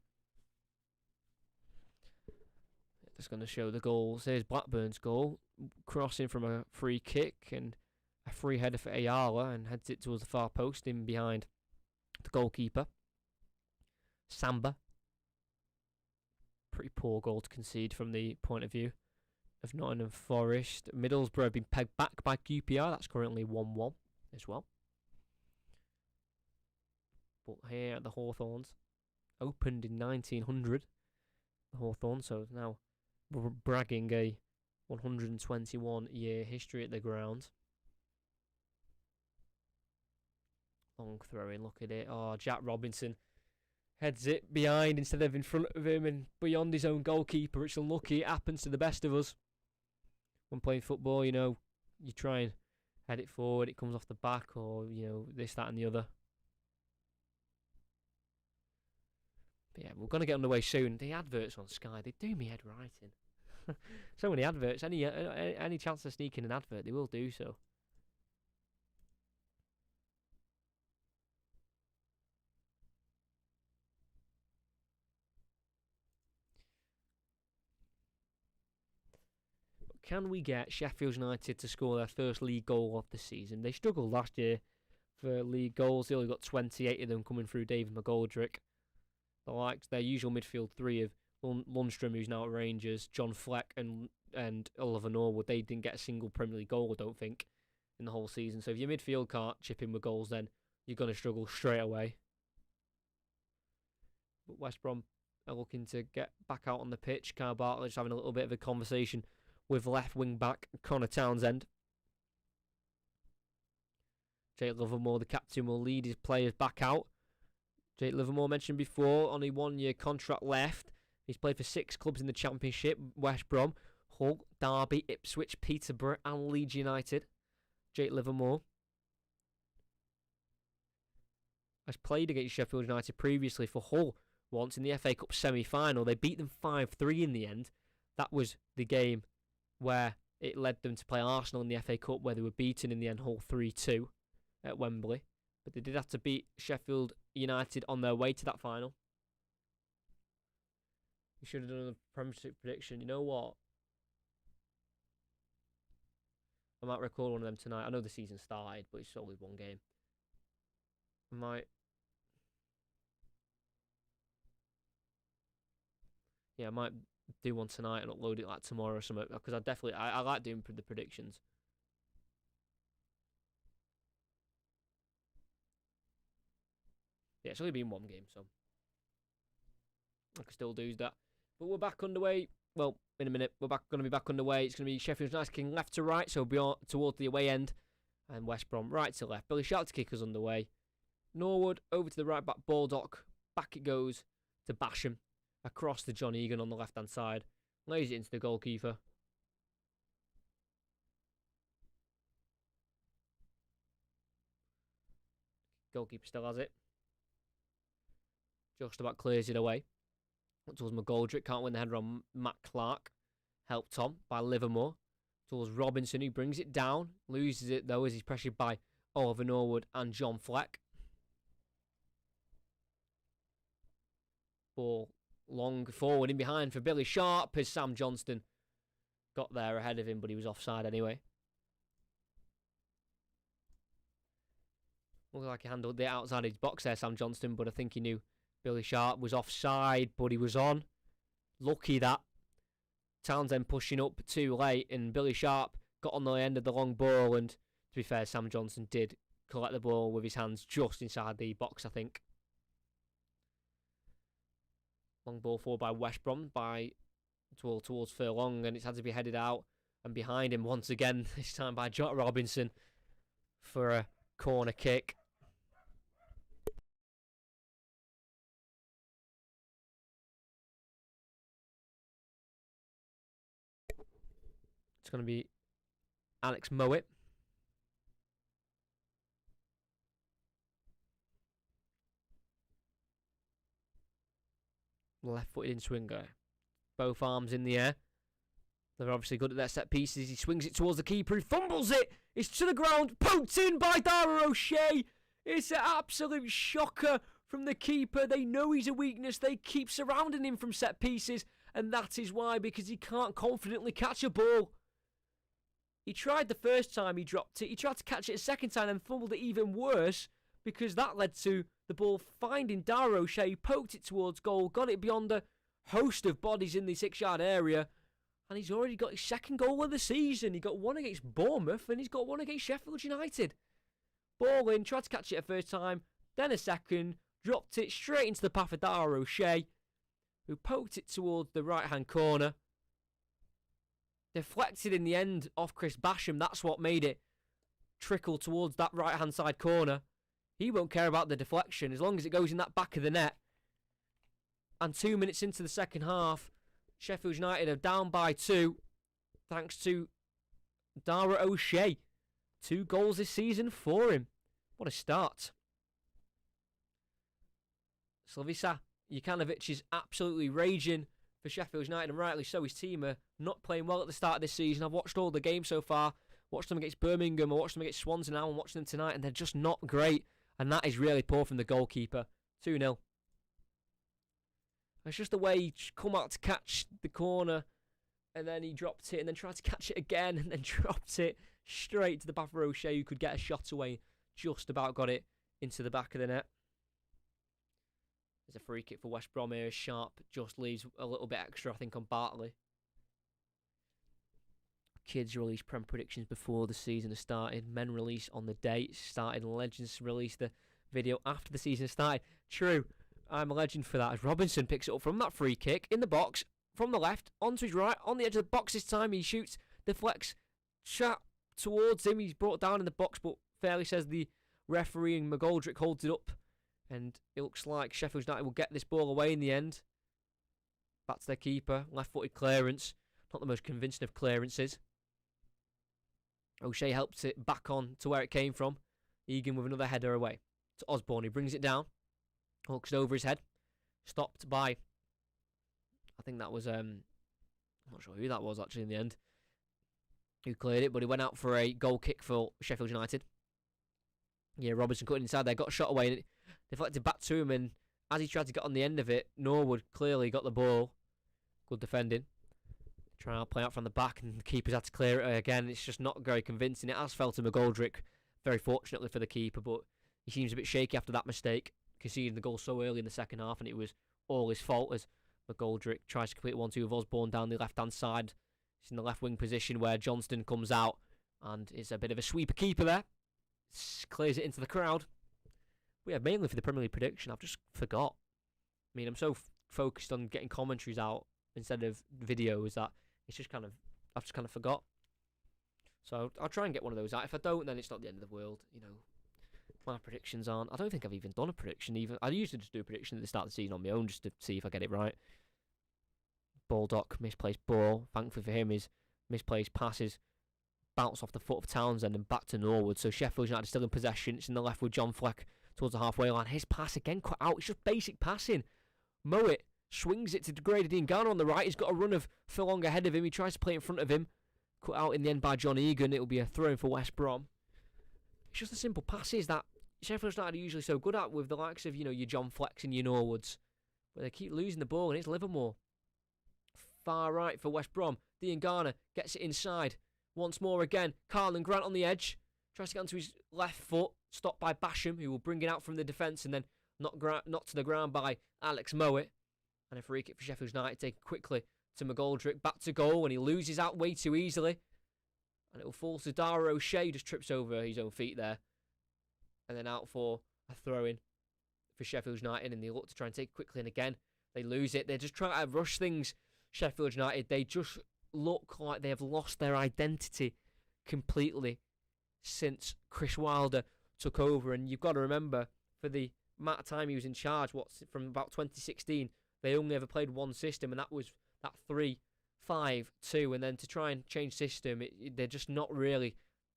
Just going to show the goals. Here's Blackburn's goal, crossing from a free kick and a free header for Ayala, and heads it towards the far post in behind the goalkeeper, Samba. Pretty poor goal to concede from the point of view of Nottingham Forest. Middlesbrough have been pegged back by QPR. That's currently 1-1 as well. But here at the Hawthorns, opened in 1900. The Hawthorns, so now bragging a 121-year history at the ground. Long throw in, look at it. Oh, Jack Robinson Heads it behind instead of in front of him and beyond his own goalkeeper. It's unlucky. It happens to the best of us. When playing football, you know, you try and head it forward, it comes off the back, or, you know, this, that and the other. But yeah, we're going to get underway soon. The adverts on Sky, they do me head right in. So many adverts. Any chance to sneak in an advert, they will do so. Can we get Sheffield United to score their first league goal of the season? They struggled last year for league goals. They only got 28 of them coming through David McGoldrick. The likes, their usual midfield three of Lundstrom, who's now at Rangers, John Fleck and Oliver Norwood. They didn't get a single Premier League goal, I don't think, in the whole season. So if your midfield can't chip in with goals, then you're going to struggle straight away. But West Brom are looking to get back out on the pitch. Kyle Bartlett's having a little bit of a conversation with left wing back Connor Townsend. Jake Livermore, the captain, will lead his players back out. Jake Livermore, mentioned before, only 1 year contract left. He's played for 6 clubs in the Championship: West Brom, Hull, Derby, Ipswich, Peterborough and Leeds United. Jake Livermore has played against Sheffield United previously for Hull once in the FA Cup semi-final. They beat them 5-3 in the end. That was the game where it led them to play Arsenal in the FA Cup, where they were beaten in the end, Hull 3-2 at Wembley. But they did have to beat Sheffield United on their way to that final. We should have done a Premiership prediction. You know what? I might record one of them tonight. I know the season started, but it's only one game. I might... Yeah, I might do one tonight and upload it like tomorrow or something, because I like doing the predictions. Yeah, it's only been one game, so I can still do that. But we're back underway. Well, in a minute, we're going to be back underway. It's going to be Sheffield United kicking left to right, so beyond towards the away end, and West Brom right to left. Billy Sharp to kick us underway. Norwood over to the right back, Baldock. Back it goes to Basham. Across to John Egan on the left-hand side. Lays it into the goalkeeper. Goalkeeper still has it. Just about clears it away. Towards McGoldrick. Can't win the header on Matt Clark. Helped on by Livermore. Towards Robinson, who brings it down. Loses it, though, as he's pressured by Oliver Norwood and John Fleck. Ball long forward in behind for Billy Sharp as Sam Johnston got there ahead of him, but he was offside anyway. Looked like he handled the outside his box there, Sam Johnston, but I think he knew Billy Sharp was offside, but he was on. Lucky that. Townsend pushing up too late, and Billy Sharp got on the end of the long ball, and to be fair, Sam Johnston did collect the ball with his hands just inside the box, I think. Long ball forward by West Brom, towards Furlong, and it's had to be headed out. And behind him once again, this time by Jot Robinson for a corner kick. It's going to be Alex Mowat. Left-footed in swinger. Both arms in the air. They're obviously good at their set pieces. He swings it towards the keeper. He fumbles it. It's to the ground. Poked in by Dara O'Shea. It's an absolute shocker from the keeper. They know he's a weakness. They keep surrounding him from set pieces. And that is why, because he can't confidently catch a ball. He tried the first time he dropped it. He tried to catch it a second time and fumbled it even worse, because that led to the ball finding Dara O'Shea, poked it towards goal, got it beyond a host of bodies in the 6-yard area, and he's already got his second goal of the season. He got one against Bournemouth, and he's got one against Sheffield United. Ball in, tried to catch it a first time, then a second, dropped it straight into the path of Dara O'Shea, who poked it towards the right-hand corner. Deflected in the end off Chris Basham. That's what made it trickle towards that right-hand side corner. He won't care about the deflection as long as it goes in that back of the net. And 2 minutes into the second half, Sheffield United are down by 2, thanks to Dara O'Shea. 2 goals this season for him. What a start. Slavica Jokanovic is absolutely raging for Sheffield United, and rightly so. His team are not playing well at the start of this season. I've watched all the games so far. Watched them against Birmingham, I watched them against Swansea now, and watching them tonight, and they're just not great. And that is really poor from the goalkeeper. 2-0. It's just the way he come out to catch the corner, and then he dropped it, and then tried to catch it again, and then dropped it straight to the back of O'Shea, who could get a shot away. Just about got it into the back of the net. There's a free kick for West Brom here. Sharp just leaves a little bit extra, I think, on Bartley. Kids release Prem predictions before the season has started. Men release on the day it started. Legends release the video after the season started. True, I'm a legend for that. As Robinson picks it up from that free kick in the box, from the left, onto his right, on the edge of the box this time. He shoots, deflects, shot towards him. He's brought down in the box, but fairly says the referee, and McGoldrick holds it up. And it looks like Sheffield United will get this ball away in the end. Back to their keeper. Left-footed clearance. Not the most convincing of clearances. O'Shea helps it back on to where it came from. Egan with another header away to Osborne. He brings it down. Hooks it over his head. Stopped by, I think that was, I'm not sure who that was actually in the end, who cleared it, but he went out for a goal kick for Sheffield United. Yeah, Robertson cut it inside there, got a shot away, and it deflected back to him, and as he tried to get on the end of it, Norwood clearly got the ball. Good defending. Trying to play out from the back, and the keeper's had to clear it again. It's just not very convincing. It has fell to McGoldrick, very fortunately for the keeper, but he seems a bit shaky after that mistake, conceding the goal so early in the second half, and it was all his fault as McGoldrick tries to complete 1-2 with Osborne down the left-hand side. It's in the left wing position where Johnston comes out, and it's a bit of a sweeper keeper there. Clears it into the crowd. But yeah, mainly for the Premier League prediction, I've just forgot. I mean, I'm so focused on getting commentaries out instead of videos that it's just kind of, I've just kind of forgot. So I'll try and get one of those out. If I don't, then it's not the end of the world. You know, my predictions aren't. I don't think I've even done a prediction. Even I usually just do a prediction at the start of the season on my own just to see if I get it right. Baldock misplaced ball. Thankfully for him, his misplaced passes bounce off the foot of Townsend and back to Norwood. So Sheffield United still in possession. It's in the left with John Fleck towards the halfway line. His pass again cut out. It's just basic passing. Mowat swings it to degraded Garner on the right. He's got a run of Furlong ahead of him. He tries to play in front of him. Cut out in the end by John Egan. It'll be a throw in for West Brom. It's just the simple passes that Sheffield United are usually so good at with the likes of, you know, your John Flecks and your Norwoods. But they keep losing the ball, and it's Livermore. Far right for West Brom. Garner gets it inside. Once more again. Carlin Grant on the edge. Tries to get onto his left foot. Stopped by Basham, who will bring it out from the defence and then knocked to the ground by Alex Mowat. And a free kick for Sheffield United taken quickly to McGoldrick. Back to goal, and he loses out way too easily. And it will fall to Dara O'Shea, who just trips over his own feet there. And then out for a throw-in for Sheffield United, and they look to try and take it quickly, and again, they lose it. They're just trying to rush things, Sheffield United. They just look like they have lost their identity completely since Chris Wilder took over. And you've got to remember, for the amount of time he was in charge, from about 2016, they only ever played one system, and that was that 3-5-2. And then to try and change system, they're just not really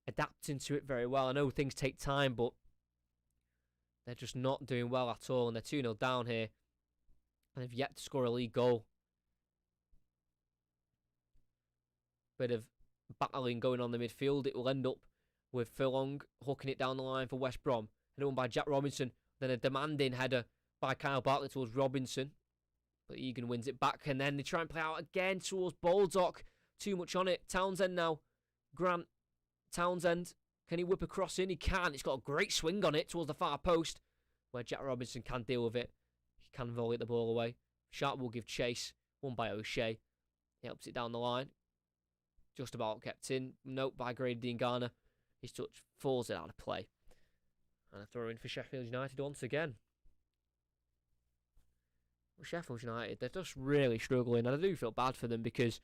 adapting to it very well. I know things take time, but they're just not doing well at all, and they're 2-0 down here, and they've yet to score a league goal. Bit of battling going on the midfield. It will end up with Furlong hooking it down the line for West Brom. Headed on by Jack Robinson. Then a demanding header by Kyle Bartley towards Robinson. But Egan wins it back, and then they try and play out again towards Baldock. Too much on it. Townsend now. Grant. Townsend. Can he whip a cross in? He can. It's got a great swing on it towards the far post, where Jack Robinson can deal with it. He can volley the ball away. Sharp will give chase. Won by O'Shea. He helps it down the line. Just about kept in. Note by Grady Garner. His touch falls it out of play. And a throw in for Sheffield United once again. Well, Sheffield United, they're just really struggling. And I do feel bad for them because,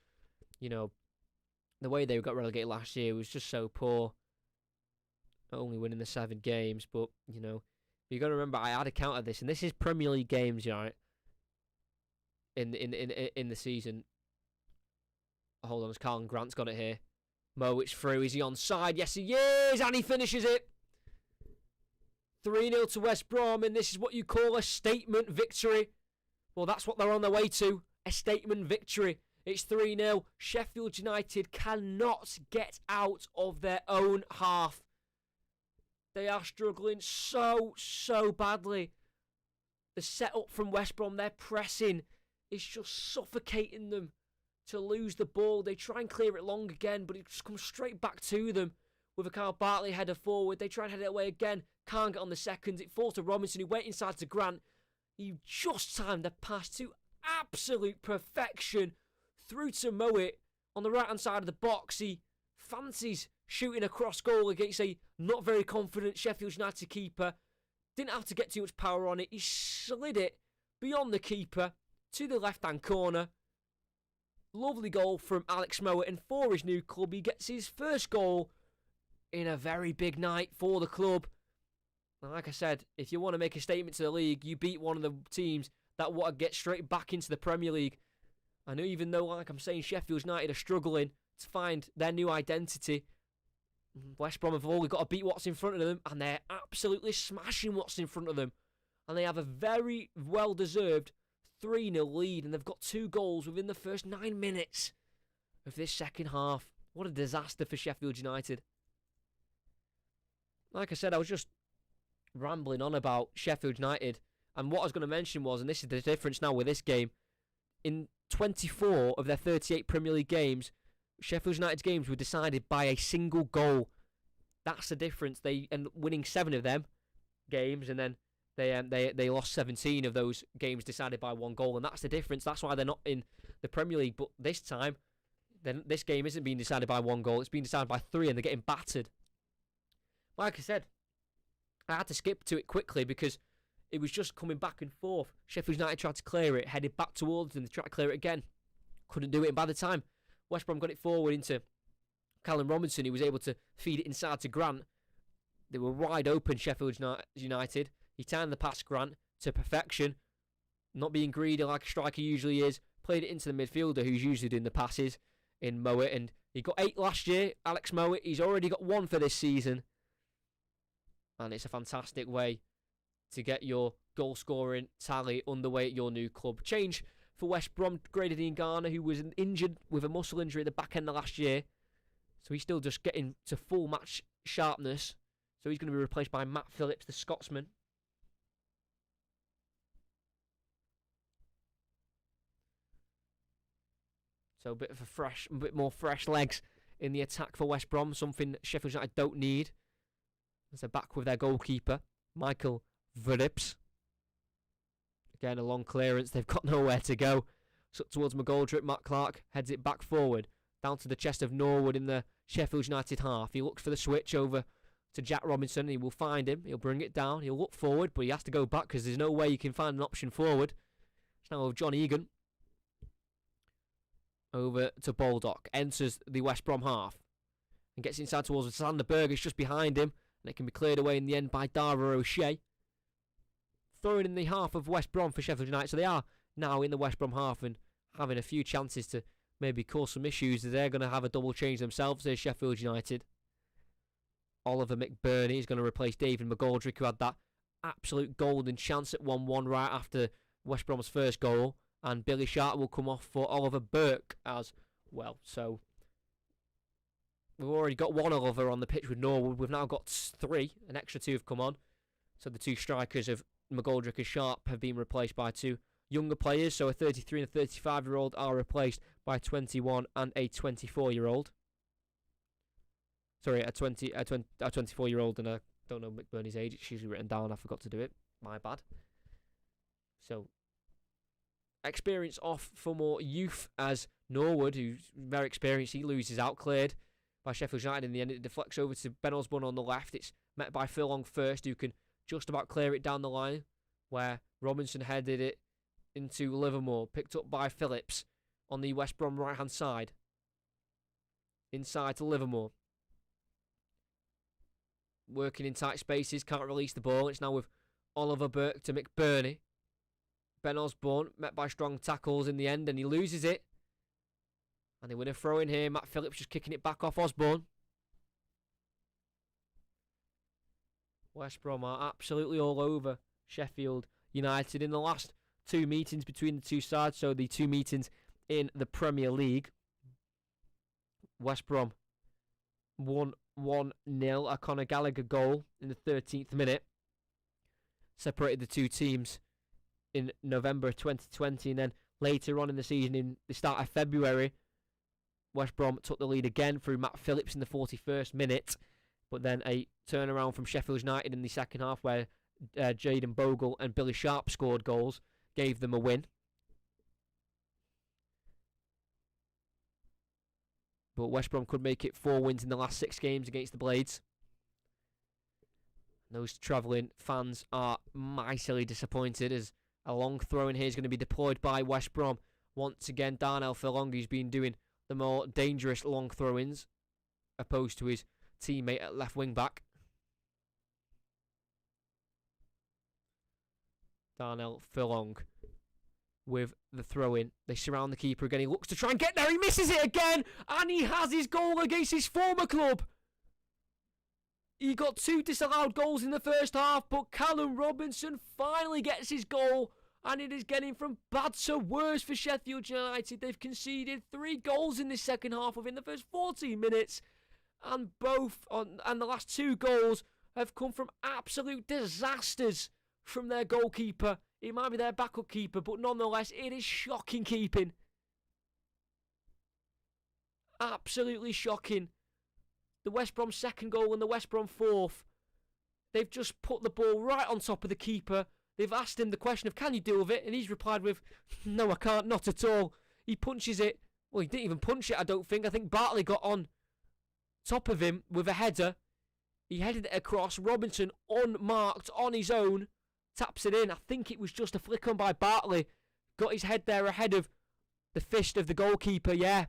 you know, the way they got relegated last year was just so poor. Only winning the 7 games, but, you know, you got to remember, I had a count of this, and this is Premier League games, right? in the season. Hold on, as Carlton Grant's got it here. Mo, it's through. Is he onside? Yes, he is, and he finishes it. 3-0 to West Brom, and this is what you call a statement victory. Well, that's what they're on their way to, a statement victory. It's 3-0. Sheffield United cannot get out of their own half. They are struggling so badly. The setup from West Brom, their pressing, is just suffocating them to lose the ball. They try and clear it long again, but it just comes straight back to them with a Kyle Bartley header forward. They try and head it away again. Can't get on the second. It falls to Robinson, who went inside to Grant. He just timed the pass to absolute perfection through to Mowat on the right-hand side of the box. He fancies shooting a cross goal against a not very confident Sheffield United keeper. Didn't have to get too much power on it. He slid it beyond the keeper to the left-hand corner. Lovely goal from Alex Mowat, and for his new club, he gets his first goal in a very big night for the club. And like I said, if you want to make a statement to the league, you beat one of the teams that want to get straight back into the Premier League. I know, even though, like I'm saying, Sheffield United are struggling to find their new identity, West Brom have only got to beat what's in front of them, and they're absolutely smashing what's in front of them. And they have a very well-deserved 3-0 lead, and they've got 2 goals within the first 9 minutes of this second half. What a disaster for Sheffield United. Like I said, I was just rambling on about Sheffield United, and what I was going to mention was, and this is the difference now with this game, in 24 of their 38 Premier League games, Sheffield United's games were decided by a single goal. That's the difference. They end up winning 7 of them games, and then they lost 17 of those games decided by 1 goal, and that's the difference. That's why they're not in the Premier League. But this time, then this game isn't being decided by 1 goal. It's being decided by 3, and they're getting battered. Like I said, I had to skip to it quickly because it was just coming back and forth. Sheffield United tried to clear it, headed back towards them. They tried to clear it again. Couldn't do it, and by the time West Brom got it forward into Callum Robinson, who was able to feed it inside to Grant, they were wide open, Sheffield United. He timed the pass, Grant, to perfection, not being greedy like a striker usually is. Played it into the midfielder, who's usually doing the passes, in Mowat, and he got 8 last year, Alex Mowat. He's already got 1 for this season, and it's a fantastic way to get your goal-scoring tally underway at your new club. Change for West Brom, Grady Garner, who was injured with a muscle injury at the back end of last year, so he's still just getting to full match sharpness. So he's going to be replaced by Matt Phillips, the Scotsman. So a bit more fresh legs in the attack for West Brom, something Sheffield United don't need, as they're back with their goalkeeper, Michael Verrips. Again, a long clearance. They've got nowhere to go. So towards McGoldrick, Matt Clark heads it back forward, down to the chest of Norwood in the Sheffield United half. He looks for the switch over to Jack Robinson. He will find him. He'll bring it down. He'll look forward, but he has to go back because there's no way you can find an option forward. It's now with John Egan. Over to Baldock. Enters the West Brom half. And gets inside towards Sander Berg. It's just behind him. And it can be cleared away in the end by Dara O'Shea. Throwing in the half of West Brom for Sheffield United. So they are now in the West Brom half and having a few chances to maybe cause some issues. They're going to have a double change themselves. There's Sheffield United. Oliver McBurney is going to replace David McGoldrick, who had that absolute golden chance at 1-1 right after West Brom's first goal. And Billy Sharp will come off for Oliver Burke as well. So we've already got 1 Oliver on the pitch with Norwood. We've now got 3. An extra 2 have come on. So the 2 strikers of McGoldrick and Sharp have been replaced by 2 younger players. So a 33 and a 35-year-old are replaced by a 21 and a 24-year-old. Sorry, a 24-year-old, and I don't know McBurney's age. It's usually written down. I forgot to do it. My bad. So experience off for more youth, as Norwood, who's very experienced, he loses out, cleared by Sheffield United. In the end, it deflects over to Ben Osborne on the left. It's met by Furlong first, who can just about clear it down the line, where Robinson headed it into Livermore, picked up by Phillips on the West Brom right-hand side. Inside to Livermore. Working in tight spaces, can't release the ball. It's now with Oliver Burke to McBurney.
Ben Osborne met by strong tackles in the end, and he loses it. And they win a throw in here. Matt Phillips just kicking it back off Osborne. West Brom are absolutely all over Sheffield United in the last 2 meetings between the two sides. So the 2 meetings in the Premier League. West Brom won 1-0. A Conor Gallagher goal in the 13th minute separated the two teams in November 2020, and then later on in the season, in the start of February, West Brom took the lead again through Matt Phillips in the 41st minute, but then a turnaround from Sheffield United in the second half where Jayden Bogle and Billy Sharp scored goals, gave them a win. But West Brom could make it 4 wins in the last 6 games against the Blades. Those travelling fans are mightily disappointed as a long throw in here is going to be deployed by West Brom. Once again, Darnell Furlong, who's been doing the more dangerous long throw-ins, opposed to his teammate at left wing back. Darnell Furlong with the throw-in. They surround the keeper again. He looks to try and get there. He misses it again. And he has his goal against his former club. He got 2 disallowed goals in the first half, but Callum Robinson finally gets his goal. And it is getting from bad to worse for Sheffield United. They've conceded 3 goals in this second half within the first 14 minutes. And the last 2 goals have come from absolute disasters from their goalkeeper. It might be their backup keeper, but nonetheless, it is shocking keeping. Absolutely shocking. The West Brom second goal and the West Brom fourth. They've just put the ball right on top of the keeper. They've asked him the question of, can you deal with it? And he's replied with, no, I can't, not at all. He punches it. Well, he didn't even punch it, I don't think. I think Bartley got on top of him with a header. He headed it across. Robinson, unmarked, on his own, taps it in. I think it was just a flick on by Bartley. Got his head there ahead of the fist of the goalkeeper, yeah.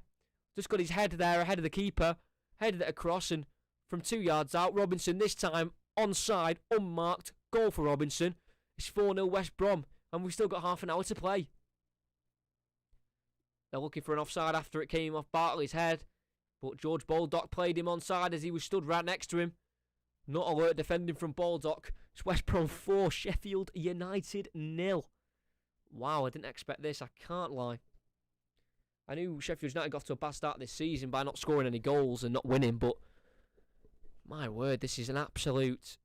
Just got his head there ahead of the keeper. Headed it across, and from 2 yards out, Robinson this time onside, unmarked. Goal for Robinson. It's 4-0 West Brom, and we've still got half an hour to play. They're looking for an offside after it came off Bartley's head, but George Baldock played him onside as he was stood right next to him. Not alert defending from Baldock. It's West Brom 4, Sheffield United 0. Wow, I didn't expect this, I can't lie. I knew Sheffield United got to a bad start this season by not scoring any goals and not winning, but my word, this is an absolute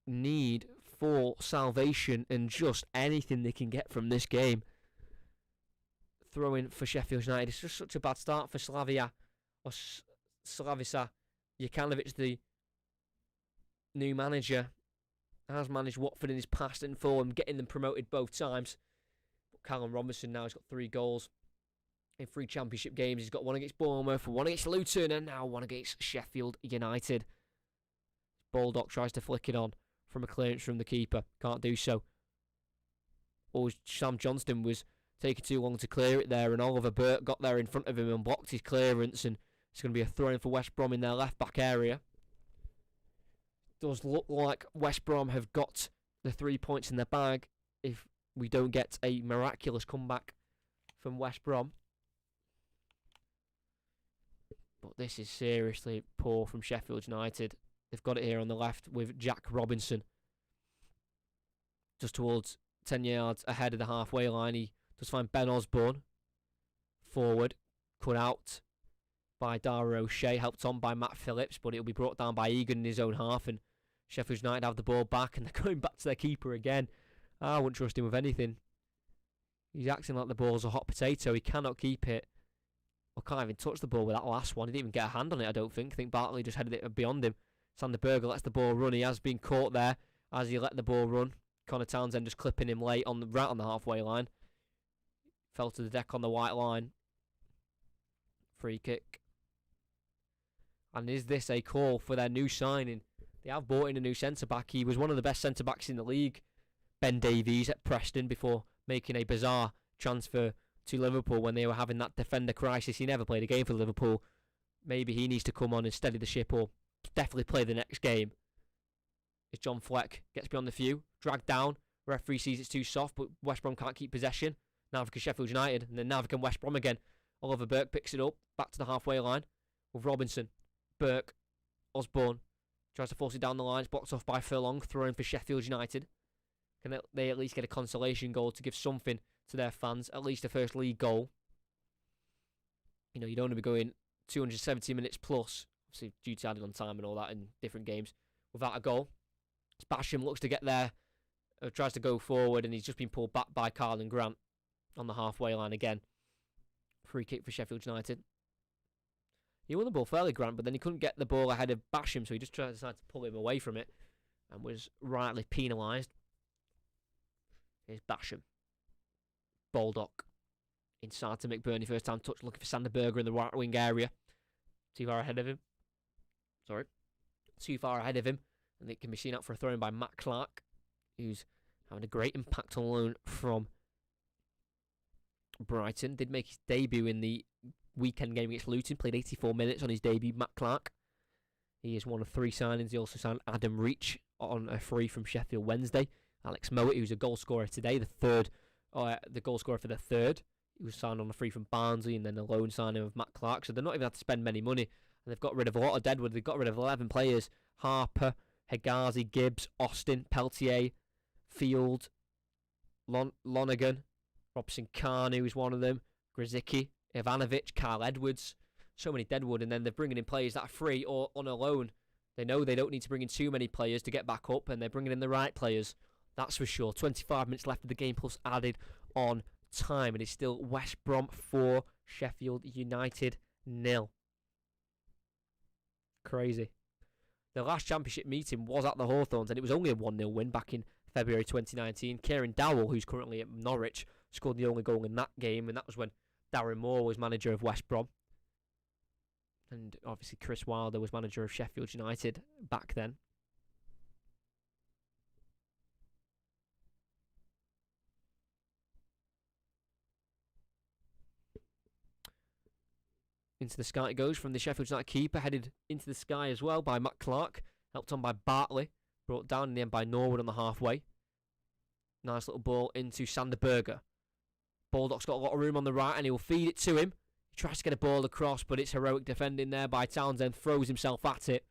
need for salvation and just anything they can get from this game. Throwing for Sheffield United. It's just such a bad start for Slavia, or Slavica Jokanovic, the new manager, has managed Watford in his past and Fulham, getting them promoted both times. But Callum Robinson now has got 3 goals in 3 championship games. He's got 1 against Bournemouth, 1 against Luton, and now 1 against Sheffield United. Baldock tries to flick it on from a clearance from the keeper. Can't do so. Or Sam Johnston was taking too long to clear it there, and Oliver Burt got there in front of him and blocked his clearance, and it's going to be a throw-in for West Brom in their left-back area. It does look like West Brom have got the 3 points in the bag if we don't get a miraculous comeback from West Brom. But this is seriously poor from Sheffield United. They've got it here on the left with Jack Robinson. Just towards 10 yards ahead of the halfway line. He does find Ben Osborne. Forward. Cut out by Dara O'Shea. Helped on by Matt Phillips. But it'll be brought down by Egan in his own half. And Sheffield United have the ball back. And they're going back to their keeper again. I wouldn't trust him with anything. He's acting like the ball's a hot potato. He cannot keep it. Or can't even touch the ball with that last one. He didn't even get a hand on it, I don't think. I think Bartley just headed it beyond him. Sander Berger lets the ball run. He has been caught there as he let the ball run. Connor Townsend just clipping him late right on the halfway line. Fell to the deck on the white line. Free kick. And is this a call for their new signing? They have brought in a new centre-back. He was one of the best centre-backs in the league. Ben Davies at Preston before making a bizarre transfer to Liverpool when they were having that defender crisis. He never played a game for Liverpool. Maybe he needs to come on and steady the ship, or definitely play the next game. As John Fleck gets beyond the few, dragged down, Referee sees it's too soft, but West Brom can't keep possession. Now because Sheffield United, and then Navic and West Brom again. Oliver Burke picks it up, back to the halfway line with Robinson. Burke, Osborne, tries to force it down the line. It's blocked off by Furlong, throwing for Sheffield United. Can they at least get a consolation goal to give something to their fans? At least a first league goal. You know, you don't want to be going 270 minutes plus, obviously due to added on time and all that in different games, without a goal. Basham looks to get there, tries to go forward, and he's just been pulled back by Carlin Grant on the halfway line again. Free kick for Sheffield United. He won the ball fairly, Grant, but then he couldn't get the ball ahead of Basham, so he just decided to pull him away from it and was rightly penalised. Here's Basham. Baldock inside to McBurney, first time touch, looking for Sander Berger in the right wing area. Too far ahead of him. And it can be seen out for a throw in by Matt Clark, who's having a great impact on loan from Brighton. Did make his debut in the weekend game against Luton, played 84 minutes on his debut, Matt Clark. He is one of 3 signings. He also signed Adam Reach on a free from Sheffield Wednesday. Alex Mowat, who's a goal scorer today, the goal scorer for the third. He was signed on a free from Barnsley, and then a loan signing of Matt Clark. So they're not even had to spend many money. And they've got rid of a lot of deadwood. They've got rid of 11 players. Harper, Hegazi, Gibbs, Austin, Peltier, Field, Lonergan, Robson Khan, who is one of them, Grzycki, Ivanovic, Carl Edwards. So many deadwood, and then they're bringing in players that are free or on a loan. They know they don't need to bring in too many players to get back up, and they're bringing in the right players. That's for sure. 25 minutes left of the game, plus added on time. And it's still West Brom 4, Sheffield United 0. Crazy. The last championship meeting was at the Hawthorns, and it was only a 1-0 win back in February 2019. Kieran Dowell, who's currently at Norwich, scored the only goal in that game, and that was when Darren Moore was manager of West Brom. And obviously Chris Wilder was manager of Sheffield United back then. Into the sky it goes from the Sheffield United keeper, headed into the sky as well by Matt Clark, helped on by Bartley, brought down in the end by Norwood on the halfway. Nice little ball into Sander Berger. Baldock's got a lot of room on the right and he will feed it to him. He tries to get a ball across, but it's heroic defending there by Townsend, throws himself at it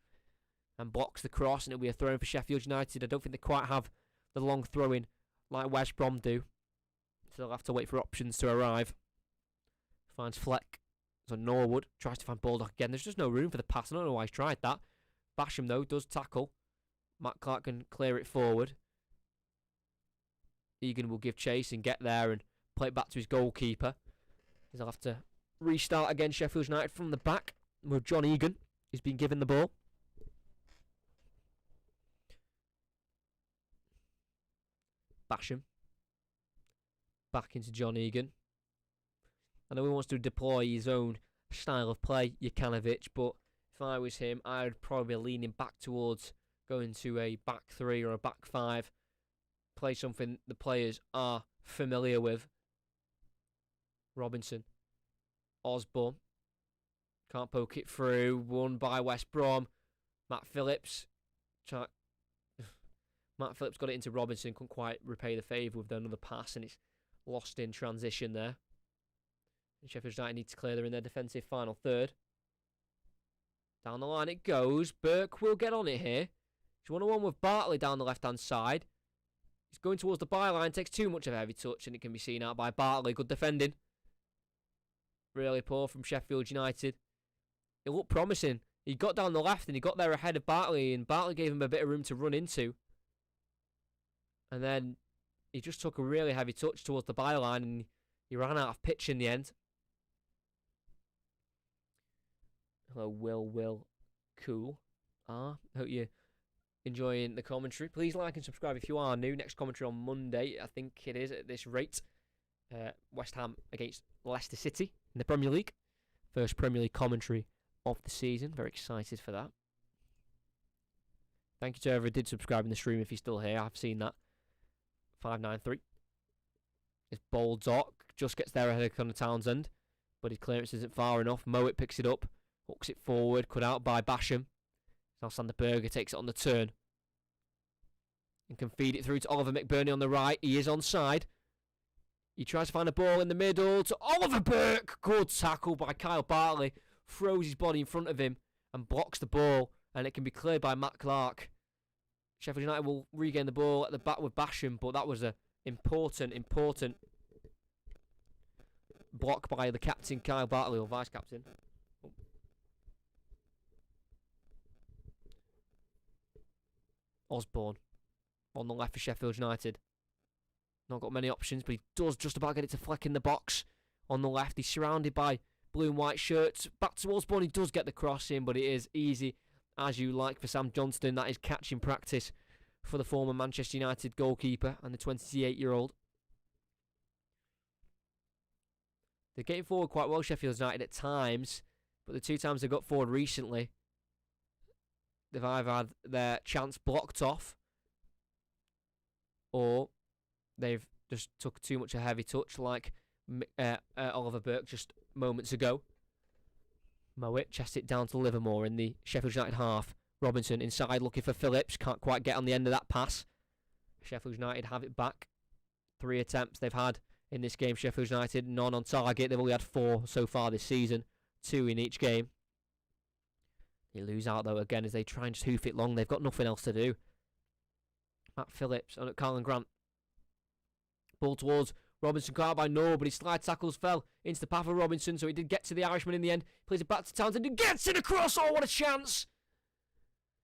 and blocks the cross, and it'll be a throw in for Sheffield United. I don't think they quite have the long throw-in like West Brom do, so they'll have to wait for options to arrive. Finds Fleck. So Norwood tries to find Baldock again. There's just no room for the pass. I don't know why he's tried that. Basham, though, does tackle. Matt Clark can clear it forward. Egan will give chase and get there and play it back to his goalkeeper. He'll have to restart again, Sheffield United, from the back with John Egan. He's been given the ball. Basham. Back into John Egan. I know he wants to deploy his own style of play, Jokanovic, but if I was him, I would probably be leaning back towards going to a back 3 or a back 5. Play something the players are familiar with. Robinson. Osborne. Can't poke it through. Won by West Brom. Matt Phillips. Matt Phillips got it into Robinson. Couldn't quite repay the favour with another pass, and it's lost in transition there. And Sheffield United need to clear them in their defensive final third. Down the line it goes. Burke will get on it here. He's 1-on-1 with Bartley down the left-hand side. He's going towards the byline. Takes too much of a heavy touch, and it can be seen out by Bartley. Good defending. Really poor from Sheffield United. It looked promising. He got down the left, and he got there ahead of Bartley, and Bartley gave him a bit of room to run into. And then he just took a really heavy touch towards the byline, and he ran out of pitch in the end. Hello, Will, cool. Hope you're enjoying the commentary. Please like and subscribe if you are new. Next commentary on Monday, I think it is at this rate. West Ham against Leicester City in the Premier League. First Premier League commentary of the season. Very excited for that. Thank you to whoever did subscribe in the stream if you're still here. I've seen that. 593. It's Baldock. Just gets there ahead of Connor Townsend, but his clearance isn't far enough. Mowat picks it up. Hooks it forward, cut out by Basham. Now Sander Berger takes it on the turn. and can feed it through to Oliver McBurney on the right. He is onside. He tries to find a ball in the middle to Oliver Burke. Good tackle by Kyle Bartley. Throws his body in front of him and blocks the ball, and it can be cleared by Matt Clark. Sheffield United will regain the ball at the back with Basham, but that was a important block by the captain, Kyle Bartley, or vice captain. Osborne on the left for Sheffield United. Not got many options, but he does just about get it to Fleck in the box on the left. He's surrounded by blue and white shirts. Back to Osborne, he does get the cross in, but it is easy as you like for Sam Johnston. That is catching practice for the former Manchester United goalkeeper and the 28-year-old. They're getting forward quite well, Sheffield United, at times, but the 2 times they got forward recently, they've either had their chance blocked off or they've just took too much a heavy touch, like Oliver Burke just moments ago. Mowat chests it down to Livermore in the Sheffield United half. Robinson inside looking for Phillips. Can't quite get on the end of that pass. Sheffield United have it back. 3 attempts they've had in this game. Sheffield United, none on target. They've only had 4 so far this season. 2 in each game. They lose out though again as they try and just hoof it long. They've got nothing else to do. Matt Phillips on Carlin Grant. Ball towards Robinson, caught out by Norwood, but his slide tackles fell into the path of Robinson, so he did get to the Irishman in the end. Plays it back to Townsend and gets it across. Oh, what a chance!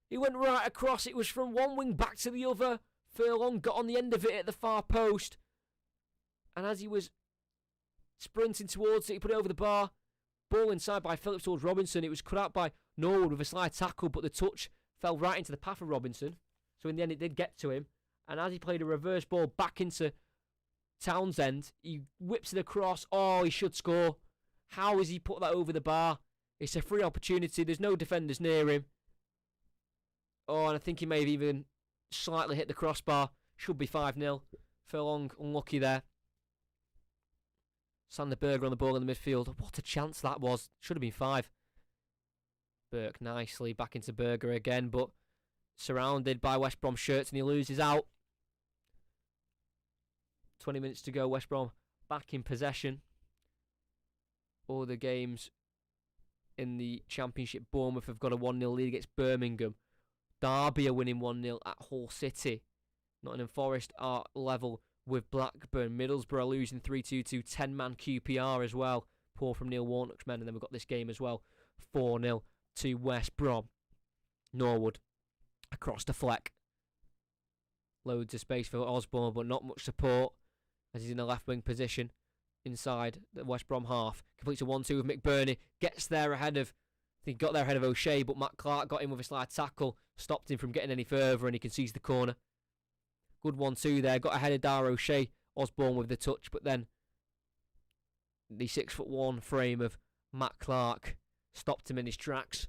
He went right across. It was from one wing back to the other. Furlong got on the end of it at the far post. And as he was sprinting towards it, he put it over the bar. Ball inside by Phillips towards Robinson. It was cut out by Norwood with a slide tackle, but the touch fell right into the path of Robinson. So in the end, it did get to him. And as he played a reverse ball back into Townsend, he whips it across. Oh, he should score. How has he put that over the bar? It's a free opportunity. There's no defenders near him. Oh, and I think he may have even slightly hit the crossbar. Should be 5-0. Furlong unlucky there. Sander Berger on the ball in the midfield. What a chance that was. Should have been 5. Burke nicely back into Berger again, but surrounded by West Brom shirts and he loses out. 20 minutes to go. West Brom back in possession. All the games in the Championship, Bournemouth have got a 1-0 lead against Birmingham. Derby are winning 1-0 at Hull City. Nottingham Forest are level with Blackburn. Middlesbrough are losing 3-2 to 10-man QPR as well. Poor from Neil Warnock's men. And then we've got this game as well. 4-0 to West Brom. Norwood across the Fleck. Loads of space for Osborne, but not much support as he's in a left wing position inside the West Brom half. Completes a 1-2 with McBurney. Gets there ahead of, I think he got there ahead of O'Shea, but Matt Clark got him with a slide tackle. Stopped him from getting any further and he concedes the corner. Good 1-2 there. Got ahead of Dar O'Shea. Osborne with the touch, but then the 6'1" frame of Matt Clark stopped him in his tracks.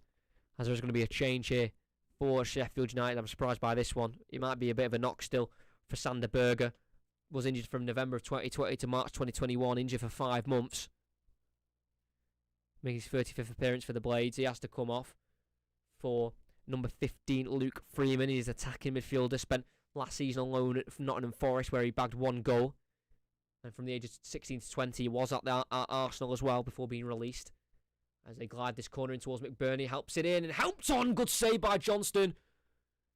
As there's going to be a change here for Sheffield United. I'm surprised by this one. It might be a bit of a knock still for Sander Berger. Was injured from November of 2020 to March 2021. Injured for 5 months. Making his 35th appearance for the Blades. He has to come off for number 15, Luke Freeman. He's attacking midfielder. Spent last season on loan at Nottingham Forest where he bagged 1 goal. And from the age of 16 to 20, he was at Arsenal as well before being released. As they glide this corner in towards McBurney. Helps it in and helped on. Good save by Johnston.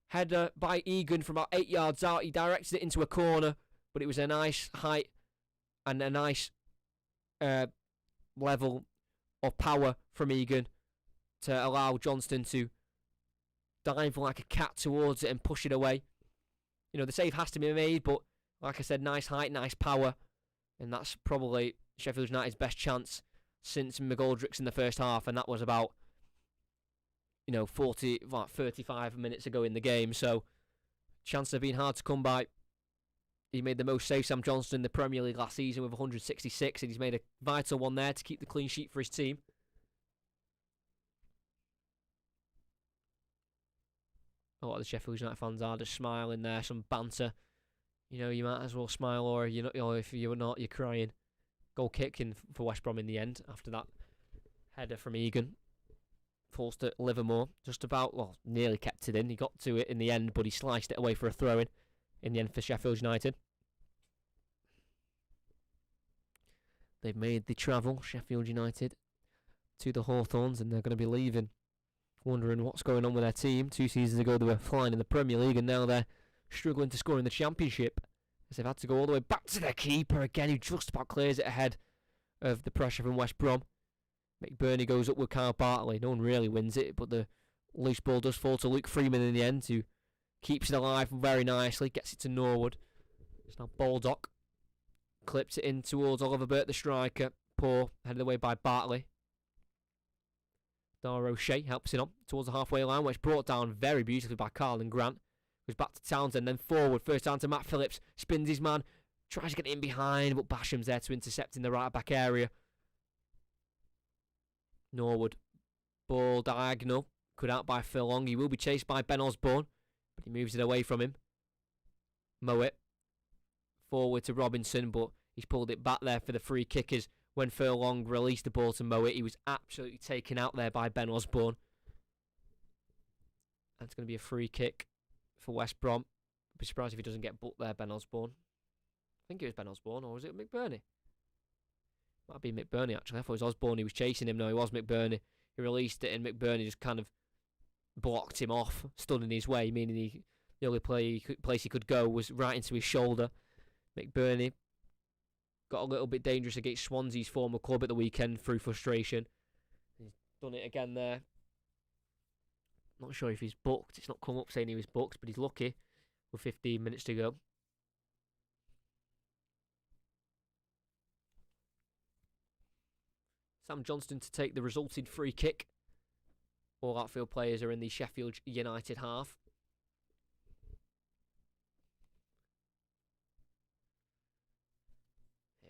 Header by Egan from about 8 yards out. He directed it into a corner. But it was a nice height and a nice level of power from Egan to allow Johnston to dive like a cat towards it and push it away. You know, the save has to be made, but like I said, nice height, nice power. And that's probably Sheffield United's best chance since McGoldrick's in the first half, and that was about, 35 minutes ago in the game. So chances have been hard to come by. He made the most saves, Sam Johnston, in the Premier League last season with 166, and he's made a vital one there to keep the clean sheet for his team. A lot of the Sheffield United fans are just smiling there, some banter. You might as well smile, or if you're not, you're crying. Goal kicking for West Brom in the end after that header from Egan. Falls to Livermore, just about, nearly kept it in. He got to it in the end, but he sliced it away for a throw-in. in the end for Sheffield United. They've made the travel, Sheffield United, to the Hawthorns, and they're going to be leaving, wondering what's going on with their team. 2 seasons ago they were flying in the Premier League, and now they're struggling to score in the Championship, as they've had to go all the way back to their keeper again, who just about clears it ahead of the pressure from West Brom. McBurney goes up with Kyle Bartley. No one really wins it, but the loose ball does fall to Luke Freeman in the end, who keeps it alive very nicely, gets it to Norwood. It's now Baldock. Clips it in towards Oliver Burt, the striker. Poor, headed away by Bartley. Dar O'Shea helps it on towards the halfway line, where it's brought down very beautifully by Carlin Grant. Goes back to Townsend, then forward. First down to Matt Phillips. Spins his man. Tries to get in behind, but Basham's there to intercept in the right back area. Norwood. Ball diagonal. Cut out by Phil Long. He will be chased by Ben Osborne, but he moves it away from him. Mowat. Forward to Robinson, but he's pulled it back there for the free kickers. When Furlong released the ball to Mowat, he was absolutely taken out there by Ben Osborne. And it's going to be a free kick for West Brom. I'd be surprised if he doesn't get booked there, Ben Osborne. I think it was Ben Osborne, or was it McBurney? Might be McBurney, actually. I thought it was Osborne he was chasing him. No, it was McBurney. He released it, and McBurney just kind of blocked him off, stood in his way, meaning the only place he could go was right into his shoulder. McBurney got a little bit dangerous against Swansea's former club at the weekend through frustration. He's done it again there. Not sure if he's booked. It's not come up saying he was booked, but he's lucky with 15 minutes to go. Sam Johnston to take the resulting free kick. All outfield players are in the Sheffield United half.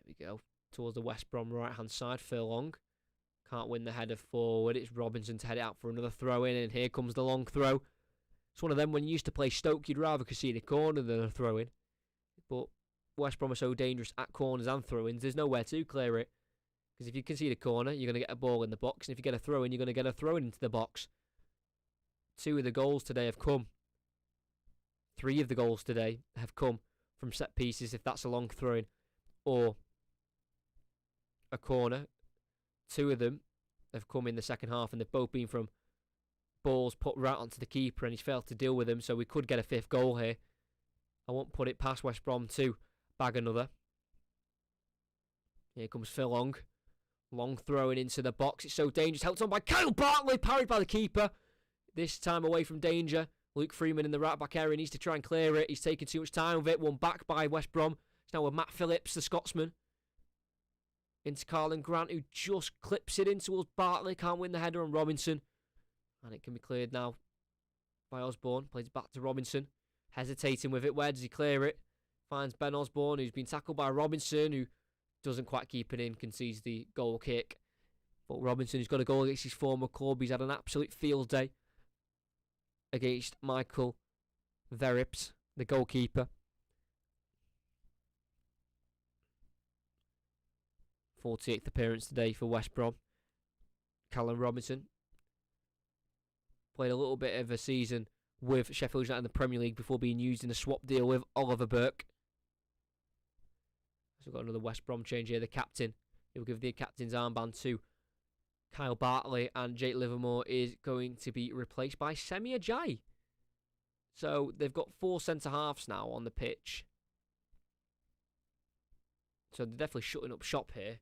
We go towards the West Brom right hand side. Furlong can't win the header forward. It's Robinson to head it out for another throw in, and here comes the long throw. It's one of them when you used to play Stoke, you'd rather concede a corner than a throw in, but West Brom are so dangerous at corners and throw ins, there's nowhere to clear it, because if you concede a corner you're going to get a ball in the box, and if you get a throw in you're going to get a throw in into the box. 2 of the goals today have come, 3 of the goals today have come from set pieces, if that's a long throw in or a corner. 2 of them have come in the second half, and they've both been from balls put right onto the keeper, and he's failed to deal with them, so we could get a 5th goal here. I won't put it past West Brom to bag another. Here comes Phil Long. Long throwing into the box. It's so dangerous. Helped on by Kyle Bartley, parried by the keeper. This time away from danger. Luke Freeman in the right back area needs to try and clear it. He's taking too much time with it. Won back by West Brom. It's now with Matt Phillips, the Scotsman. Into Carlin Grant, who just clips it in towards Bartley. Can't win the header on Robinson. And it can be cleared now by Osborne. Plays it back to Robinson. Hesitating with it. Where does he clear it? Finds Ben Osborne, who's been tackled by Robinson, who doesn't quite keep it in. Concedes the goal kick. But Robinson, who's got a goal against his former club. He's had an absolute field day against Michael Verrips, the goalkeeper. 48th appearance today for West Brom. Callum Robinson played a little bit of a season with Sheffield United in the Premier League before being used in a swap deal with Oliver Burke. So we've got another West Brom change here. The captain, he'll give the captain's armband to Kyle Bartley, and Jake Livermore is going to be replaced by Semi Ajayi. So they've got 4 centre-halves now on the pitch. So they're definitely shutting up shop here.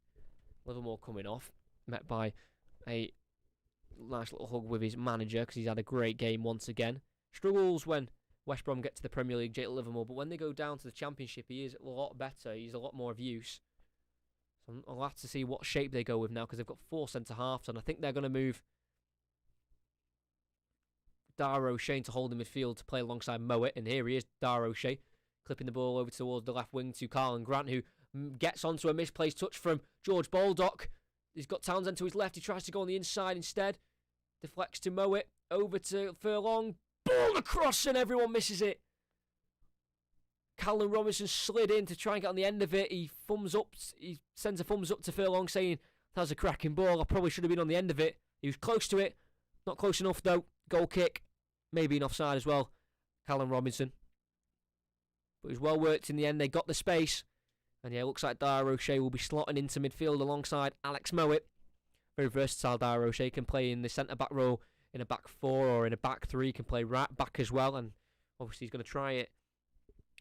Livermore coming off, met by a nice little hug with his manager because he's had a great game once again. Struggles when West Brom get to the Premier League, Jake Livermore, but when they go down to the Championship, he is a lot better. He's a lot more of use. So I'll have to see what shape they go with now because they've got 4 centre-halves, and I think they're going to move Dar O'Shea to hold in midfield to play alongside Mowat, and here he is, Dar O'Shea, clipping the ball over towards the left wing to Carlin Grant, who gets onto a misplaced touch from George Baldock. He's got Townsend to his left. He tries to go on the inside instead. Deflects to Mowat. Over to Furlong. Ball across and everyone misses it. Callum Robinson slid in to try and get on the end of it. He sends a thumbs up to Furlong saying, that was a cracking ball. I probably should have been on the end of it. He was close to it. Not close enough though. Goal kick. Maybe an offside as well. Callum Robinson. But it was well worked in the end. They got the space. And yeah, it looks like Dara O'Shea will be slotting into midfield alongside Alex Mowat. Very versatile, Dara O'Shea. Can play in the centre-back role in a back four or in a back three. Can play right back as well. And obviously he's going to try it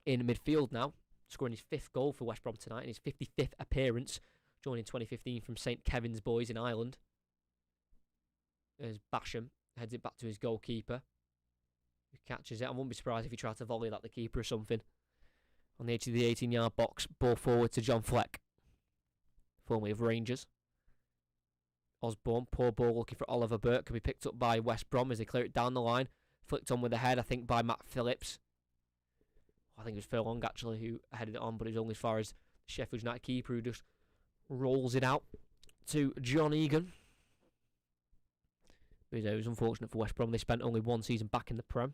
in midfield now. Scoring his 5th goal for West Brom tonight in his 55th appearance. Joining 2015 from St Kevin's Boys in Ireland. As Basham heads it back to his goalkeeper. Who catches it. I wouldn't be surprised if he tried to volley that the keeper or something. On the edge of the 18-yard box, ball forward to John Fleck, formerly of Rangers. Osborne, poor ball looking for Oliver Burke, can be picked up by West Brom as they clear it down the line. Flicked on with the head, I think, by Matt Phillips. I think it was Phil Long, actually, who headed it on, but it was only as far as the Sheffield United keeper, who just rolls it out to John Egan. But it was unfortunate for West Brom. They spent only one season back in the Prem,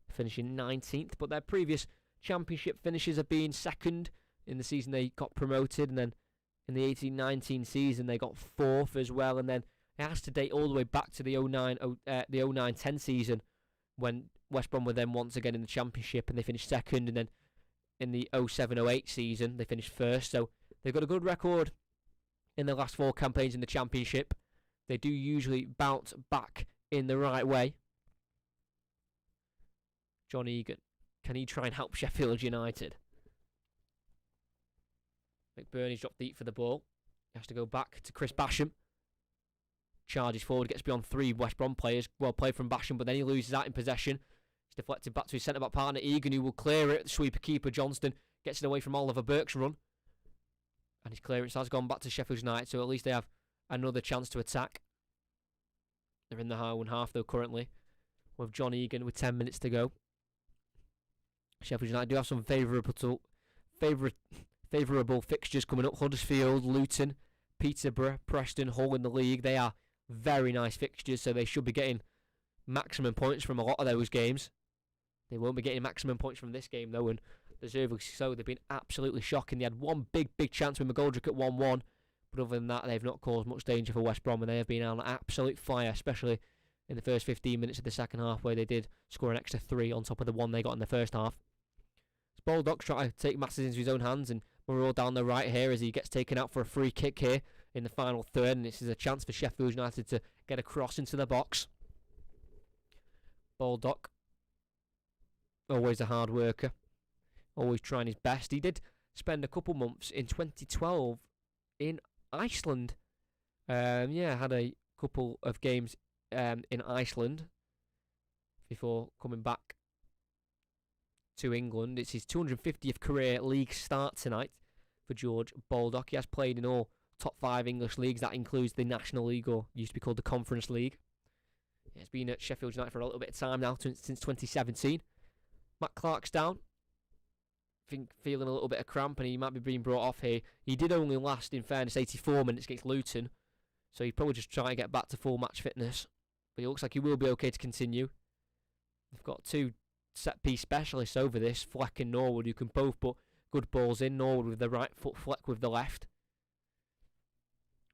finishing 19th, but their previous Championship finishes have been 2nd in the season they got promoted, and then in the 18-19 season they got 4th as well, and then it has to date all the way back to the 09-10 season when West Brom were then once again in the Championship and they finished 2nd, and then in the 07-08 season they finished 1st, so they've got a good record in the last 4 campaigns in the Championship. They do usually bounce back in the right way. John Egan. Can he try and help Sheffield United? McBurney's dropped deep for the ball. He has to go back to Chris Basham. Charges forward, gets beyond 3 West Brom players. Well played from Basham, but then he loses that in possession. It's deflected back to his centre-back partner, Egan, who will clear it. The sweeper keeper, Johnston, gets it away from Oliver Burke's run. And his clearance has gone back to Sheffield United, so at least they have another chance to attack. They're in the high one half, though, currently, with John Egan with 10 minutes to go. Sheffield United do have some favourable fixtures coming up. Huddersfield, Luton, Peterborough, Preston, Hull in the league. They are very nice fixtures, so they should be getting maximum points from a lot of those games. They won't be getting maximum points from this game, though, and deservedly so. They've been absolutely shocking. They had one big chance with McGoldrick at 1-1, but other than that, they've not caused much danger for West Brom, and they have been on absolute fire, especially in the first 15 minutes of the second half, where they did score an extra 3 on top of the 1 they got in the first half. Baldock's trying to take matters into his own hands, and we're all down the right here as he gets taken out for a free kick here in the final third, and this is a chance for Sheffield United to get a cross into the box. Baldock, always a hard worker, always trying his best. He did spend a couple months in 2012 in Iceland. Had a couple of games in Iceland before coming back to England. It's his 250th career league start tonight for George Baldock. He has played in all top 5 English leagues. That includes the National League, or used to be called the Conference League. He's been at Sheffield United for a little bit of time now, since 2017. Matt Clark's down. Feeling a little bit of cramp, and he might be being brought off here. He did only last, in fairness, 84 minutes against Luton, so he's probably just trying to get back to full match fitness. But he looks like he will be okay to continue. They've got 2 set-piece specialists over this, Fleck and Norwood, who can both put good balls in. Norwood with the right foot, Fleck with the left.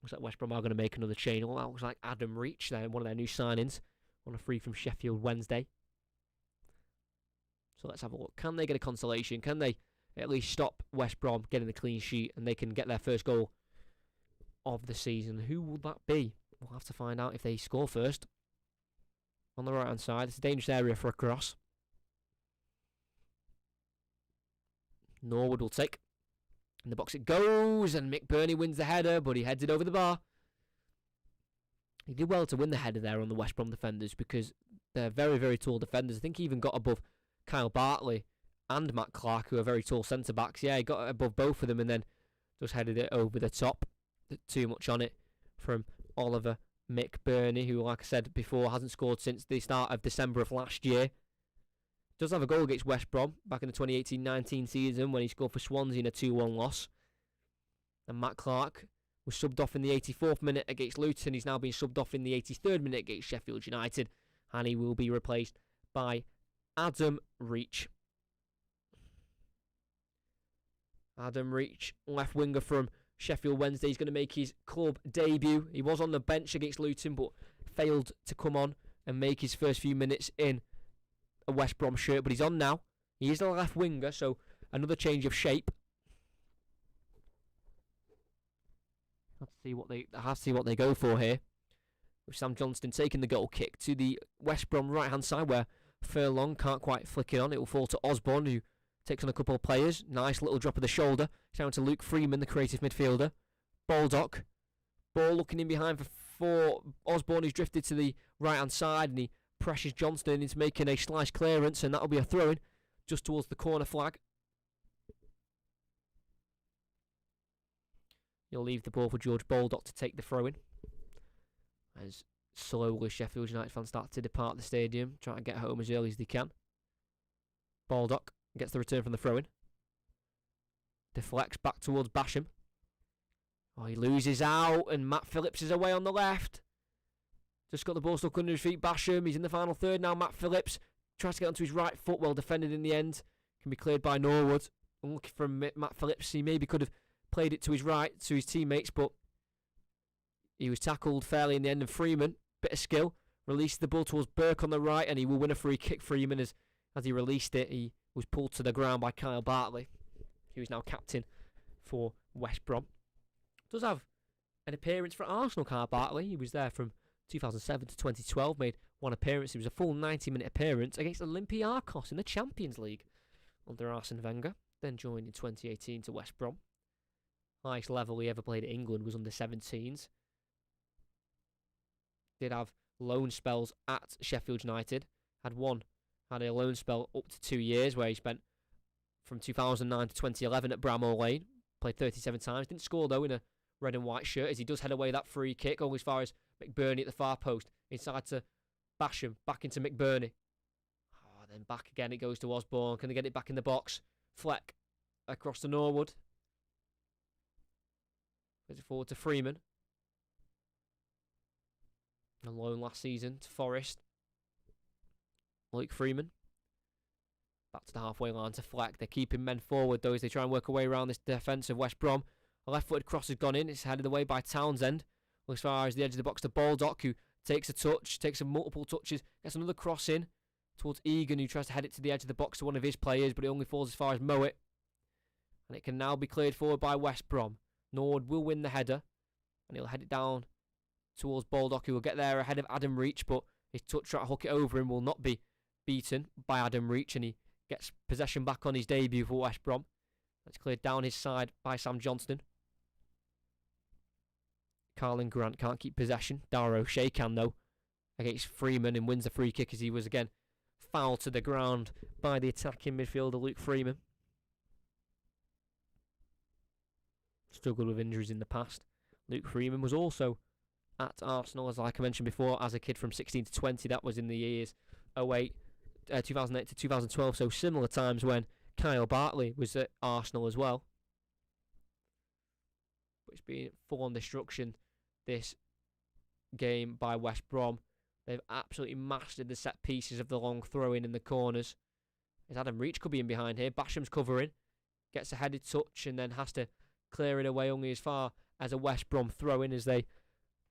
Looks like West Brom are going to make another change. That looks like Adam Reach, there, one of their new signings, on a free from Sheffield Wednesday. So let's have a look. Can they get a consolation? Can they at least stop West Brom getting the clean sheet, and they can get their first goal of the season? Who will that be? We'll have to find out if they score first. On the right-hand side, it's a dangerous area for a cross. Norwood will take. In the box it goes, and McBurney wins the header, but he heads it over the bar. He did well to win the header there on the West Brom defenders, because they're very, very tall defenders. I think he even got above Kyle Bartley and Matt Clark, who are very tall centre-backs. Yeah, he got above both of them and then just headed it over the top. Too much on it from Oliver McBurney, who, like I said before, hasn't scored since the start of December of last year. Does have a goal against West Brom back in the 2018-19 season when he scored for Swansea in a 2-1 loss. And Matt Clark was subbed off in the 84th minute against Luton. He's now been subbed off in the 83rd minute against Sheffield United, and he will be replaced by Adam Reach. Adam Reach, left winger from Sheffield Wednesday. He's going to make his club debut. He was on the bench against Luton, but failed to come on and make his first few minutes in a West Brom shirt. But he's on now. He is a left winger, so another change of shape. Let's see what they go for here. With Sam Johnston taking the goal kick to the West Brom right-hand side, where Furlong can't quite flick it on. It will fall to Osborne, who takes on a couple of players. Nice little drop of the shoulder. It's down to Luke Freeman, the creative midfielder. Baldock. Ball looking in behind for Osborne, who's drifted to the right-hand side, and he pressures Johnston into making a slice clearance, and that'll be a throw-in just towards the corner flag. You'll leave the ball for George Baldock to take the throw-in. As slowly Sheffield United fans start to depart the stadium, trying to get home as early as they can. Baldock gets the return from the throw-in. Deflects back towards Basham. Oh, he loses out, and Matt Phillips is away on the left. Just got the ball stuck under his feet. Basham, he's in the final third now. Matt Phillips tries to get onto his right foot, well defended in the end. Can be cleared by Norwood. Unlucky from Matt Phillips. He maybe could have played it to his right, to his teammates, but he was tackled fairly in the end of Freeman. Bit of skill. Released the ball towards Burke on the right, and he will win a free kick. Freeman, as he released it, he was pulled to the ground by Kyle Bartley, who is now captain for West Brom. Does have an appearance for Arsenal, Kyle Bartley. He was there from 2007 to 2012, made one appearance. It was a full 90-minute appearance against Olympiacos in the Champions League under Arsene Wenger. Then joined in 2018 to West Brom. Highest level he ever played at England was under 17s. Did have loan spells at Sheffield United. Had a loan spell up to 2 years where he spent from 2009 to 2011 at Bramall Lane. Played 37 times. Didn't score though in a red and white shirt, as he does head away that free kick all as far as McBurney at the far post. Inside to Basham. Back into McBurney. Oh, then back again. It goes to Osborne. Can they get it back in the box? Fleck across to Norwood. Puts it forward to Freeman. On loan last season to Forest. Luke Freeman. Back to the halfway line to Fleck. They're keeping men forward though as they try and work away around this defence of West Brom. A left-footed cross has gone in. It's headed away by Townsend. As far as the edge of the box to Baldock, who takes a touch, takes multiple touches, gets another cross in towards Egan, who tries to head it to the edge of the box to one of his players, but it only falls as far as Mowat. And it can now be cleared forward by West Brom. Norwood will win the header, and he'll head it down towards Baldock, who will get there ahead of Adam Reach, but his touch try to hook it over him will not be beaten by Adam Reach, and he gets possession back on his debut for West Brom. That's cleared down his side by Sam Johnston. Carlin Grant can't keep possession. Dara O'Shea can though, against Freeman, and wins the free kick as he was again fouled to the ground by the attacking midfielder Luke Freeman. Struggled with injuries in the past. Luke Freeman was also at Arsenal, as like I mentioned before, as a kid from 16 to 20. That was in the years 2008 to 2012, so similar times when Kyle Bartley was at Arsenal as well. But it's been full-on destruction this game by West Brom. They've absolutely mastered the set pieces of the long throw-in in the corners. As Adam Reach could be in behind here. Basham's covering. Gets a headed touch and then has to clear it away only as far as a West Brom throw-in as they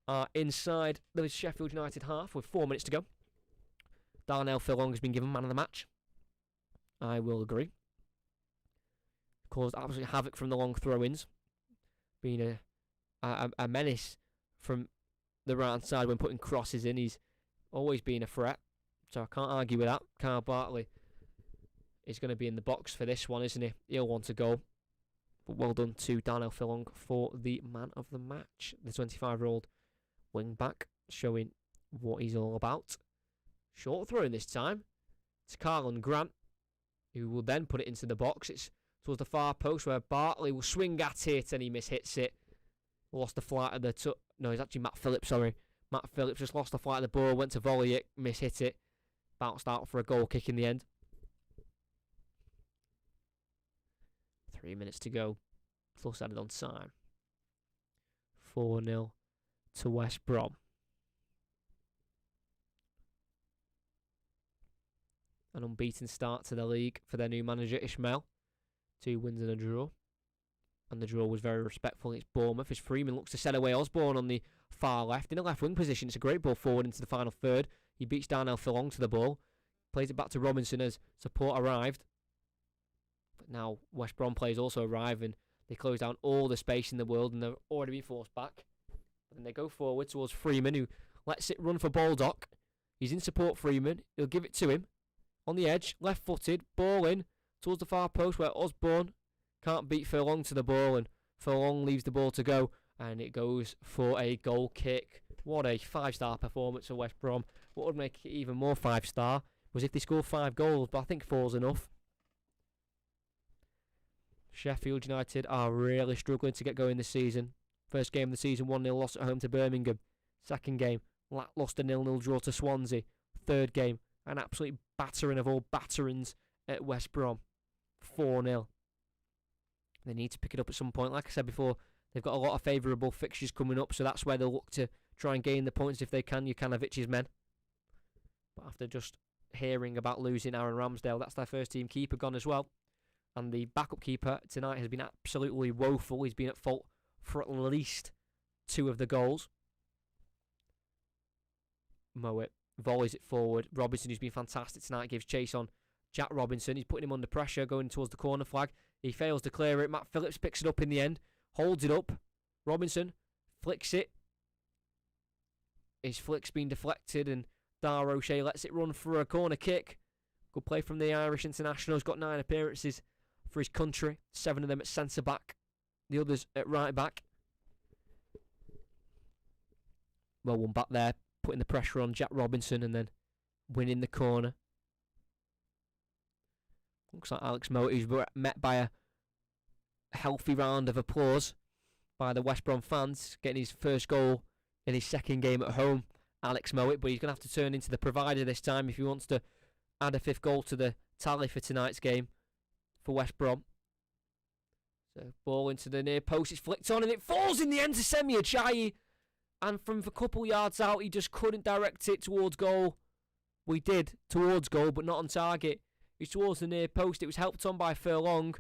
are inside the Sheffield United half with 4 minutes to go. Darnell Furlong has been given man of the match. I will agree. Caused absolute havoc from the long throw-ins. Being a menace from the right side when putting crosses in. He's always been a threat, so I can't argue with that. Kyle Bartley is going to be in the box for this one, isn't he? He'll want to go. But well done to Darnell Furlong for the man of the match. The 25-year-old wing-back showing what he's all about. Short throw in this time. It's Carlin Grant, who will then put it into the box. It's towards the far post where Bartley will swing at it and he mishits it. Lost the flight of the... No, it's actually Matt Phillips, sorry. Matt Phillips just lost the flight of the ball, went to volley it, mishit it. Bounced out for a goal kick in the end. 3 minutes to go. Plus added on time. 4-0 to West Brom. An unbeaten start to the league for their new manager, Ishmael. 2 wins and a draw. And the draw was very respectful against Bournemouth as Freeman looks to set away Osborne on the far left. In a left wing position, it's a great ball forward into the final third. He beats Darnell Furlong to the ball. Plays it back to Robinson as support arrived. But now West Brom players also arrive and they close down all the space in the world and they're already being forced back. And they go forward towards Freeman, who lets it run for Baldock. He's in support Freeman. He'll give it to him. On the edge, left-footed, ball in towards the far post where Osborne can't beat Furlong to the ball, and Furlong leaves the ball to go, and it goes for a goal kick. What a 5-star performance for West Brom. What would make it even more 5-star was if they scored 5 goals, but I think 4's enough. Sheffield United are really struggling to get going this season. First game of the season, 1-0 loss at home to Birmingham. Second game, lacklustre 0-0 draw to Swansea. Third game, an absolute battering of all batterings at West Brom. 4-0. They need to pick it up at some point. Like I said before, they've got a lot of favourable fixtures coming up, so that's where they'll look to try and gain the points if they can. Jukanovic's men. But after just hearing about losing Aaron Ramsdale, that's their first team keeper gone as well. And the backup keeper tonight has been absolutely woeful. He's been at fault for at least 2 of the goals. Mowat volleys it forward. Robinson, who's been fantastic tonight, gives chase on Jack Robinson. He's putting him under pressure, going towards the corner flag. He fails to clear it. Matt Phillips picks it up in the end, holds it up. Robinson flicks it. His flick's been deflected, and Dar O'Shea lets it run for a corner kick. Good play from the Irish international. He's got 9 appearances for his country, 7 of them at centre back, the others at right back. Well, one back there, putting the pressure on Jack Robinson and then winning the corner. Looks like Alex Mowat, who's met by a healthy round of applause by the West Brom fans, getting his first goal in his second game at home. Alex Mowat, but he's going to have to turn into the provider this time if he wants to add a 5th goal to the tally for tonight's game for West Brom. So, ball into the near post, it's flicked on and it falls in the end to Semi Ajayi. And from a couple yards out, he just couldn't direct it towards goal. We did, towards goal, but not on target. It was towards the near post. It was helped on by Furlong,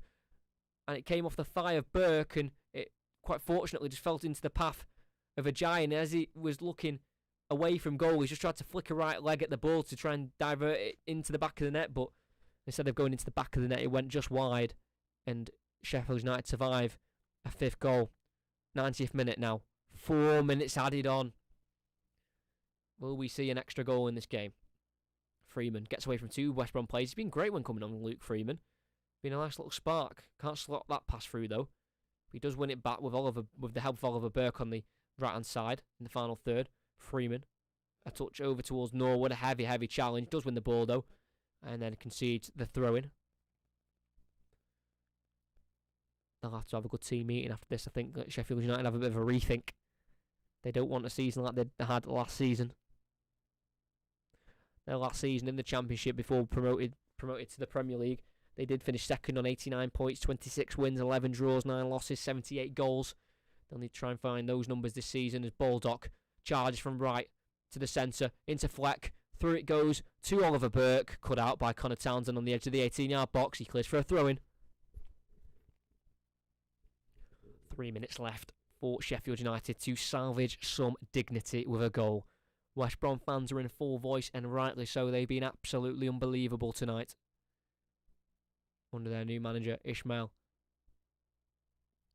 and it came off the thigh of Burke, and it quite fortunately just fell into the path of Ajayi. And as he was looking away from goal, he just tried to flick a right leg at the ball to try and divert it into the back of the net, but instead of going into the back of the net, it went just wide, and Sheffield United survive a 5th goal. 90th minute now. 4 minutes added on. Will we see an extra goal in this game? Freeman gets away from 2 West Brom players. He's been great when coming on, Luke Freeman. Been a nice little spark. Can't slot that pass through though. He does win it back with the help of Oliver Burke on the right-hand side in the final third. Freeman, a touch over towards Norwood. A heavy challenge. Does win the ball though. And then concedes the throw-in. They'll have to have a good team meeting after this. I think that Sheffield United have a bit of a rethink. They don't want a season like they had last season. Their last season in the Championship before promoted to the Premier League, they did finish second on 89 points, 26 wins, 11 draws, 9 losses, 78 goals. They'll need to try and find those numbers this season as Baldock charges from right to the centre, into Fleck. Through it goes to Oliver Burke, cut out by Connor Townsend on the edge of the 18-yard box. He clears for a throw-in. 3 minutes left for Sheffield United to salvage some dignity with a goal. West Brom fans are in full voice, and rightly so. They've been absolutely unbelievable tonight under their new manager, Ishmael.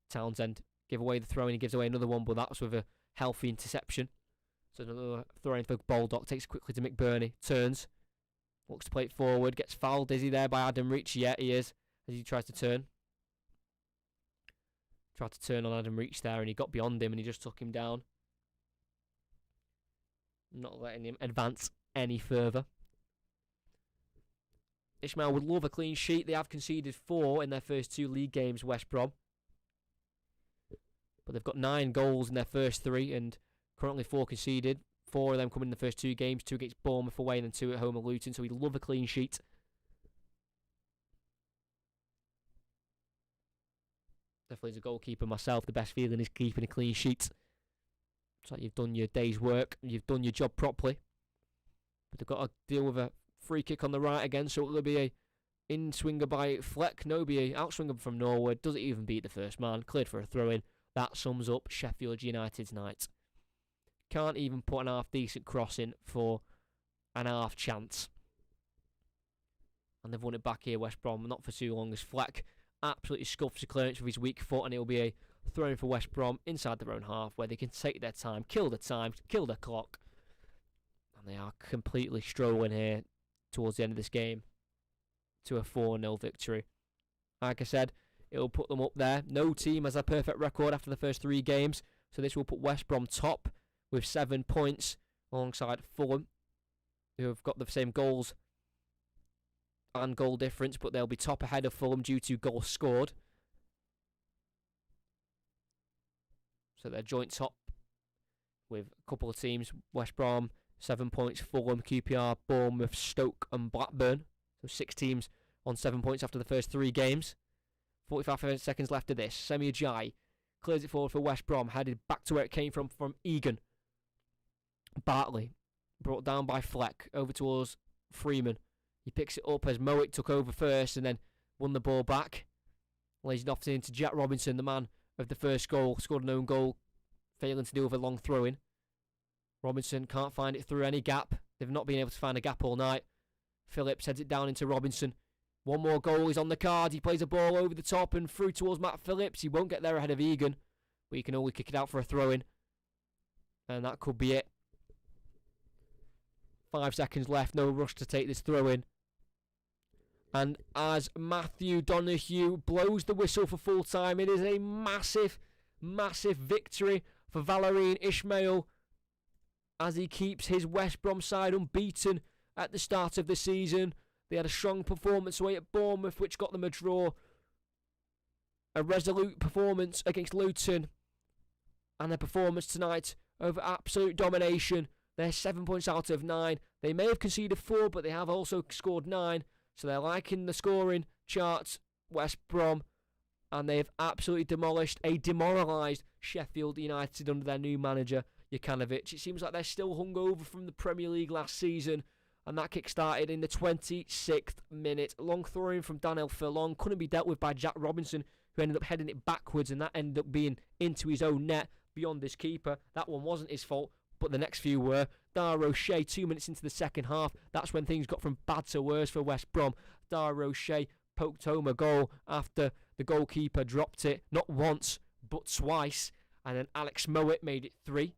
Townsend give away the throw, and he gives away another one, but that was with a healthy interception. So another throw-in for Baldock, takes it quickly to McBurney, turns, looks to play it forward, gets fouled. Is he there by Adam Reach? Yeah, he is, as he tries to turn. Tried to turn on Adam Reach there, and he got beyond him, and he just took him down. Not letting him advance any further. Ishmael would love a clean sheet. They have conceded 4 in their first 2 league games, West Brom. But they've got 9 goals in their first 3, and currently 4 conceded. 4 of them coming in the first 2 games, 2 against Bournemouth away, and then 2 at home at Luton, so he'd love a clean sheet. Definitely as a goalkeeper myself, the best feeling is keeping a clean sheet. It's like you've done your day's work, you've done your job properly. But they've got to deal with a free kick on the right again, so it'll be a in-swinger by Fleck. No, be a out-swinger from Norwood. Doesn't even beat the first man. Cleared for a throw-in. That sums up Sheffield United's night. Can't even put an half-decent cross in for an half chance. And they've won it back here, West Brom, not for too long, as Fleck absolutely scuffs the clearance with his weak foot, and it'll be a throw-in for West Brom inside their own half, where they can take their time, kill the clock. And they are completely strolling here towards the end of this game to a 4-0 victory. Like I said, it'll put them up there. No team has a perfect record after the first 3 games, so this will put West Brom top with 7 points alongside Fulham, who have got the same goals and goal difference, but they'll be top ahead of Fulham due to goals scored. So they're joint top with a couple of teams. West Brom, 7 points. Fulham, QPR, Bournemouth, Stoke and Blackburn. So 6 teams on 7 points after the first 3 games. 45 seconds left of this. Semi Ajayi clears it forward for West Brom, headed back to where it came from Egan. Bartley, brought down by Fleck, over towards Freeman. He picks it up as Mowat took over first and then won the ball back. Lays it off into Jack Robinson, the man of the first goal, scored an own goal, failing to deal with a long throw-in. Robinson can't find it through any gap. They've not been able to find a gap all night. Phillips heads it down into Robinson. One more goal is on the card. He plays a ball over the top and through towards Matt Phillips. He won't get there ahead of Egan, but he can only kick it out for a throw-in. And that could be it. 5 seconds left, no rush to take this throw-in. And as Matthew Donoghue blows the whistle for full time, it is a massive, massive victory for Valérien Ismaël as he keeps his West Brom side unbeaten at the start of the season. They had a strong performance away at Bournemouth, which got them a draw. A resolute performance against Luton. And a performance tonight over absolute domination. They're 7 points out of 9. They may have conceded 4, but they have also scored 9. So they're liking the scoring charts, West Brom, and they've absolutely demolished a demoralised Sheffield United under their new manager, Jokanovic. It seems like they're still hungover from the Premier League last season, and that kick-started in the 26th minute. Long throw-in from Daniel Furlong, couldn't be dealt with by Jack Robinson, who ended up heading it backwards, and that ended up being into his own net beyond his keeper. That one wasn't his fault, but the next few were. Dar O'Shea, 2 minutes into the second half. That's when things got from bad to worse for West Brom. Dar O'Shea poked home a goal after the goalkeeper dropped it, not once, but twice. And then Alex Mowat made it 3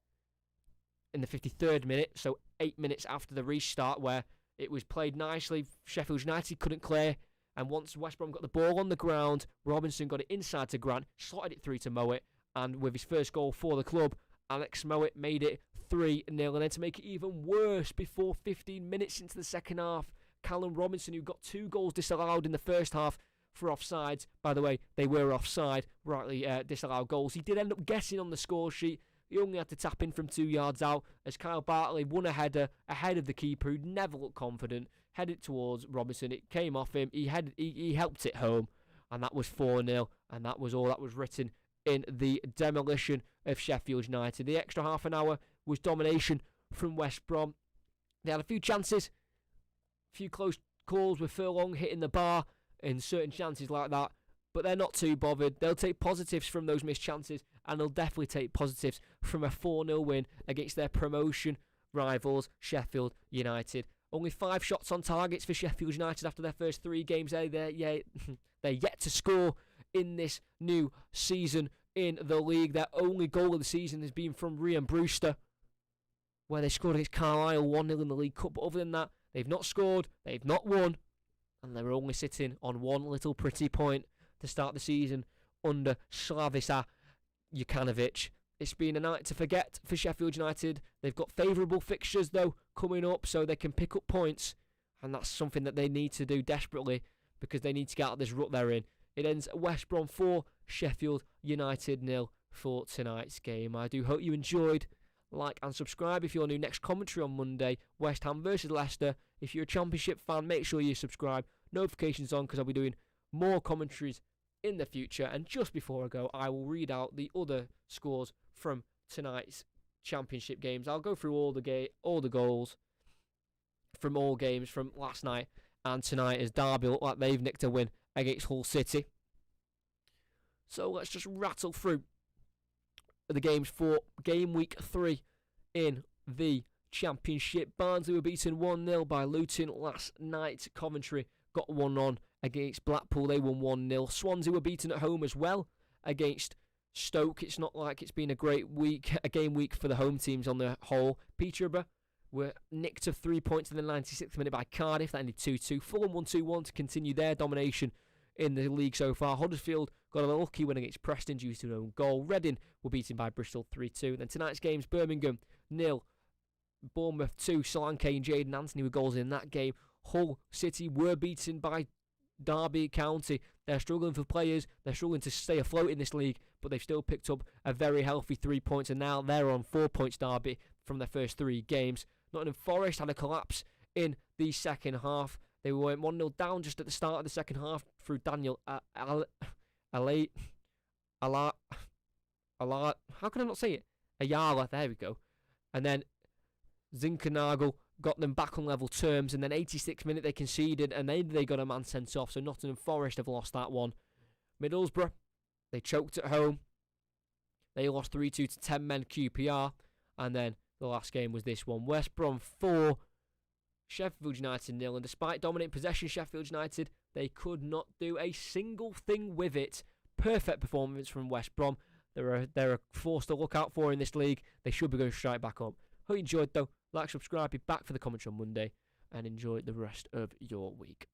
in the 53rd minute, so 8 minutes after the restart, where it was played nicely. Sheffield United couldn't clear, and once West Brom got the ball on the ground, Robinson got it inside to Grant, slotted it through to Mowat, and with his first goal for the club, Alex Mowat made it 3-0, and then to make it even worse, before 15 minutes into the second half, Callum Robinson, who got 2 goals disallowed in the first half for offsides, by the way, they were offside, rightly disallowed goals. He did end up getting on the score sheet. He only had to tap in from 2 yards out as Kyle Bartley won a header ahead of the keeper, who never looked confident, headed towards Robinson. It came off him. He helped it home, and that was 4-0, and that was all that was written in the demolition of Sheffield United. The extra half an hour was domination from West Brom. They had a few chances, a few close calls with Furlong hitting the bar and certain chances like that, but they're not too bothered. They'll take positives from those missed chances, and they'll definitely take positives from a 4-0 win against their promotion rivals, Sheffield United. Only 5 shots on targets for Sheffield United after their first 3 games. They're yet to score in this new season in the league. Their only goal of the season has been from Ryan Brewster, where they scored against Carlisle 1-0 in the League Cup. But other than that, they've not scored, they've not won, and they're only sitting on one little pretty point to start the season under Slaviša Jokanovic. It's been a night to forget for Sheffield United. They've got favourable fixtures, though, coming up, so they can pick up points, and that's something that they need to do desperately because they need to get out of this rut they're in. It ends West Brom 4, Sheffield United 0 for tonight's game. I do hope you enjoyed. Like and subscribe if you're new. Next commentary on Monday, West Ham versus Leicester. If you're a Championship fan, make sure you subscribe. Notifications on, because I'll be doing more commentaries in the future. And just before I go, I will read out the other scores from tonight's Championship games. I'll go through all the goals from all games from last night and tonight, as Derby look like they've nicked a win against Hull City. So let's just rattle through the games for game week 3 in the Championship. Barnsley were beaten 1-0 by Luton last night. Coventry got one on against Blackpool. They won 1-0. Swansea were beaten at home as well against Stoke. It's not like it's been a great week, a game week for the home teams on the whole. Peterborough were nicked of 3 points in the 96th minute by Cardiff. That ended 2-2. Fulham 1-2-1 to continue their domination in the league so far. Huddersfield got a lucky win against Preston due to an own goal. Reading were beaten by Bristol 3-2. Then tonight's games, Birmingham 0, Bournemouth 2. Solanke and Jayden Anthony were goals in that game. Hull City were beaten by Derby County. They're struggling for players. They're struggling to stay afloat in this league, but they've still picked up a very healthy 3 points, and now they're on 4 points Derby from their first 3 games. Nottingham Forest had a collapse in the second half. They went 1-0 down just at the start of the second half through Daniel how can I not say it? Ayala, there we go. And then Zinkernagel got them back on level terms, and then 86th minute they conceded, and then they got a man sent off, so Nottingham Forest have lost that one. Middlesbrough, they choked at home. They lost 3-2 to 10 men QPR, and then the last game was this one. West Brom 4, Sheffield United 0, and despite dominating possession, Sheffield United, they could not do a single thing with it. Perfect performance from West Brom. They're a force to look out for in this league. They should be going straight back up. Hope you enjoyed though. Like, subscribe, be back for the commentary on Monday, and enjoy the rest of your week.